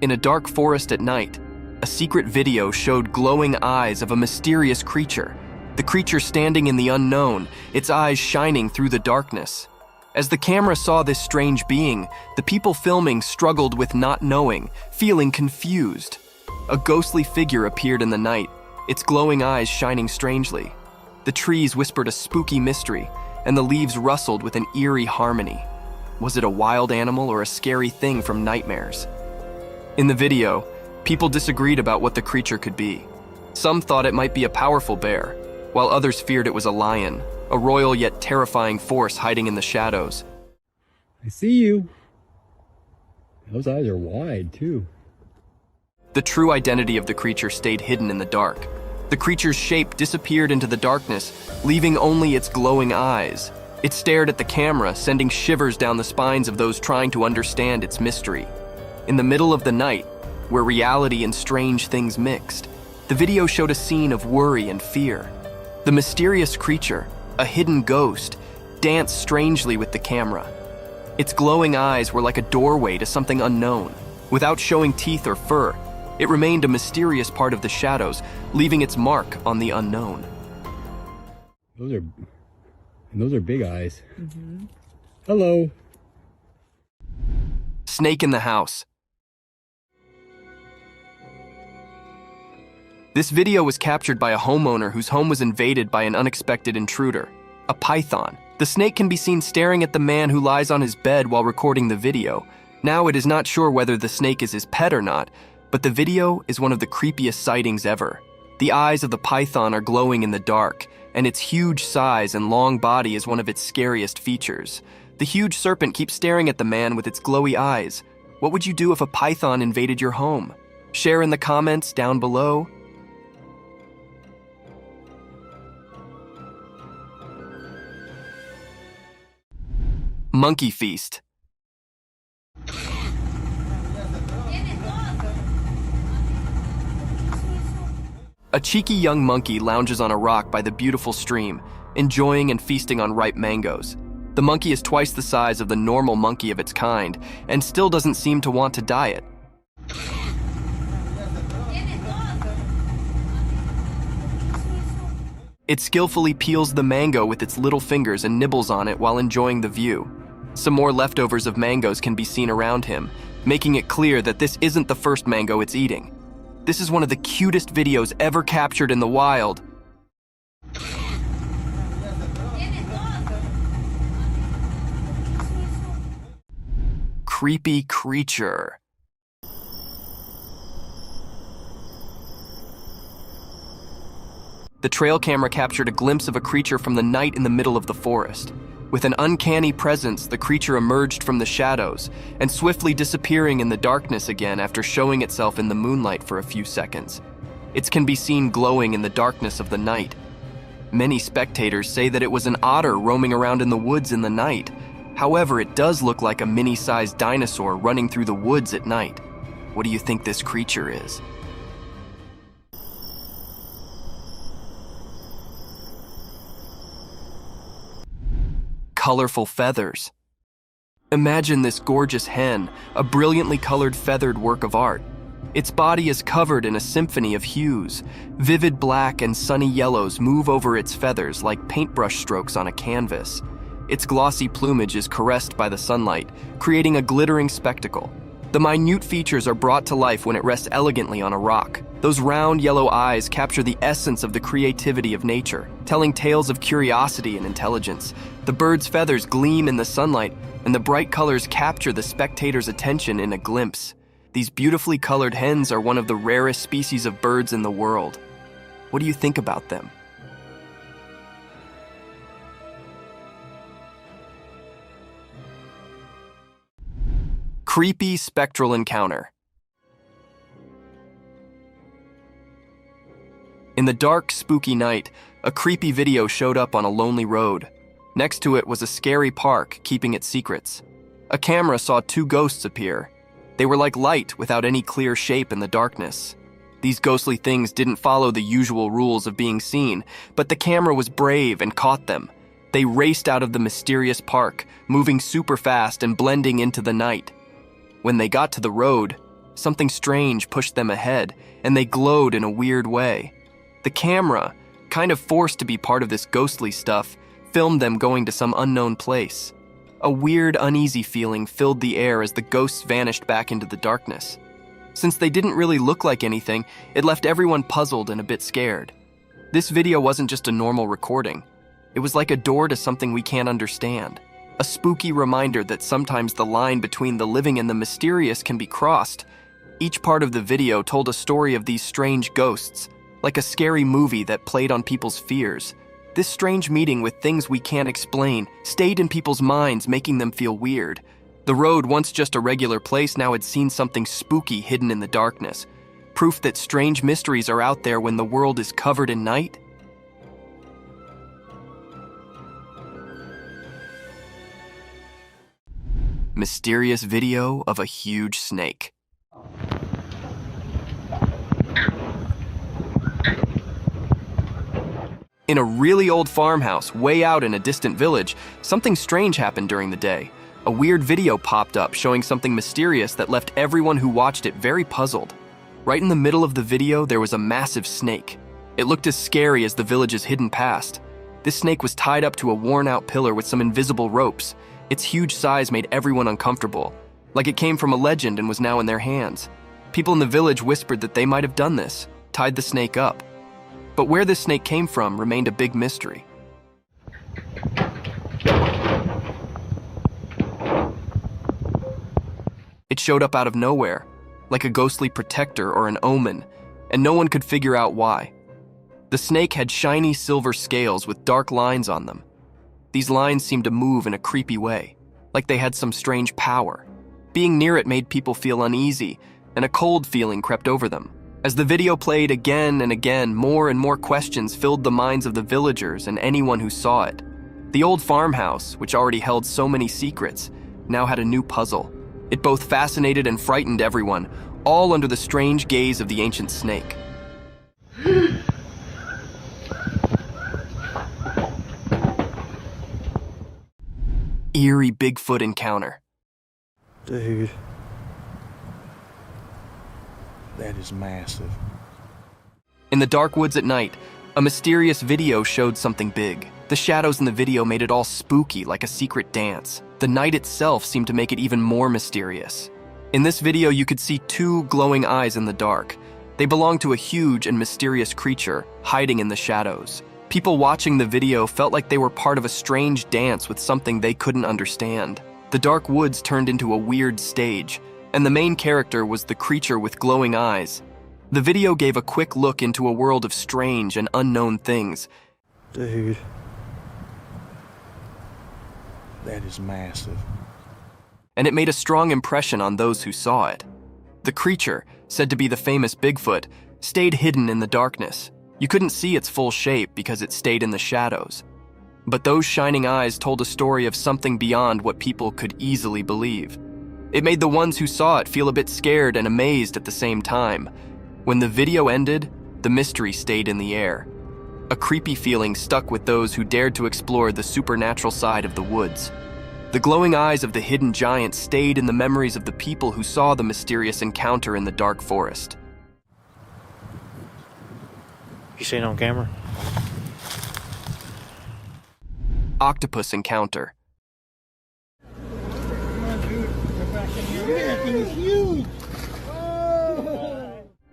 [SPEAKER 9] In a dark forest at night, a secret video showed glowing eyes of a mysterious creature. The creature standing in the unknown, its eyes shining through the darkness. As the camera saw this strange being, the people filming struggled with not knowing, feeling confused. A ghostly figure appeared in the night, its glowing eyes shining strangely. The trees whispered a spooky mystery, and the leaves rustled with an eerie harmony. Was it a wild animal or a scary thing from nightmares? In the video, people disagreed about what the creature could be. Some thought it might be a powerful bear, while others feared it was a lion, a royal yet terrifying force hiding in the shadows.
[SPEAKER 10] I see you. Those eyes are wide, too.
[SPEAKER 9] The true identity of the creature stayed hidden in the dark. The creature's shape disappeared into the darkness, leaving only its glowing eyes. It stared at the camera, sending shivers down the spines of those trying to understand its mystery. In the middle of the night, where reality and strange things mixed, the video showed a scene of worry and fear. The mysterious creature, a hidden ghost, danced strangely with the camera. Its glowing eyes were like a doorway to something unknown. Without showing teeth or fur, it remained a mysterious part of the shadows, leaving its mark on the unknown.
[SPEAKER 10] Those are big eyes. Mm-hmm. Hello.
[SPEAKER 9] Snake in the house. This video was captured by a homeowner whose home was invaded by an unexpected intruder, a python. The snake can be seen staring at the man who lies on his bed while recording the video. Now it is not sure whether the snake is his pet or not, but the video is one of the creepiest sightings ever. The eyes of the python are glowing in the dark, and its huge size and long body is one of its scariest features. The huge serpent keeps staring at the man with its glowy eyes. What would you do if a python invaded your home? Share in the comments down below. Monkey feast. A cheeky young monkey lounges on a rock by the beautiful stream, enjoying and feasting on ripe mangoes. The monkey is twice the size of the normal monkey of its kind, and still doesn't seem to want to diet. It skillfully peels the mango with its little fingers and nibbles on it while enjoying the view. Some more leftovers of mangoes can be seen around him, making it clear that this isn't the first mango it's eating. This is one of the cutest videos ever captured in the wild. Creepy creature. The trail camera captured a glimpse of a creature from the night in the middle of the forest. With an uncanny presence, the creature emerged from the shadows and swiftly disappearing in the darkness again after showing itself in the moonlight for a few seconds. It can be seen glowing in the darkness of the night. Many spectators say that it was an otter roaming around in the woods in the night. However, it does look like a mini-sized dinosaur running through the woods at night. What do you think this creature is? Colorful feathers. Imagine this gorgeous hen, a brilliantly colored feathered work of art. Its body is covered in a symphony of hues. Vivid black and sunny yellows move over its feathers like paintbrush strokes on a canvas. Its glossy plumage is caressed by the sunlight, creating a glittering spectacle. The minute features are brought to life when it rests elegantly on a rock. Those round yellow eyes capture the essence of the creativity of nature, telling tales of curiosity and intelligence. The bird's feathers gleam in the sunlight, and the bright colors capture the spectator's attention in a glimpse. These beautifully colored hens are one of the rarest species of birds in the world. What do you think about them? Creepy spectral encounter. In the dark, spooky night, a creepy video showed up on a lonely road. Next to it was a scary park keeping its secrets. A camera saw two ghosts appear. They were like light without any clear shape in the darkness. These ghostly things didn't follow the usual rules of being seen, but the camera was brave and caught them. They raced out of the mysterious park, moving super fast and blending into the night. When they got to the road, something strange pushed them ahead, and they glowed in a weird way. The camera, kind of forced to be part of this ghostly stuff, filmed them going to some unknown place. A weird, uneasy feeling filled the air as the ghosts vanished back into the darkness. Since they didn't really look like anything, it left everyone puzzled and a bit scared. This video wasn't just a normal recording. It was like a door to something we can't understand. A spooky reminder that sometimes the line between the living and the mysterious can be crossed. Each part of the video told a story of these strange ghosts, like a scary movie that played on people's fears. This strange meeting with things we can't explain stayed in people's minds, making them feel weird. The road, once just a regular place, now had seen something spooky hidden in the darkness. Proof that strange mysteries are out there when the world is covered in night. Mysterious video of a huge snake. In a really old farmhouse, way out in a distant village, something strange happened during the day. A weird video popped up showing something mysterious that left everyone who watched it very puzzled. Right in the middle of the video, there was a massive snake. It looked as scary as the village's hidden past. This snake was tied up to a worn-out pillar with some invisible ropes. Its huge size made everyone uncomfortable, like it came from a legend and was now in their hands. People in the village whispered that they might have done this, tied the snake up. But where this snake came from remained a big mystery. It showed up out of nowhere, like a ghostly protector or an omen, and no one could figure out why. The snake had shiny silver scales with dark lines on them. These lines seemed to move in a creepy way, like they had some strange power. Being near it made people feel uneasy, and a cold feeling crept over them. As the video played again and again, more and more questions filled the minds of the villagers and anyone who saw it. The old farmhouse, which already held so many secrets, now had a new puzzle. It both fascinated and frightened everyone, all under the strange gaze of the ancient snake. Eerie Bigfoot encounter.
[SPEAKER 8] Dude. That is massive.
[SPEAKER 9] In the dark woods at night, a mysterious video showed something big. The shadows in the video made it all spooky, like a secret dance. The night itself seemed to make it even more mysterious. In this video, you could see two glowing eyes in the dark. They belonged to a huge and mysterious creature, hiding in the shadows. People watching the video felt like they were part of a strange dance with something they couldn't understand. The dark woods turned into a weird stage, and the main character was the creature with glowing eyes. The video gave a quick look into a world of strange and unknown things.
[SPEAKER 8] Dude. That is massive.
[SPEAKER 9] And it made a strong impression on those who saw it. The creature, said to be the famous Bigfoot, stayed hidden in the darkness. You couldn't see its full shape because it stayed in the shadows. But those shining eyes told a story of something beyond what people could easily believe. It made the ones who saw it feel a bit scared and amazed at the same time. When the video ended, the mystery stayed in the air. A creepy feeling stuck with those who dared to explore the supernatural side of the woods. The glowing eyes of the hidden giant stayed in the memories of the people who saw the mysterious encounter in the dark forest.
[SPEAKER 8] You seen it on camera?
[SPEAKER 9] Octopus encounter.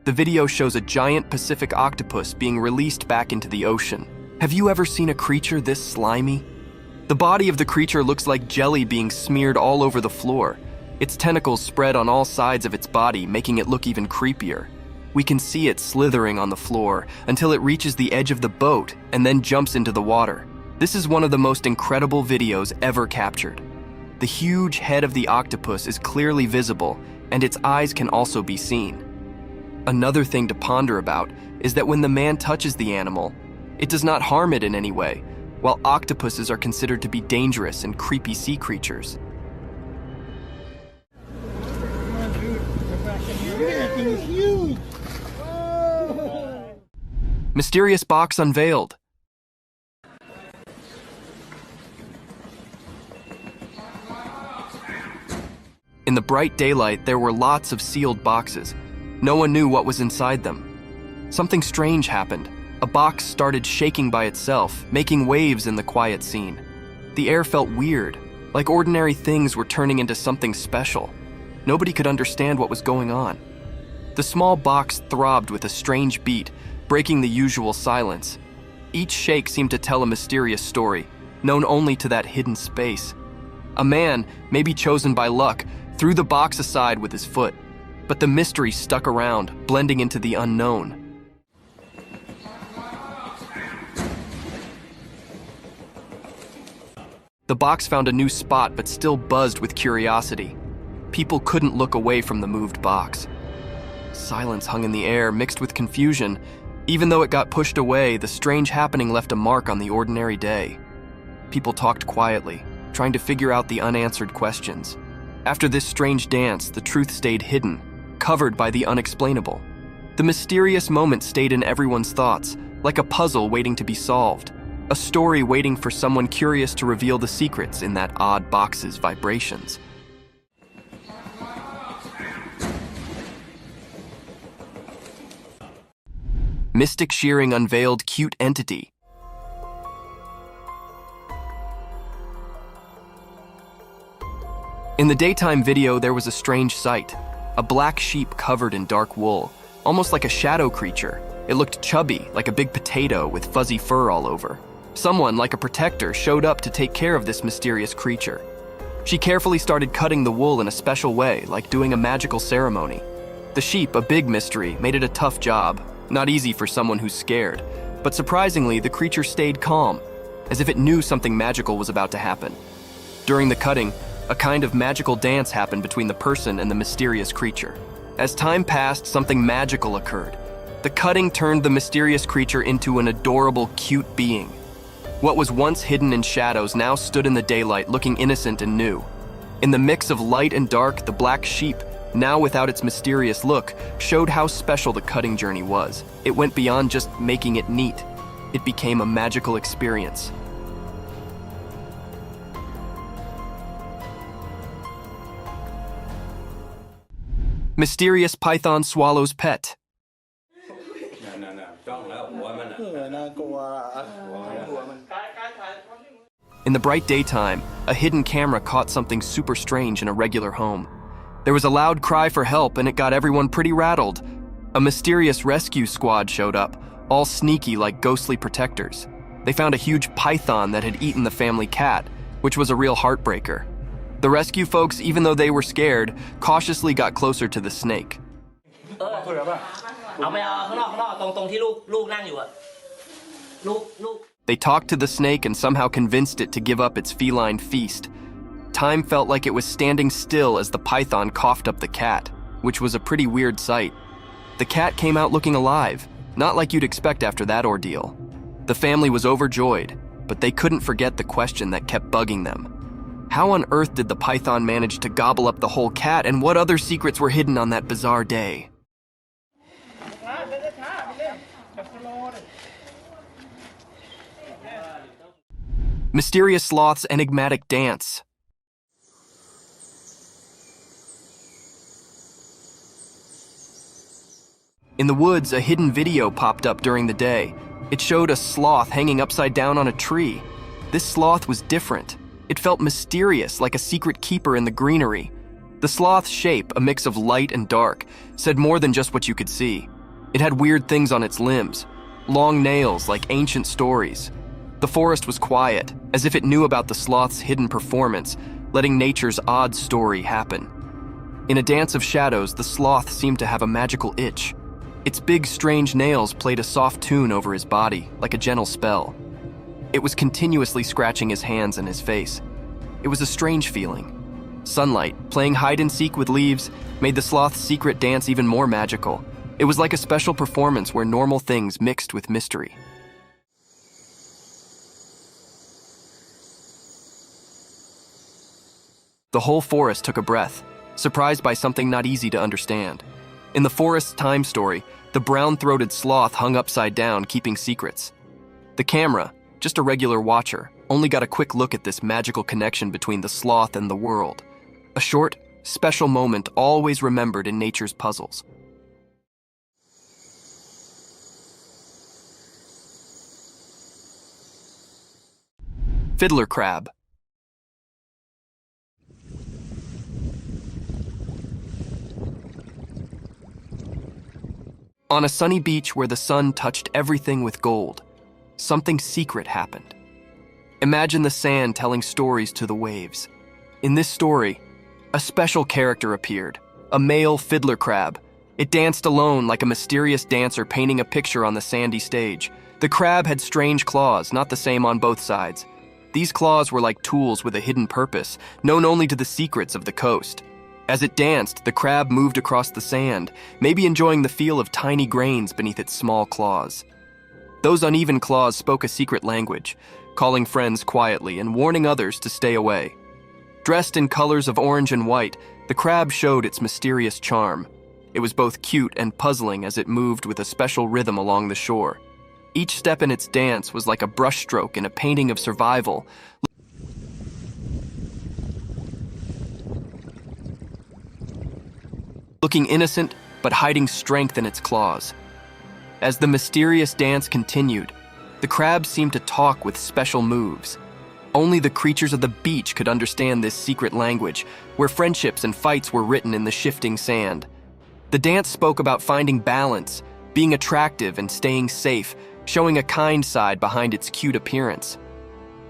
[SPEAKER 9] The video shows a giant Pacific octopus being released back into the ocean. Have you ever seen a creature this slimy? The body of the creature looks like jelly being smeared all over the floor. Its tentacles spread on all sides of its body, making it look even creepier. We can see it slithering on the floor until it reaches the edge of the boat and then jumps into the water. This is one of the most incredible videos ever captured. The huge head of the octopus is clearly visible, and its eyes can also be seen. Another thing to ponder about is that when the man touches the animal, it does not harm it in any way, while octopuses are considered to be dangerous and creepy sea creatures. Mysterious box unveiled. In the bright daylight, there were lots of sealed boxes. No one knew what was inside them. Something strange happened. A box started shaking by itself, making waves in the quiet scene. The air felt weird, like ordinary things were turning into something special. Nobody could understand what was going on. The small box throbbed with a strange beat, breaking the usual silence. Each shake seemed to tell a mysterious story, known only to that hidden space. A man, maybe chosen by luck, threw the box aside with his foot, but the mystery stuck around, blending into the unknown. The box found a new spot but still buzzed with curiosity. People couldn't look away from the moved box. Silence hung in the air, mixed with confusion. Even though it got pushed away, the strange happening left a mark on the ordinary day. People talked quietly, trying to figure out the unanswered questions. After this strange dance, the truth stayed hidden, covered by the unexplainable. The mysterious moment stayed in everyone's thoughts, like a puzzle waiting to be solved, a story waiting for someone curious to reveal the secrets in that odd box's vibrations. Mystic Shearing unveiled cute entity. In the daytime video, there was a strange sight. A black sheep covered in dark wool, almost like a shadow creature. It looked chubby, like a big potato with fuzzy fur all over. Someone, like a protector, showed up to take care of this mysterious creature. She carefully started cutting the wool in a special way, like doing a magical ceremony. The sheep, a big mystery, made it a tough job. Not easy for someone who's scared. But surprisingly, the creature stayed calm, as if it knew something magical was about to happen. During the cutting, a kind of magical dance happened between the person and the mysterious creature. As time passed, something magical occurred. The cutting turned the mysterious creature into an adorable, cute being. What was once hidden in shadows now stood in the daylight, looking innocent and new. In the mix of light and dark, the black sheep, now without its mysterious look, showed how special the cutting journey was. It went beyond just making it neat. It became a magical experience. Mysterious python swallows pet. In the bright daytime, a hidden camera caught something super strange in a regular home. There was a loud cry for help, and it got everyone pretty rattled. A mysterious rescue squad showed up, all sneaky like ghostly protectors. They found a huge python that had eaten the family cat, which was a real heartbreaker. The rescue folks, even though they were scared, cautiously got closer to the snake. They talked to the snake and somehow convinced it to give up its feline feast. Time felt like it was standing still as the python coughed up the cat, which was a pretty weird sight. The cat came out looking alive, not like you'd expect after that ordeal. The family was overjoyed, but they couldn't forget the question that kept bugging them. How on earth did the python manage to gobble up the whole cat, and what other secrets were hidden on that bizarre day? Mysterious sloth's enigmatic dance. In the woods, a hidden video popped up during the day. It showed a sloth hanging upside down on a tree. This sloth was different. It felt mysterious, like a secret keeper in the greenery. The sloth's shape, a mix of light and dark, said more than just what you could see. It had weird things on its limbs, long nails like ancient stories. The forest was quiet, as if it knew about the sloth's hidden performance, letting nature's odd story happen. In a dance of shadows, the sloth seemed to have a magical itch. Its big, strange nails played a soft tune over his body, like a gentle spell. It was continuously scratching his hands and his face. It was a strange feeling. Sunlight, playing hide-and-seek with leaves, made the sloth's secret dance even more magical. It was like a special performance where normal things mixed with mystery. The whole forest took a breath, surprised by something not easy to understand. In the forest's time story, the brown-throated sloth hung upside down, keeping secrets. The camera, just a regular watcher, only got a quick look at this magical connection between the sloth and the world. A short, special moment always remembered in nature's puzzles. Fiddler crab. On a sunny beach where the sun touched everything with gold, something secret happened. Imagine the sand telling stories to the waves. In this story, a special character appeared, a male fiddler crab. It danced alone like a mysterious dancer painting a picture on the sandy stage. The crab had strange claws, not the same on both sides. These claws were like tools with a hidden purpose, known only to the secrets of the coast. As it danced, the crab moved across the sand, maybe enjoying the feel of tiny grains beneath its small claws. Those uneven claws spoke a secret language, calling friends quietly and warning others to stay away. Dressed in colors of orange and white, the crab showed its mysterious charm. It was both cute and puzzling as it moved with a special rhythm along the shore. Each step in its dance was like a brushstroke in a painting of survival. Looking innocent, but hiding strength in its claws. As the mysterious dance continued, the crab seemed to talk with special moves. Only the creatures of the beach could understand this secret language, where friendships and fights were written in the shifting sand. The dance spoke about finding balance, being attractive and staying safe, showing a kind side behind its cute appearance.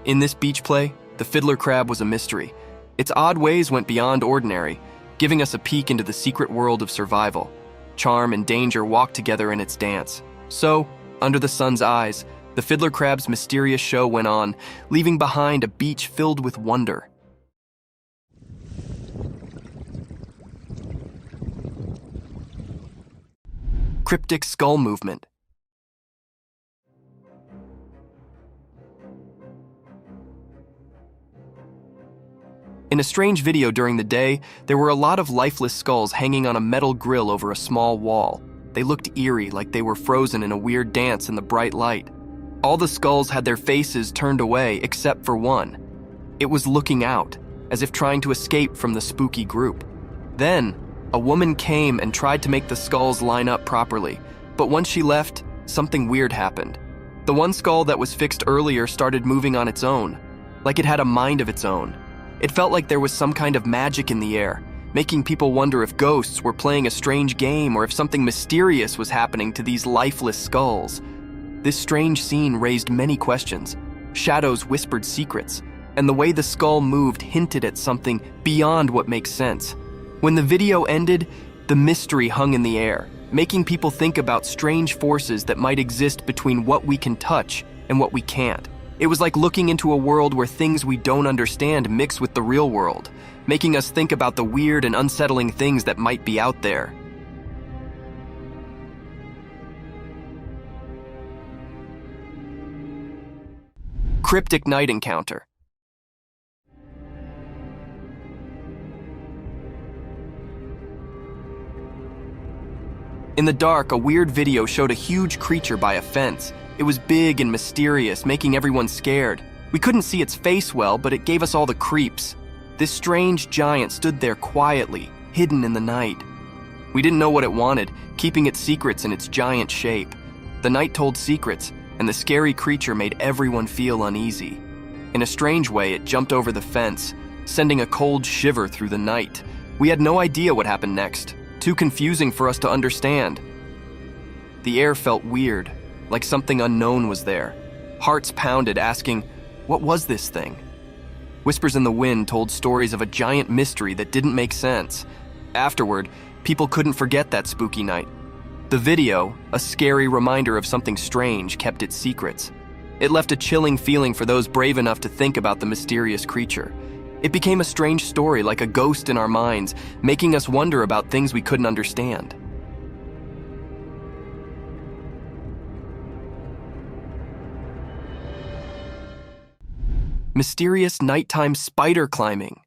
[SPEAKER 9] In this beach play, the fiddler crab was a mystery. Its odd ways went beyond ordinary, giving us a peek into the secret world of survival. Charm and danger walked together in its dance. So, under the sun's eyes, the fiddler crab's mysterious show went on, leaving behind a beach filled with wonder. Cryptic skull movement. In a strange video during the day, there were a lot of lifeless skulls hanging on a metal grill over a small wall. They looked eerie, like they were frozen in a weird dance in the bright light. All the skulls had their faces turned away except for one. It was looking out, as if trying to escape from the spooky group. Then, a woman came and tried to make the skulls line up properly, but once she left, something weird happened. The one skull that was fixed earlier started moving on its own, like it had a mind of its own. It felt like there was some kind of magic in the air, making people wonder if ghosts were playing a strange game or if something mysterious was happening to these lifeless skulls. This strange scene raised many questions. Shadows whispered secrets, and the way the skull moved hinted at something beyond what makes sense. When the video ended, the mystery hung in the air, making people think about strange forces that might exist between what we can touch and what we can't. It was like looking into a world where things we don't understand mix with the real world, making us think about the weird and unsettling things that might be out there. cryptic night encounter. In the dark, a weird video showed a huge creature by a fence. It was big and mysterious, making everyone scared. We couldn't see its face well, but it gave us all the creeps. This strange giant stood there quietly, hidden in the night. We didn't know what it wanted, keeping its secrets in its giant shape. The night told secrets, and the scary creature made everyone feel uneasy. In a strange way, it jumped over the fence, sending a cold shiver through the night. We had no idea what happened next. Too confusing for us to understand. The air felt weird, like something unknown was there. Hearts pounded, asking, what was this thing? Whispers in the wind told stories of a giant mystery that didn't make sense. Afterward, people couldn't forget that spooky night. The video, a scary reminder of something strange, kept its secrets. It left a chilling feeling for those brave enough to think about the mysterious creature. It became a strange story, like a ghost in our minds, making us wonder about things we couldn't understand. Mysterious nighttime spider climbing.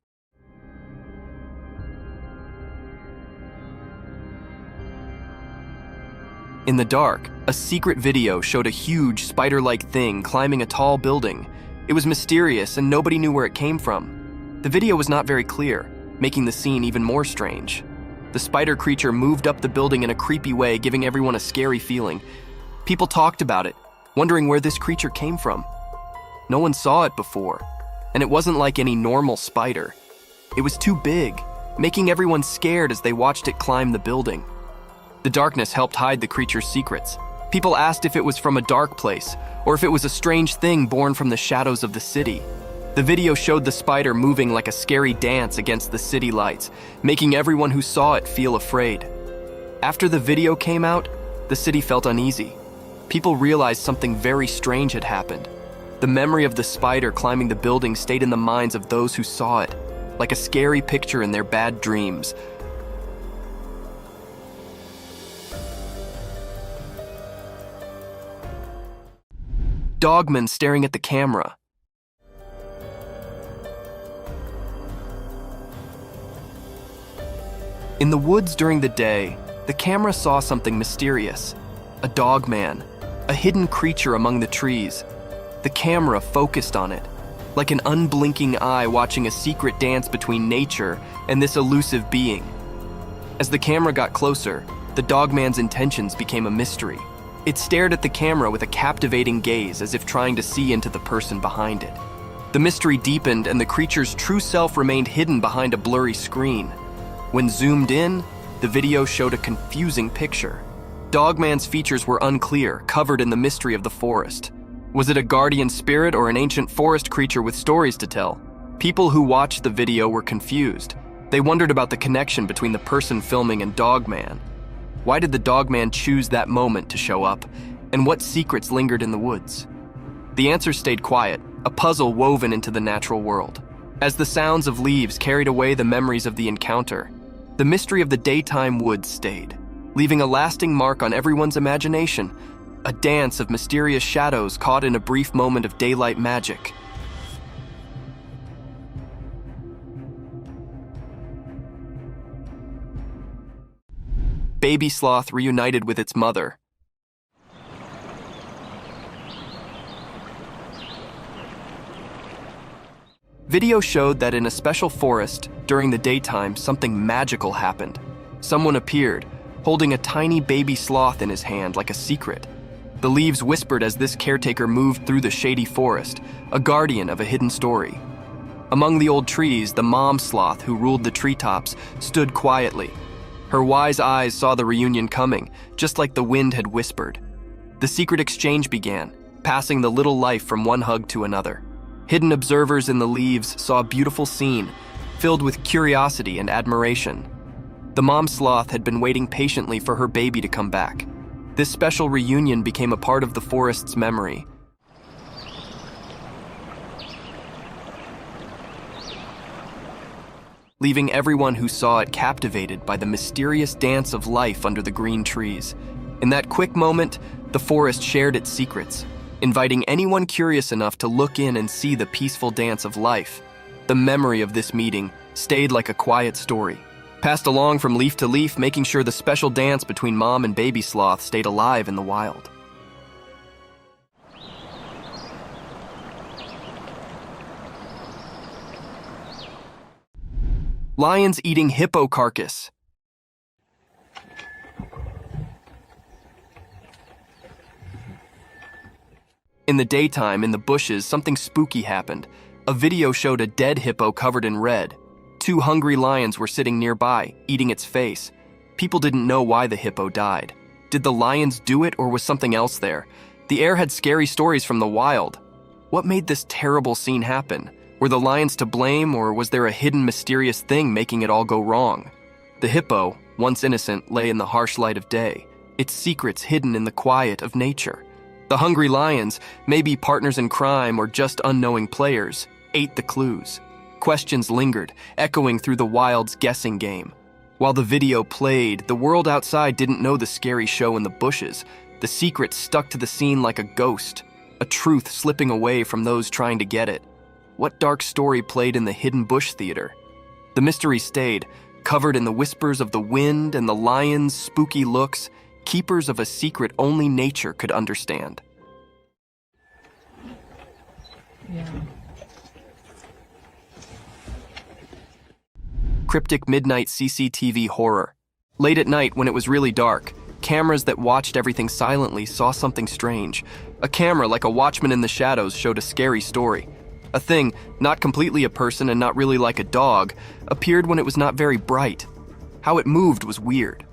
[SPEAKER 9] In the dark, a secret video showed a huge spider-like thing climbing a tall building. It was mysterious and nobody knew where it came from. The video was not very clear, making the scene even more strange. The spider creature moved up the building in a creepy way, giving everyone a scary feeling. People talked about it, wondering where this creature came from. No one saw it before, and it wasn't like any normal spider. It was too big, making everyone scared as they watched it climb the building. The darkness helped hide the creature's secrets. People asked if it was from a dark place, or if it was a strange thing born from the shadows of the city. The video showed the spider moving like a scary dance against the city lights, making everyone who saw it feel afraid. After the video came out, the city felt uneasy. People realized something very strange had happened. The memory of the spider climbing the building stayed in the minds of those who saw it, like a scary picture in their bad dreams. Dogmen staring at the camera. In the woods during the day, the camera saw something mysterious. A dogman, a hidden creature among the trees. The camera focused on it, like an unblinking eye watching a secret dance between nature and this elusive being. As the camera got closer, the dogman's intentions became a mystery. It stared at the camera with a captivating gaze, as if trying to see into the person behind it. The mystery deepened and the creature's true self remained hidden behind a blurry screen. When zoomed in, the video showed a confusing picture. Dogman's features were unclear, covered in the mystery of the forest. Was it a guardian spirit or an ancient forest creature with stories to tell? People who watched the video were confused. They wondered about the connection between the person filming and Dogman. Why did the Dogman choose that moment to show up? And what secrets lingered in the woods? The answer stayed quiet, a puzzle woven into the natural world. As the sounds of leaves carried away the memories of the encounter, the mystery of the daytime woods stayed, leaving a lasting mark on everyone's imagination, a dance of mysterious shadows caught in a brief moment of daylight magic. Baby sloth reunited with its mother. Video showed that in a special forest, during the daytime, something magical happened. Someone appeared, holding a tiny baby sloth in his hand like a secret. The leaves whispered as this caretaker moved through the shady forest, a guardian of a hidden story. Among the old trees, the mom sloth who ruled the treetops stood quietly. Her wise eyes saw the reunion coming, just like the wind had whispered. The secret exchange began, passing the little life from one hug to another. Hidden observers in the leaves saw a beautiful scene, filled with curiosity and admiration. The mom sloth had been waiting patiently for her baby to come back. This special reunion became a part of the forest's memory. Leaving everyone who saw it captivated by the mysterious dance of life under the green trees. In that quick moment, the forest shared its secrets, inviting anyone curious enough to look in and see the peaceful dance of life. The memory of this meeting stayed like a quiet story, passed along from leaf to leaf, making sure the special dance between mom and baby sloth stayed alive in the wild. Lions eating hippo carcass. In the daytime, in the bushes, something spooky happened. A video showed a dead hippo covered in red. 2 hungry lions were sitting nearby, eating its face. People didn't know why the hippo died. Did the lions do it, or was something else there? The air had scary stories from the wild. What made this terrible scene happen? Were the lions to blame, or was there a hidden mysterious thing making it all go wrong? The hippo, once innocent, lay in the harsh light of day, its secrets hidden in the quiet of nature. The hungry lions, maybe partners in crime or just unknowing players, ate the clues. Questions lingered, echoing through the wild's guessing game. While the video played, the world outside didn't know the scary show in the bushes. The secret stuck to the scene like a ghost, a truth slipping away from those trying to get it. What dark story played in the hidden bush theater? The mystery stayed, covered in the whispers of the wind and the lions' spooky looks, keepers of a secret only nature could understand.
[SPEAKER 11] Yeah.
[SPEAKER 9] Cryptic midnight CCTV horror. Late at night, when it was really dark, cameras that watched everything silently saw something strange. A camera, like a watchman in the shadows, showed a scary story. A thing, not completely a person and not really like a dog, appeared when it was not very bright. How it moved was weird.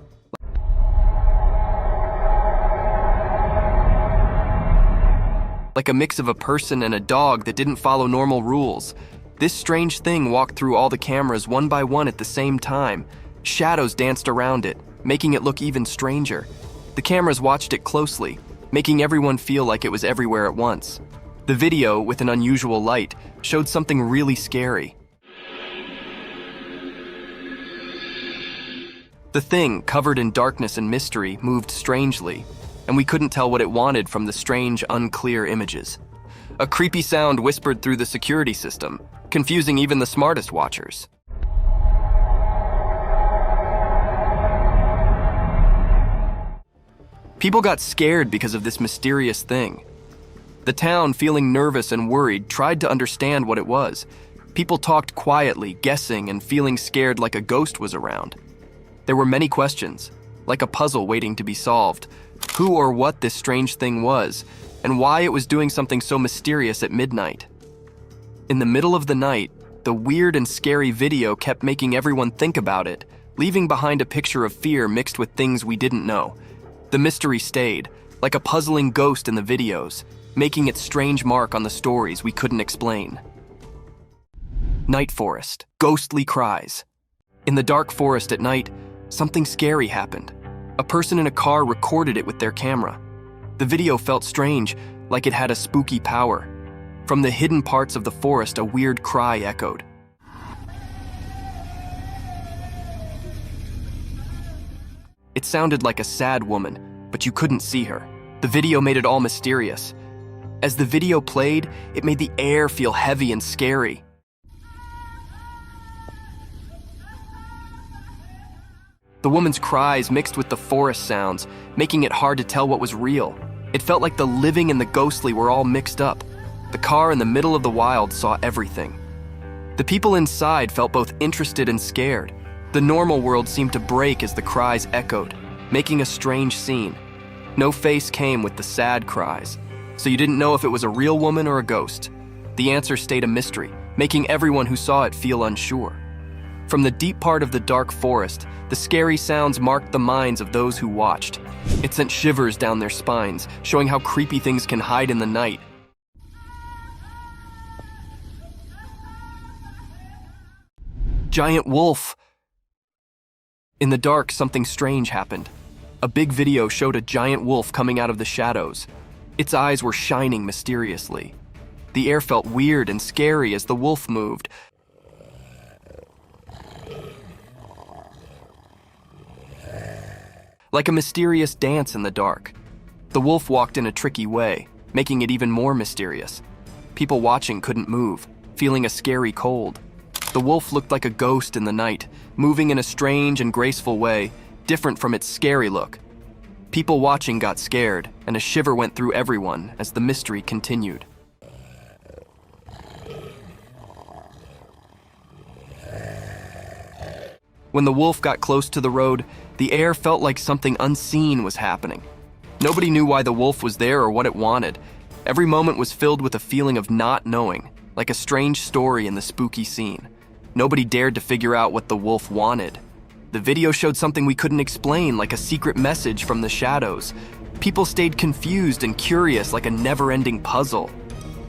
[SPEAKER 9] Like a mix of a person and a dog that didn't follow normal rules. This strange thing walked through all the cameras one by one at the same time. Shadows danced around it, making it look even stranger. The cameras watched it closely, making everyone feel like it was everywhere at once. The video, with an unusual light, showed something really scary. The thing, covered in darkness and mystery, moved strangely, and we couldn't tell what it wanted from the strange, unclear images. A creepy sound whispered through the security system, confusing even the smartest watchers. People got scared because of this mysterious thing. The town, feeling nervous and worried, tried to understand what it was. People talked quietly, guessing and feeling scared like a ghost was around. There were many questions, like a puzzle waiting to be solved. Who or what this strange thing was, and why it was doing something so mysterious at midnight. In the middle of the night, the weird and scary video kept making everyone think about it, leaving behind a picture of fear mixed with things we didn't know. The mystery stayed, like a puzzling ghost in the videos, making its strange mark on the stories we couldn't explain. Night forest, ghostly cries. In the dark forest at night, something scary happened. A person in a car recorded it with their camera. The video felt strange, like it had a spooky power. From the hidden parts of the forest, a weird cry echoed. It sounded like a sad woman, but you couldn't see her. The video made it all mysterious. As the video played, it made the air feel heavy and scary. The woman's cries mixed with the forest sounds, making it hard to tell what was real. It felt like the living and the ghostly were all mixed up. The car in the middle of the wild saw everything. The people inside felt both interested and scared. The normal world seemed to break as the cries echoed, making a strange scene. No face came with the sad cries, so you didn't know if it was a real woman or a ghost. The answer stayed a mystery, making everyone who saw it feel unsure. From the deep part of the dark forest, the scary sounds marked the minds of those who watched. It sent shivers down their spines, showing how creepy things can hide in the night. Giant wolf! In the dark, something strange happened. A big video showed a giant wolf coming out of the shadows. Its eyes were shining mysteriously. The air felt weird and scary as the wolf moved. Like a mysterious dance in the dark. The wolf walked in a tricky way, making it even more mysterious. People watching couldn't move, feeling a scary cold. The wolf looked like a ghost in the night, moving in a strange and graceful way, different from its scary look. People watching got scared, and a shiver went through everyone as the mystery continued. When the wolf got close to the road, the air felt like something unseen was happening. Nobody knew why the wolf was there or what it wanted. Every moment was filled with a feeling of not knowing, like a strange story in the spooky scene. Nobody dared to figure out what the wolf wanted. The video showed something we couldn't explain, like a secret message from the shadows. People stayed confused and curious, like a never-ending puzzle.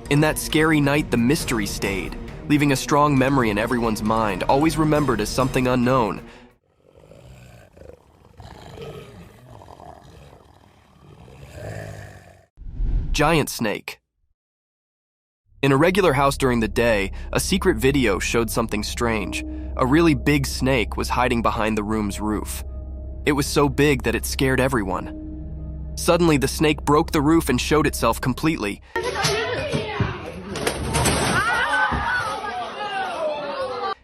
[SPEAKER 9] In that scary night, the mystery stayed, leaving a strong memory in everyone's mind, always remembered as something unknown. Giant snake. In a regular house during the day, a secret video showed something strange. A really big snake was hiding behind the room's roof. It was so big that it scared everyone. Suddenly, the snake broke the roof and showed itself completely.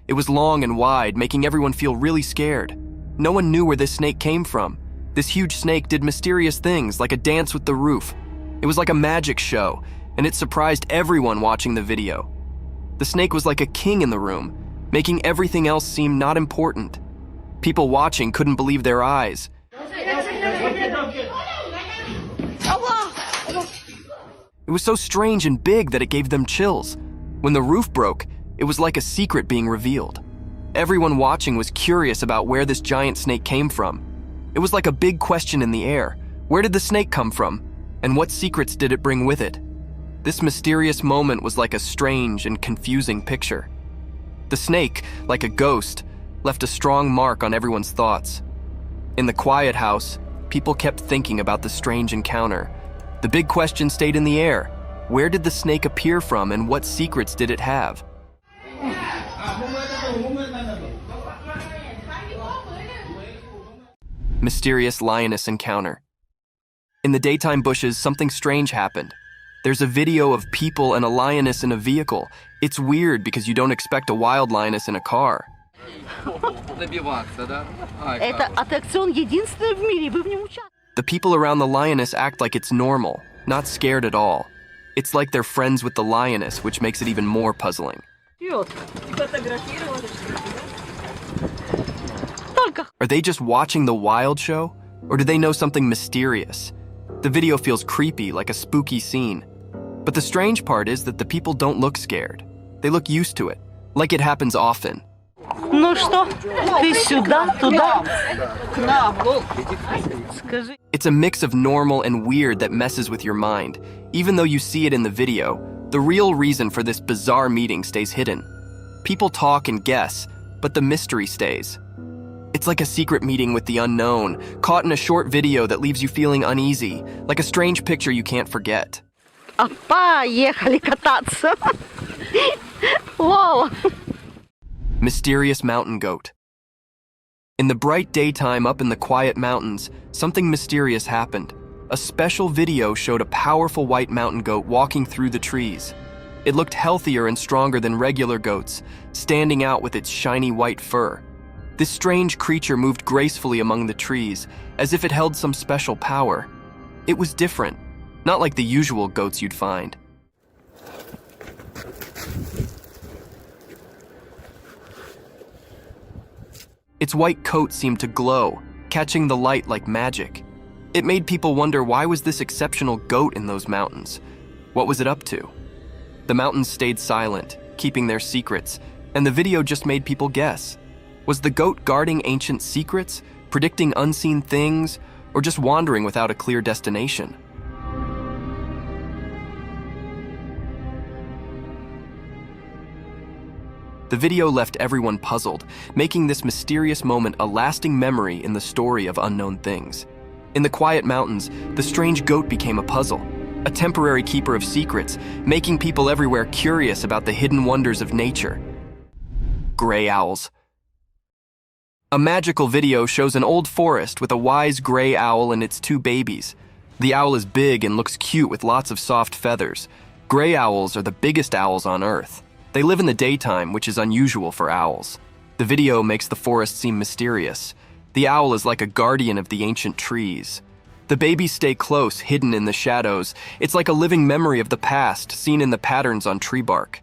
[SPEAKER 9] It was long and wide, making everyone feel really scared. No one knew where this snake came from. This huge snake did mysterious things, like a dance with the roof. It was like a magic show, and it surprised everyone watching the video. The snake was like a king in the room, making everything else seem not important. People watching couldn't believe their eyes. It was so strange and big that it gave them chills. When the roof broke, it was like a secret being revealed. Everyone watching was curious about where this giant snake came from. It was like a big question in the air. Where did the snake come from? And what secrets did it bring with it? This mysterious moment was like a strange and confusing picture. The snake, like a ghost, left a strong mark on everyone's thoughts. In the quiet house, people kept thinking about the strange encounter. The big question stayed in the air. Where did the snake appear from, and what secrets did it have? Mysterious lioness encounter. In the daytime bushes, something strange happened. There's a video of people and a lioness in a vehicle. It's weird because you don't expect a wild lioness in a car. The people around the lioness act like it's normal, not scared at all. It's like they're friends with the lioness, which makes it even more puzzling. Are they just watching the wild show? Or do they know something mysterious? The video feels creepy, like a spooky scene. But the strange part is that the people don't look scared. They look used to it, like it happens often. It's a mix of normal and weird that messes with your mind. Even though you see it in the video, the real reason for this bizarre meeting stays hidden. People talk and guess, but the mystery stays. It's like a secret meeting with the unknown, caught in a short video that leaves you feeling uneasy, like a strange picture you can't forget. Mysterious mountain goat. In the bright daytime up in the quiet mountains, something mysterious happened. A special video showed a powerful white mountain goat walking through the trees. It looked healthier and stronger than regular goats, standing out with its shiny white fur. This strange creature moved gracefully among the trees, as if it held some special power. It was different, not like the usual goats you'd find. Its white coat seemed to glow, catching the light like magic. It made people wonder, why was this exceptional goat in those mountains? What was it up to? The mountains stayed silent, keeping their secrets, and the video just made people guess. Was the goat guarding ancient secrets, predicting unseen things, or just wandering without a clear destination? The video left everyone puzzled, making this mysterious moment a lasting memory in the story of unknown things. In the quiet mountains, the strange goat became a puzzle, a temporary keeper of secrets, making people everywhere curious about the hidden wonders of nature. Gray owls. A magical video shows an old forest with a wise gray owl and its two babies. The owl is big and looks cute with lots of soft feathers. Gray owls are the biggest owls on Earth. They live in the daytime, which is unusual for owls. The video makes the forest seem mysterious. The owl is like a guardian of the ancient trees. The babies stay close, hidden in the shadows. It's like a living memory of the past, seen in the patterns on tree bark.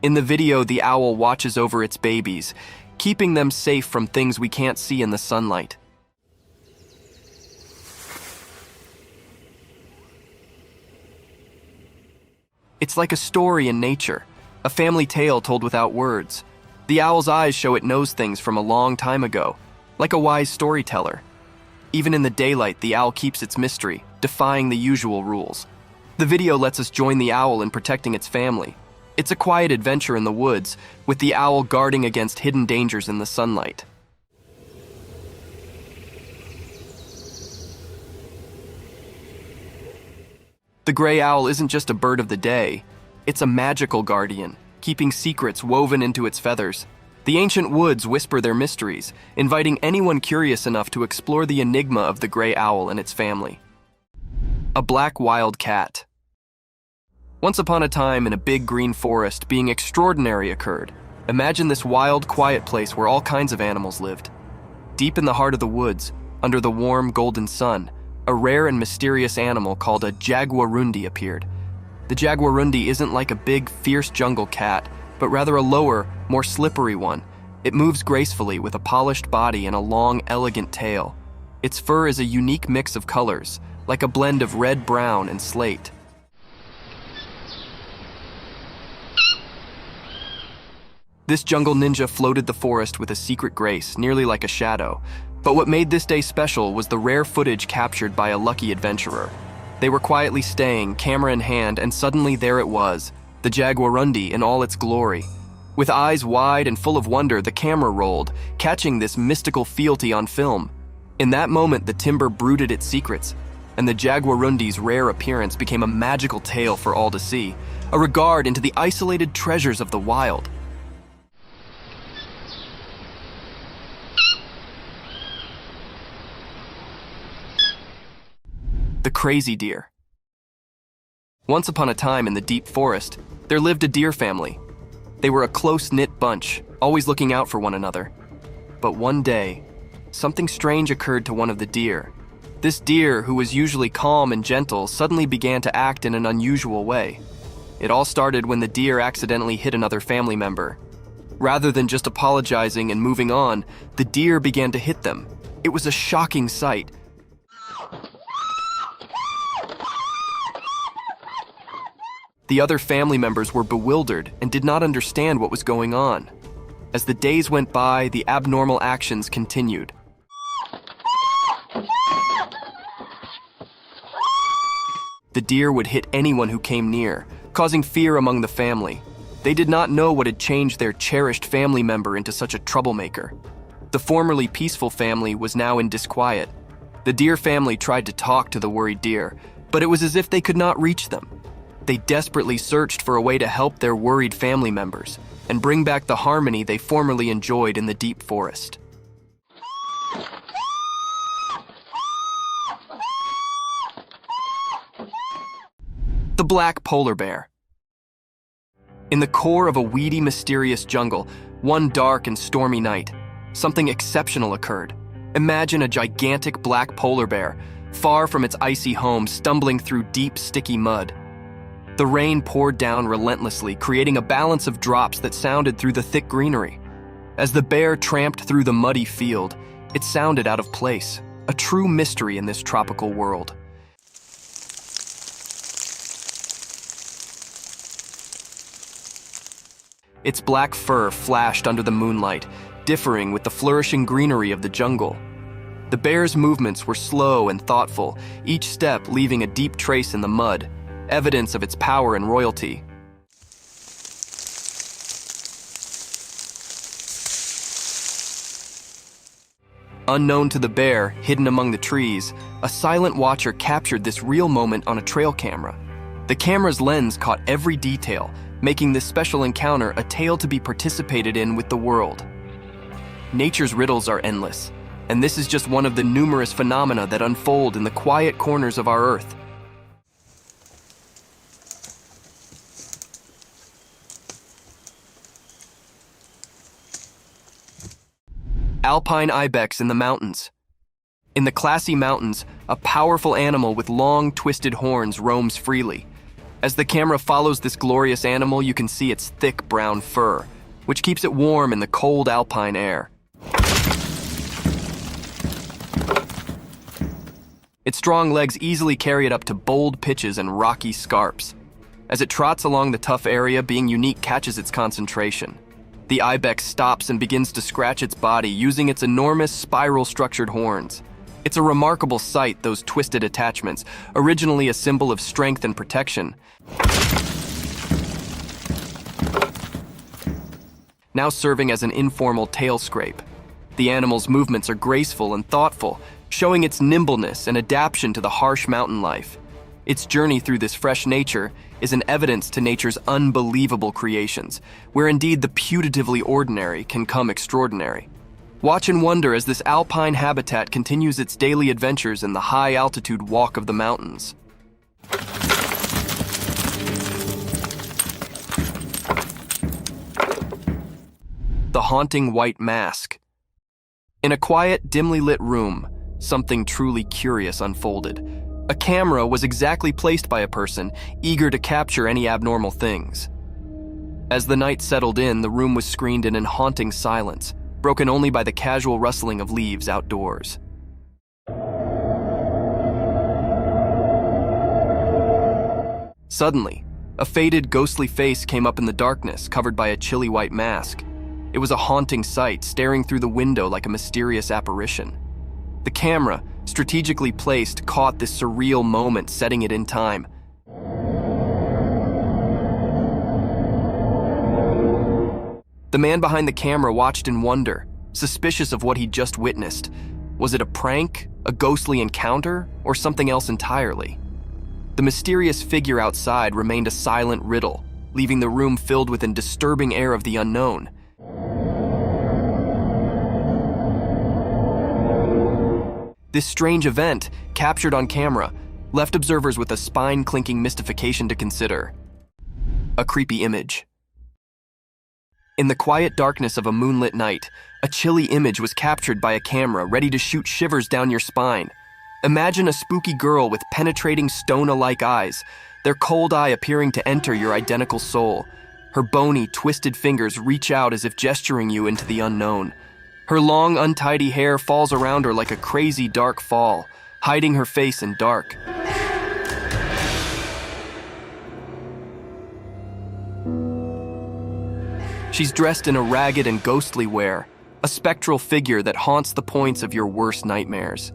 [SPEAKER 9] In the video, the owl watches over its babies, keeping them safe from things we can't see in the sunlight. It's like a story in nature, a family tale told without words. The owl's eyes show it knows things from a long time ago, like a wise storyteller. Even in the daylight, the owl keeps its mystery, defying the usual rules. The video lets us join the owl in protecting its family. It's a quiet adventure in the woods, with the owl guarding against hidden dangers in the sunlight. The gray owl isn't just a bird of the day. It's a magical guardian, keeping secrets woven into its feathers. The ancient woods whisper their mysteries, inviting anyone curious enough to explore the enigma of the gray owl and its family. A black wild cat. Once upon a time in a big green forest, being extraordinary occurred. Imagine this wild, quiet place where all kinds of animals lived. Deep in the heart of the woods, under the warm, golden sun, a rare and mysterious animal called a jaguarundi appeared. The jaguarundi isn't like a big, fierce jungle cat, but rather a lower, more slippery one. It moves gracefully with a polished body and a long, elegant tail. Its fur is a unique mix of colors, like a blend of red, brown, and slate. This jungle ninja floated the forest with a secret grace, nearly like a shadow. But what made this day special was the rare footage captured by a lucky adventurer. They were quietly staying, camera in hand, and suddenly there it was, the jaguarundi in all its glory. With eyes wide and full of wonder, the camera rolled, catching this mystical fealty on film. In that moment, the timber brooded its secrets, and the jaguarundi's rare appearance became a magical tale for all to see, a regard into the isolated treasures of the wild. The crazy deer. Once upon a time in the deep forest, there lived a deer family. They were a close-knit bunch, always looking out for one another. But one day, something strange occurred to one of the deer. This deer, who was usually calm and gentle, suddenly began to act in an unusual way. It all started when the deer accidentally hit another family member. Rather than just apologizing and moving on, the deer began to hit them. It was a shocking sight. The other family members were bewildered and did not understand what was going on. As the days went by, the abnormal actions continued. The deer would hit anyone who came near, causing fear among the family. They did not know what had changed their cherished family member into such a troublemaker. The formerly peaceful family was now in disquiet. The deer family tried to talk to the worried deer, but it was as if they could not reach them. They desperately searched for a way to help their worried family members and bring back the harmony they formerly enjoyed in the deep forest. The black polar bear. In the core of a weedy, mysterious jungle, one dark and stormy night, something exceptional occurred. Imagine a gigantic black polar bear, far from its icy home, stumbling through deep, sticky mud. The rain poured down relentlessly, creating a balance of drops that sounded through the thick greenery. As the bear tramped through the muddy field, it sounded out of place, a true mystery in this tropical world. Its black fur flashed under the moonlight, differing with the flourishing greenery of the jungle. The bear's movements were slow and thoughtful, each step leaving a deep trace in the mud, evidence of its power and royalty. Unknown to the bear, hidden among the trees, a silent watcher captured this real moment on a trail camera. The camera's lens caught every detail, making this special encounter a tale to be participated in with the world. Nature's riddles are endless. And this is just one of the numerous phenomena that unfold in the quiet corners of our Earth. Alpine ibex in the mountains. In the classy mountains, a powerful animal with long, twisted horns roams freely. As the camera follows this glorious animal, you can see its thick brown fur, which keeps it warm in the cold alpine air. Its strong legs easily carry it up to bold pitches and rocky scarps. As it trots along the tough area, being unique catches its concentration. The ibex stops and begins to scratch its body using its enormous spiral-structured horns. It's a remarkable sight, those twisted attachments, originally a symbol of strength and protection, now serving as an informal tail scrape. The animal's movements are graceful and thoughtful, showing its nimbleness and adaptation to the harsh mountain life. Its journey through this fresh nature is an evidence to nature's unbelievable creations, where indeed the putatively ordinary can come extraordinary. Watch and wonder as this alpine habitat continues its daily adventures in the high-altitude walk of the mountains. The haunting white mask. In a quiet, dimly lit room, something truly curious unfolded. A camera was exactly placed by a person, eager to capture any abnormal things. As the night settled in, the room was screened in haunting silence, broken only by the casual rustling of leaves outdoors. Suddenly, a faded, ghostly face came up in the darkness, covered by a chilly white mask. It was a haunting sight, staring through the window like a mysterious apparition. The camera, strategically placed, caught this surreal moment, setting it in time. The man behind the camera watched in wonder, suspicious of what he'd just witnessed. Was it a prank, a ghostly encounter, or something else entirely? The mysterious figure outside remained a silent riddle, leaving the room filled with a disturbing air of the unknown. This strange event, captured on camera, left observers with a spine-clinking mystification to consider. A creepy image. In the quiet darkness of a moonlit night, a chilly image was captured by a camera ready to shoot shivers down your spine. Imagine a spooky girl with penetrating stone-alike eyes, their cold eye appearing to enter your identical soul. Her bony, twisted fingers reach out as if gesturing you into the unknown. Her long, untidy hair falls around her like a crazy dark fall, hiding her face in dark. She's dressed in a ragged and ghostly wear, a spectral figure that haunts the points of your worst nightmares.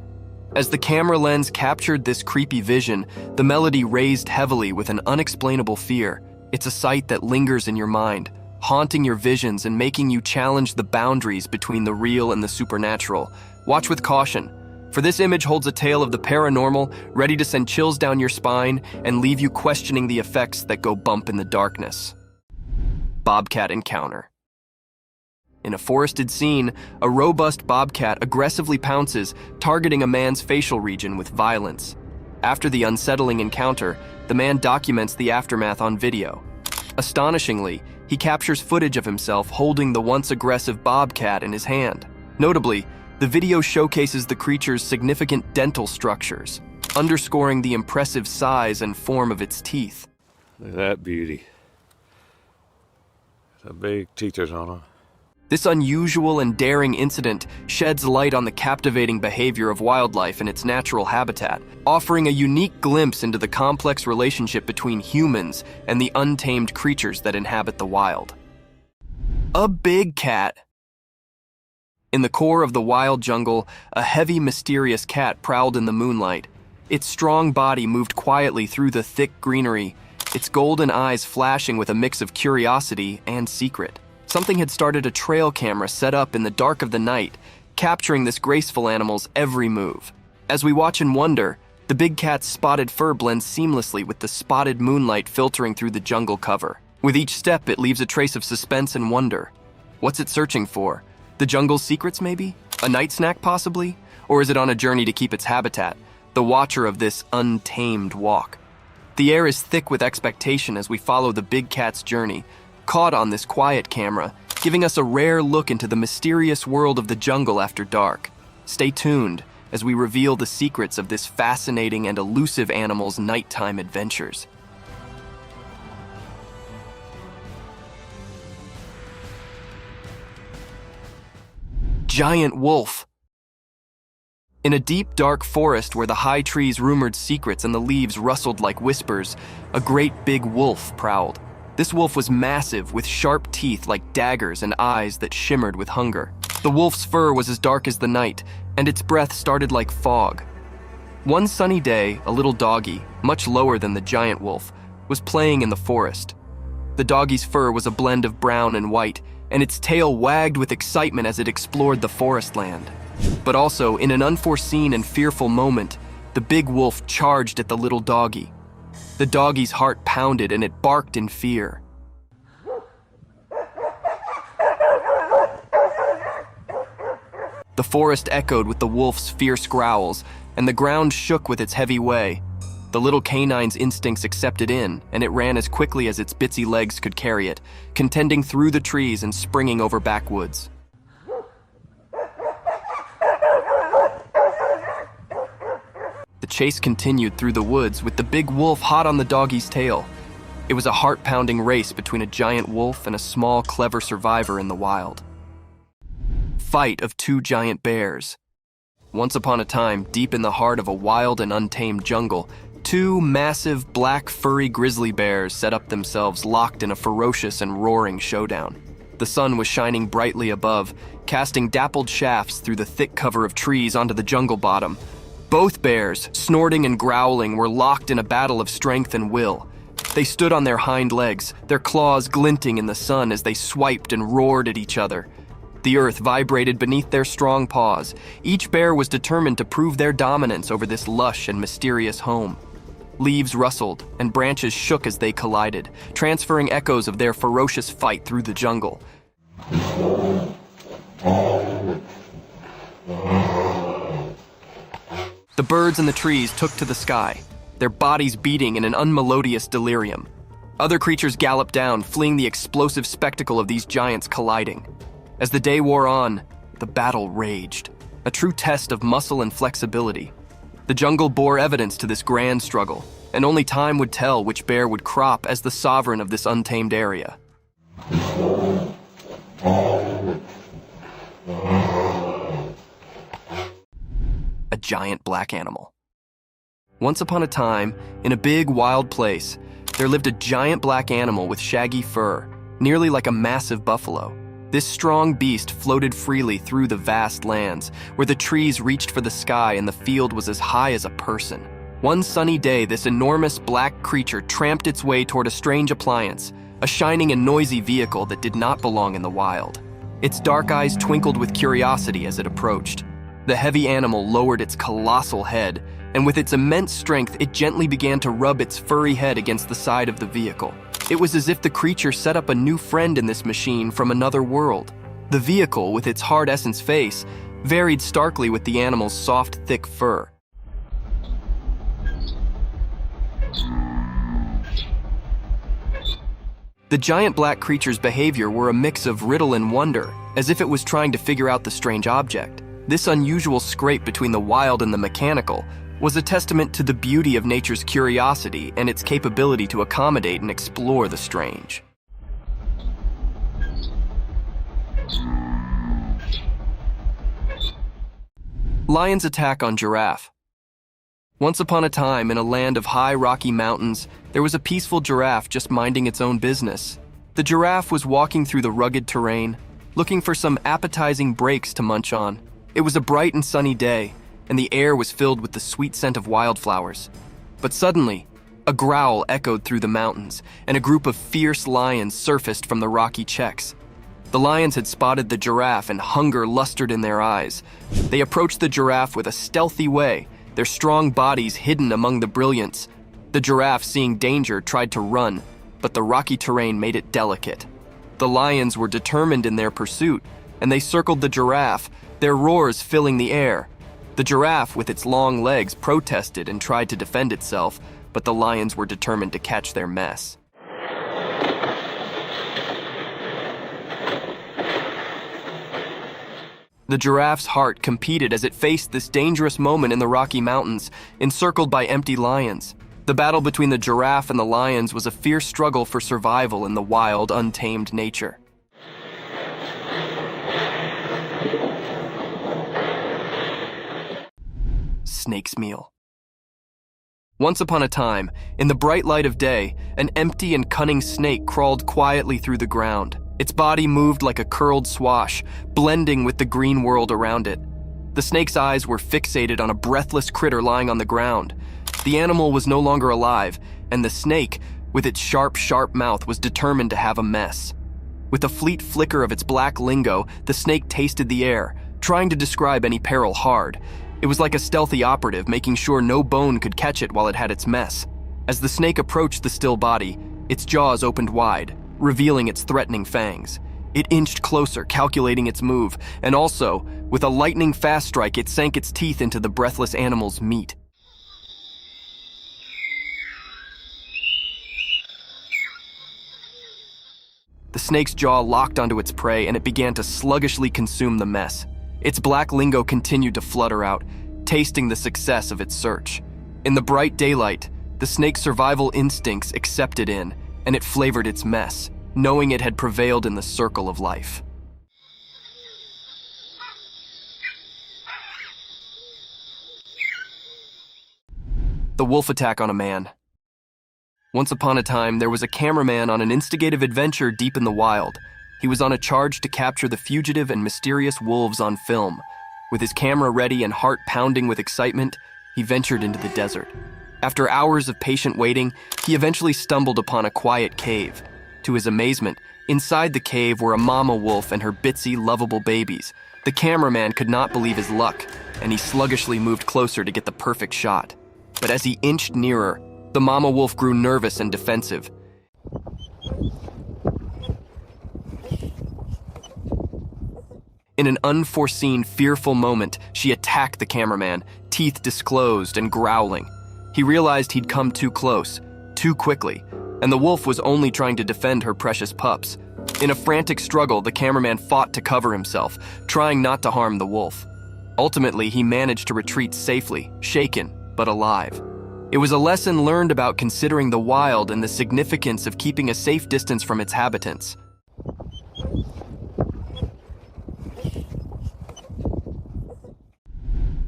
[SPEAKER 9] As the camera lens captured this creepy vision, the melody raised heavily with an unexplainable fear. It's a sight that lingers in your mind, haunting your visions and making you challenge the boundaries between the real and the supernatural. Watch with caution, for this image holds a tale of the paranormal, ready to send chills down your spine and leave you questioning the effects that go bump in the darkness. Bobcat encounter. In a forested scene, a robust bobcat aggressively pounces, targeting a man's facial region with violence. After the unsettling encounter, the man documents the aftermath on video. Astonishingly, he captures footage of himself holding the once aggressive bobcat in his hand. Notably, the video showcases the creature's significant dental structures, underscoring the impressive size and form of its teeth.
[SPEAKER 5] Look at that beauty. The big teethers on it.
[SPEAKER 9] This unusual and daring incident sheds light on the captivating behavior of wildlife in its natural habitat, offering a unique glimpse into the complex relationship between humans and the untamed creatures that inhabit the wild. A big cat. In the core of the wild jungle, a heavy, mysterious cat prowled in the moonlight. Its strong body moved quietly through the thick greenery, its golden eyes flashing with a mix of curiosity and secret. Something had started a trail camera set up in the dark of the night, capturing this graceful animal's every move. As we watch and wonder, the big cat's spotted fur blends seamlessly with the spotted moonlight filtering through the jungle cover. With each step, it leaves a trace of suspense and wonder. What's it searching for? The jungle's secrets, maybe? A night snack, possibly? Or is it on a journey to keep its habitat, the watcher of this untamed walk? The air is thick with expectation as we follow the big cat's journey, caught on this quiet camera, giving us a rare look into the mysterious world of the jungle after dark. Stay tuned as we reveal the secrets of this fascinating and elusive animal's nighttime adventures. Giant wolf. In a deep, dark forest where the high trees rumored secrets and the leaves rustled like whispers, a great big wolf prowled. This wolf was massive, with sharp teeth like daggers and eyes that shimmered with hunger. The wolf's fur was as dark as the night, and its breath started like fog. One sunny day, a little doggy, much lower than the giant wolf, was playing in the forest. The doggy's fur was a blend of brown and white, and its tail wagged with excitement as it explored the forest land. But also, in an unforeseen and fearful moment, the big wolf charged at the little doggy. The doggy's heart pounded and it barked in fear. The forest echoed with the wolf's fierce growls, and the ground shook with its heavy way. The little canine's instincts accepted in, and it ran as quickly as its bitsy legs could carry it, contending through the trees and springing over backwoods. The chase continued through the woods with the big wolf hot on the doggy's tail. It was a heart-pounding race between a giant wolf and a small, clever survivor in the wild. Fight of two giant bears. Once upon a time, deep in the heart of a wild and untamed jungle, two massive, black, furry grizzly bears set up themselves locked in a ferocious and roaring showdown. The sun was shining brightly above, casting dappled shafts through the thick cover of trees onto the jungle bottom. Both bears, snorting and growling, were locked in a battle of strength and will. They stood on their hind legs, their claws glinting in the sun as they swiped and roared at each other. The earth vibrated beneath their strong paws. Each bear was determined to prove their dominance over this lush and mysterious home. Leaves rustled, and branches shook as they collided, transferring echoes of their ferocious fight through the jungle. The birds in the trees took to the sky, their bodies beating in an unmelodious delirium. Other creatures galloped down, fleeing the explosive spectacle of these giants colliding. As the day wore on, the battle raged, a true test of muscle and flexibility. The jungle bore evidence to this grand struggle, and only time would tell which bear would crop as the sovereign of this untamed area. A giant black animal. Once upon a time, in a big wild place, there lived a giant black animal with shaggy fur, nearly like a massive buffalo. This strong beast floated freely through the vast lands, where the trees reached for the sky and the field was as high as a person. One sunny day, this enormous black creature tramped its way toward a strange appliance, a shining and noisy vehicle that did not belong in the wild. Its dark eyes twinkled with curiosity as it approached. The heavy animal lowered its colossal head, and with its immense strength, it gently began to rub its furry head against the side of the vehicle. It was as if the creature set up a new friend in this machine from another world. The vehicle, with its hard essence face, varied starkly with the animal's soft, thick fur. The giant black creature's behavior were a mix of riddle and wonder, as if it was trying to figure out the strange object. This unusual scrape between the wild and the mechanical was a testament to the beauty of nature's curiosity and its capability to accommodate and explore the strange. Lion's attack on giraffe. Once upon a time, in a land of high rocky mountains, there was a peaceful giraffe just minding its own business. The giraffe was walking through the rugged terrain, looking for some appetizing breaks to munch on. It was a bright and sunny day, and the air was filled with the sweet scent of wildflowers. But suddenly, a growl echoed through the mountains, and a group of fierce lions surfaced from the rocky checks. The lions had spotted the giraffe, and hunger lustered in their eyes. They approached the giraffe with a stealthy way, their strong bodies hidden among the brilliance. The giraffe, seeing danger, tried to run, but the rocky terrain made it delicate. The lions were determined in their pursuit, and they circled the giraffe, their roars filling the air. The giraffe, with its long legs, protested and tried to defend itself, but the lions were determined to catch their mess. The giraffe's heart competed as it faced this dangerous moment in the Rocky Mountains, encircled by empty lions. The battle between the giraffe and the lions was a fierce struggle for survival in the wild, untamed nature. Snake's meal. Once upon a time, in the bright light of day, an empty and cunning snake crawled quietly through the ground. Its body moved like a curled swash, blending with the green world around it. The snake's eyes were fixated on a breathless critter lying on the ground. The animal was no longer alive, and the snake, with its sharp mouth, was determined to have a mess. With a fleet flicker of its black lingo, the snake tasted the air, trying to describe any peril hard. It was like a stealthy operative, making sure no bone could catch it while it had its mess. As the snake approached the still body, its jaws opened wide, revealing its threatening fangs. It inched closer, calculating its move, and also, with a lightning-fast strike, it sank its teeth into the breathless animal's meat. The snake's jaw locked onto its prey, and it began to sluggishly consume the mess. Its black lingo continued to flutter out, tasting the success of its search. In the bright daylight, the snake's survival instincts accepted in, and it flavored its mess, knowing it had prevailed in the circle of life. The wolf attack on a man. Once upon a time, there was a cameraman on an instigative adventure deep in the wild. He was on a charge to capture the fugitive and mysterious wolves on film. With his camera ready and heart pounding with excitement, he ventured into the desert. After hours of patient waiting, he eventually stumbled upon a quiet cave. To his amazement, inside the cave were a mama wolf and her bitsy, lovable babies. The cameraman could not believe his luck, and he sluggishly moved closer to get the perfect shot. But as he inched nearer, the mama wolf grew nervous and defensive. In an unforeseen, fearful moment, she attacked the cameraman, teeth disclosed and growling. He realized he'd come too close, too quickly, and the wolf was only trying to defend her precious pups. In a frantic struggle, the cameraman fought to cover himself, trying not to harm the wolf. Ultimately, he managed to retreat safely, shaken, but alive. It was a lesson learned about considering the wild and the significance of keeping a safe distance from its habitants.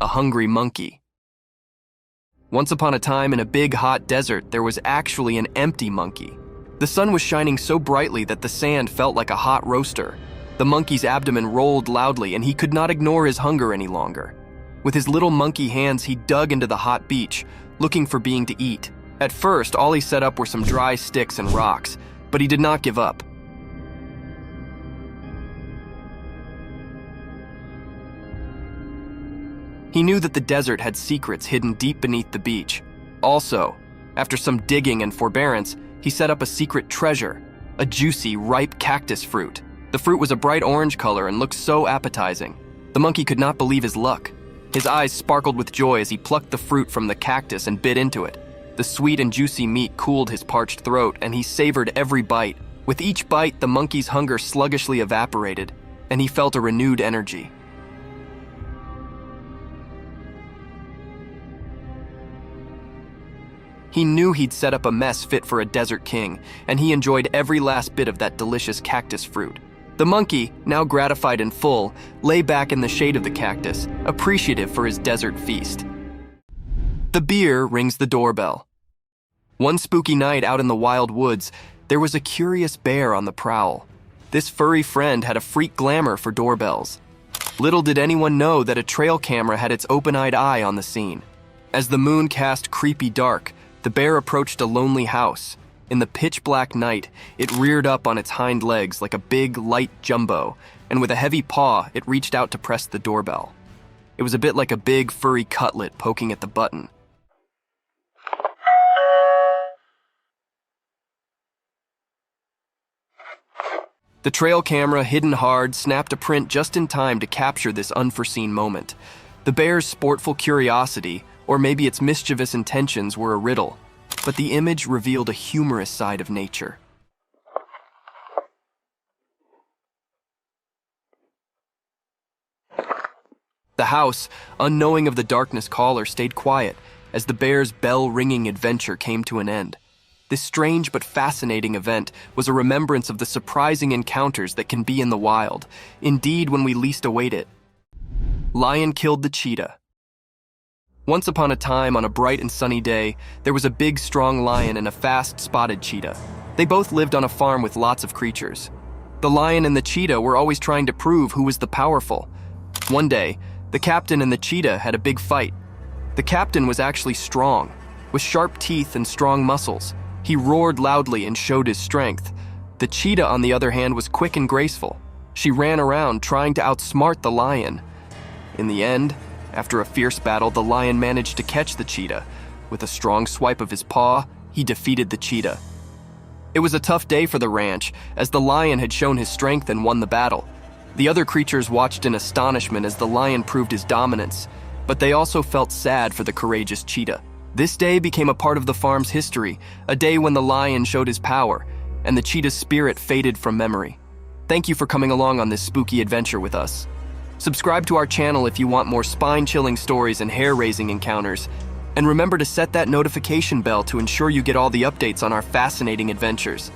[SPEAKER 9] A hungry monkey. Once upon a time in a big hot desert, there was actually an empty monkey. The sun was shining so brightly that the sand felt like a hot roaster. The monkey's abdomen rolled loudly and he could not ignore his hunger any longer. With his little monkey hands, he dug into the hot beach, looking for being to eat. At first, all he set up were some dry sticks and rocks, but he did not give up. He knew that the desert had secrets hidden deep beneath the beach. Also, after some digging and forbearance, he set up a secret treasure, a juicy, ripe cactus fruit. The fruit was a bright orange color and looked so appetizing. The monkey could not believe his luck. His eyes sparkled with joy as he plucked the fruit from the cactus and bit into it. The sweet and juicy meat cooled his parched throat, and he savored every bite. With each bite, the monkey's hunger sluggishly evaporated, and he felt a renewed energy. He knew he'd set up a mess fit for a desert king, and he enjoyed every last bit of that delicious cactus fruit. The monkey, now gratified and full, lay back in the shade of the cactus, appreciative for his desert feast. The bear rings the doorbell. One spooky night out in the wild woods, there was a curious bear on the prowl. This furry friend had a freak glamour for doorbells. Little did anyone know that a trail camera had its open-eyed eye on the scene. As the moon cast creepy dark, the bear approached a lonely house. In the pitch-black night, it reared up on its hind legs like a big, light jumbo, and with a heavy paw, it reached out to press the doorbell. It was a bit like a big, furry cutlet poking at the button. The trail camera, hidden hard, snapped a print just in time to capture this unforeseen moment. The bear's sportful curiosity, or maybe its mischievous intentions, were a riddle, but the image revealed a humorous side of nature. The house, unknowing of the darkness caller, stayed quiet as the bear's bell-ringing adventure came to an end. This strange but fascinating event was a remembrance of the surprising encounters that can be in the wild, indeed when we least await it. Lion killed the cheetah. Once upon a time, on a bright and sunny day, there was a big, strong lion and a fast, spotted cheetah. They both lived on a farm with lots of creatures. The lion and the cheetah were always trying to prove who was the powerful. One day, the captain and the cheetah had a big fight. The captain was actually strong, with sharp teeth and strong muscles. He roared loudly and showed his strength. The cheetah, on the other hand, was quick and graceful. She ran around trying to outsmart the lion. In the end, after a fierce battle, the lion managed to catch the cheetah. With a strong swipe of his paw, he defeated the cheetah. It was a tough day for the ranch, as the lion had shown his strength and won the battle. The other creatures watched in astonishment as the lion proved his dominance, but they also felt sad for the courageous cheetah. This day became a part of the farm's history, a day when the lion showed his power, and the cheetah's spirit faded from memory. Thank you for coming along on this spooky adventure with us. Subscribe to our channel if you want more spine-chilling stories and hair-raising encounters, and remember to set that notification bell to ensure you get all the updates on our fascinating adventures.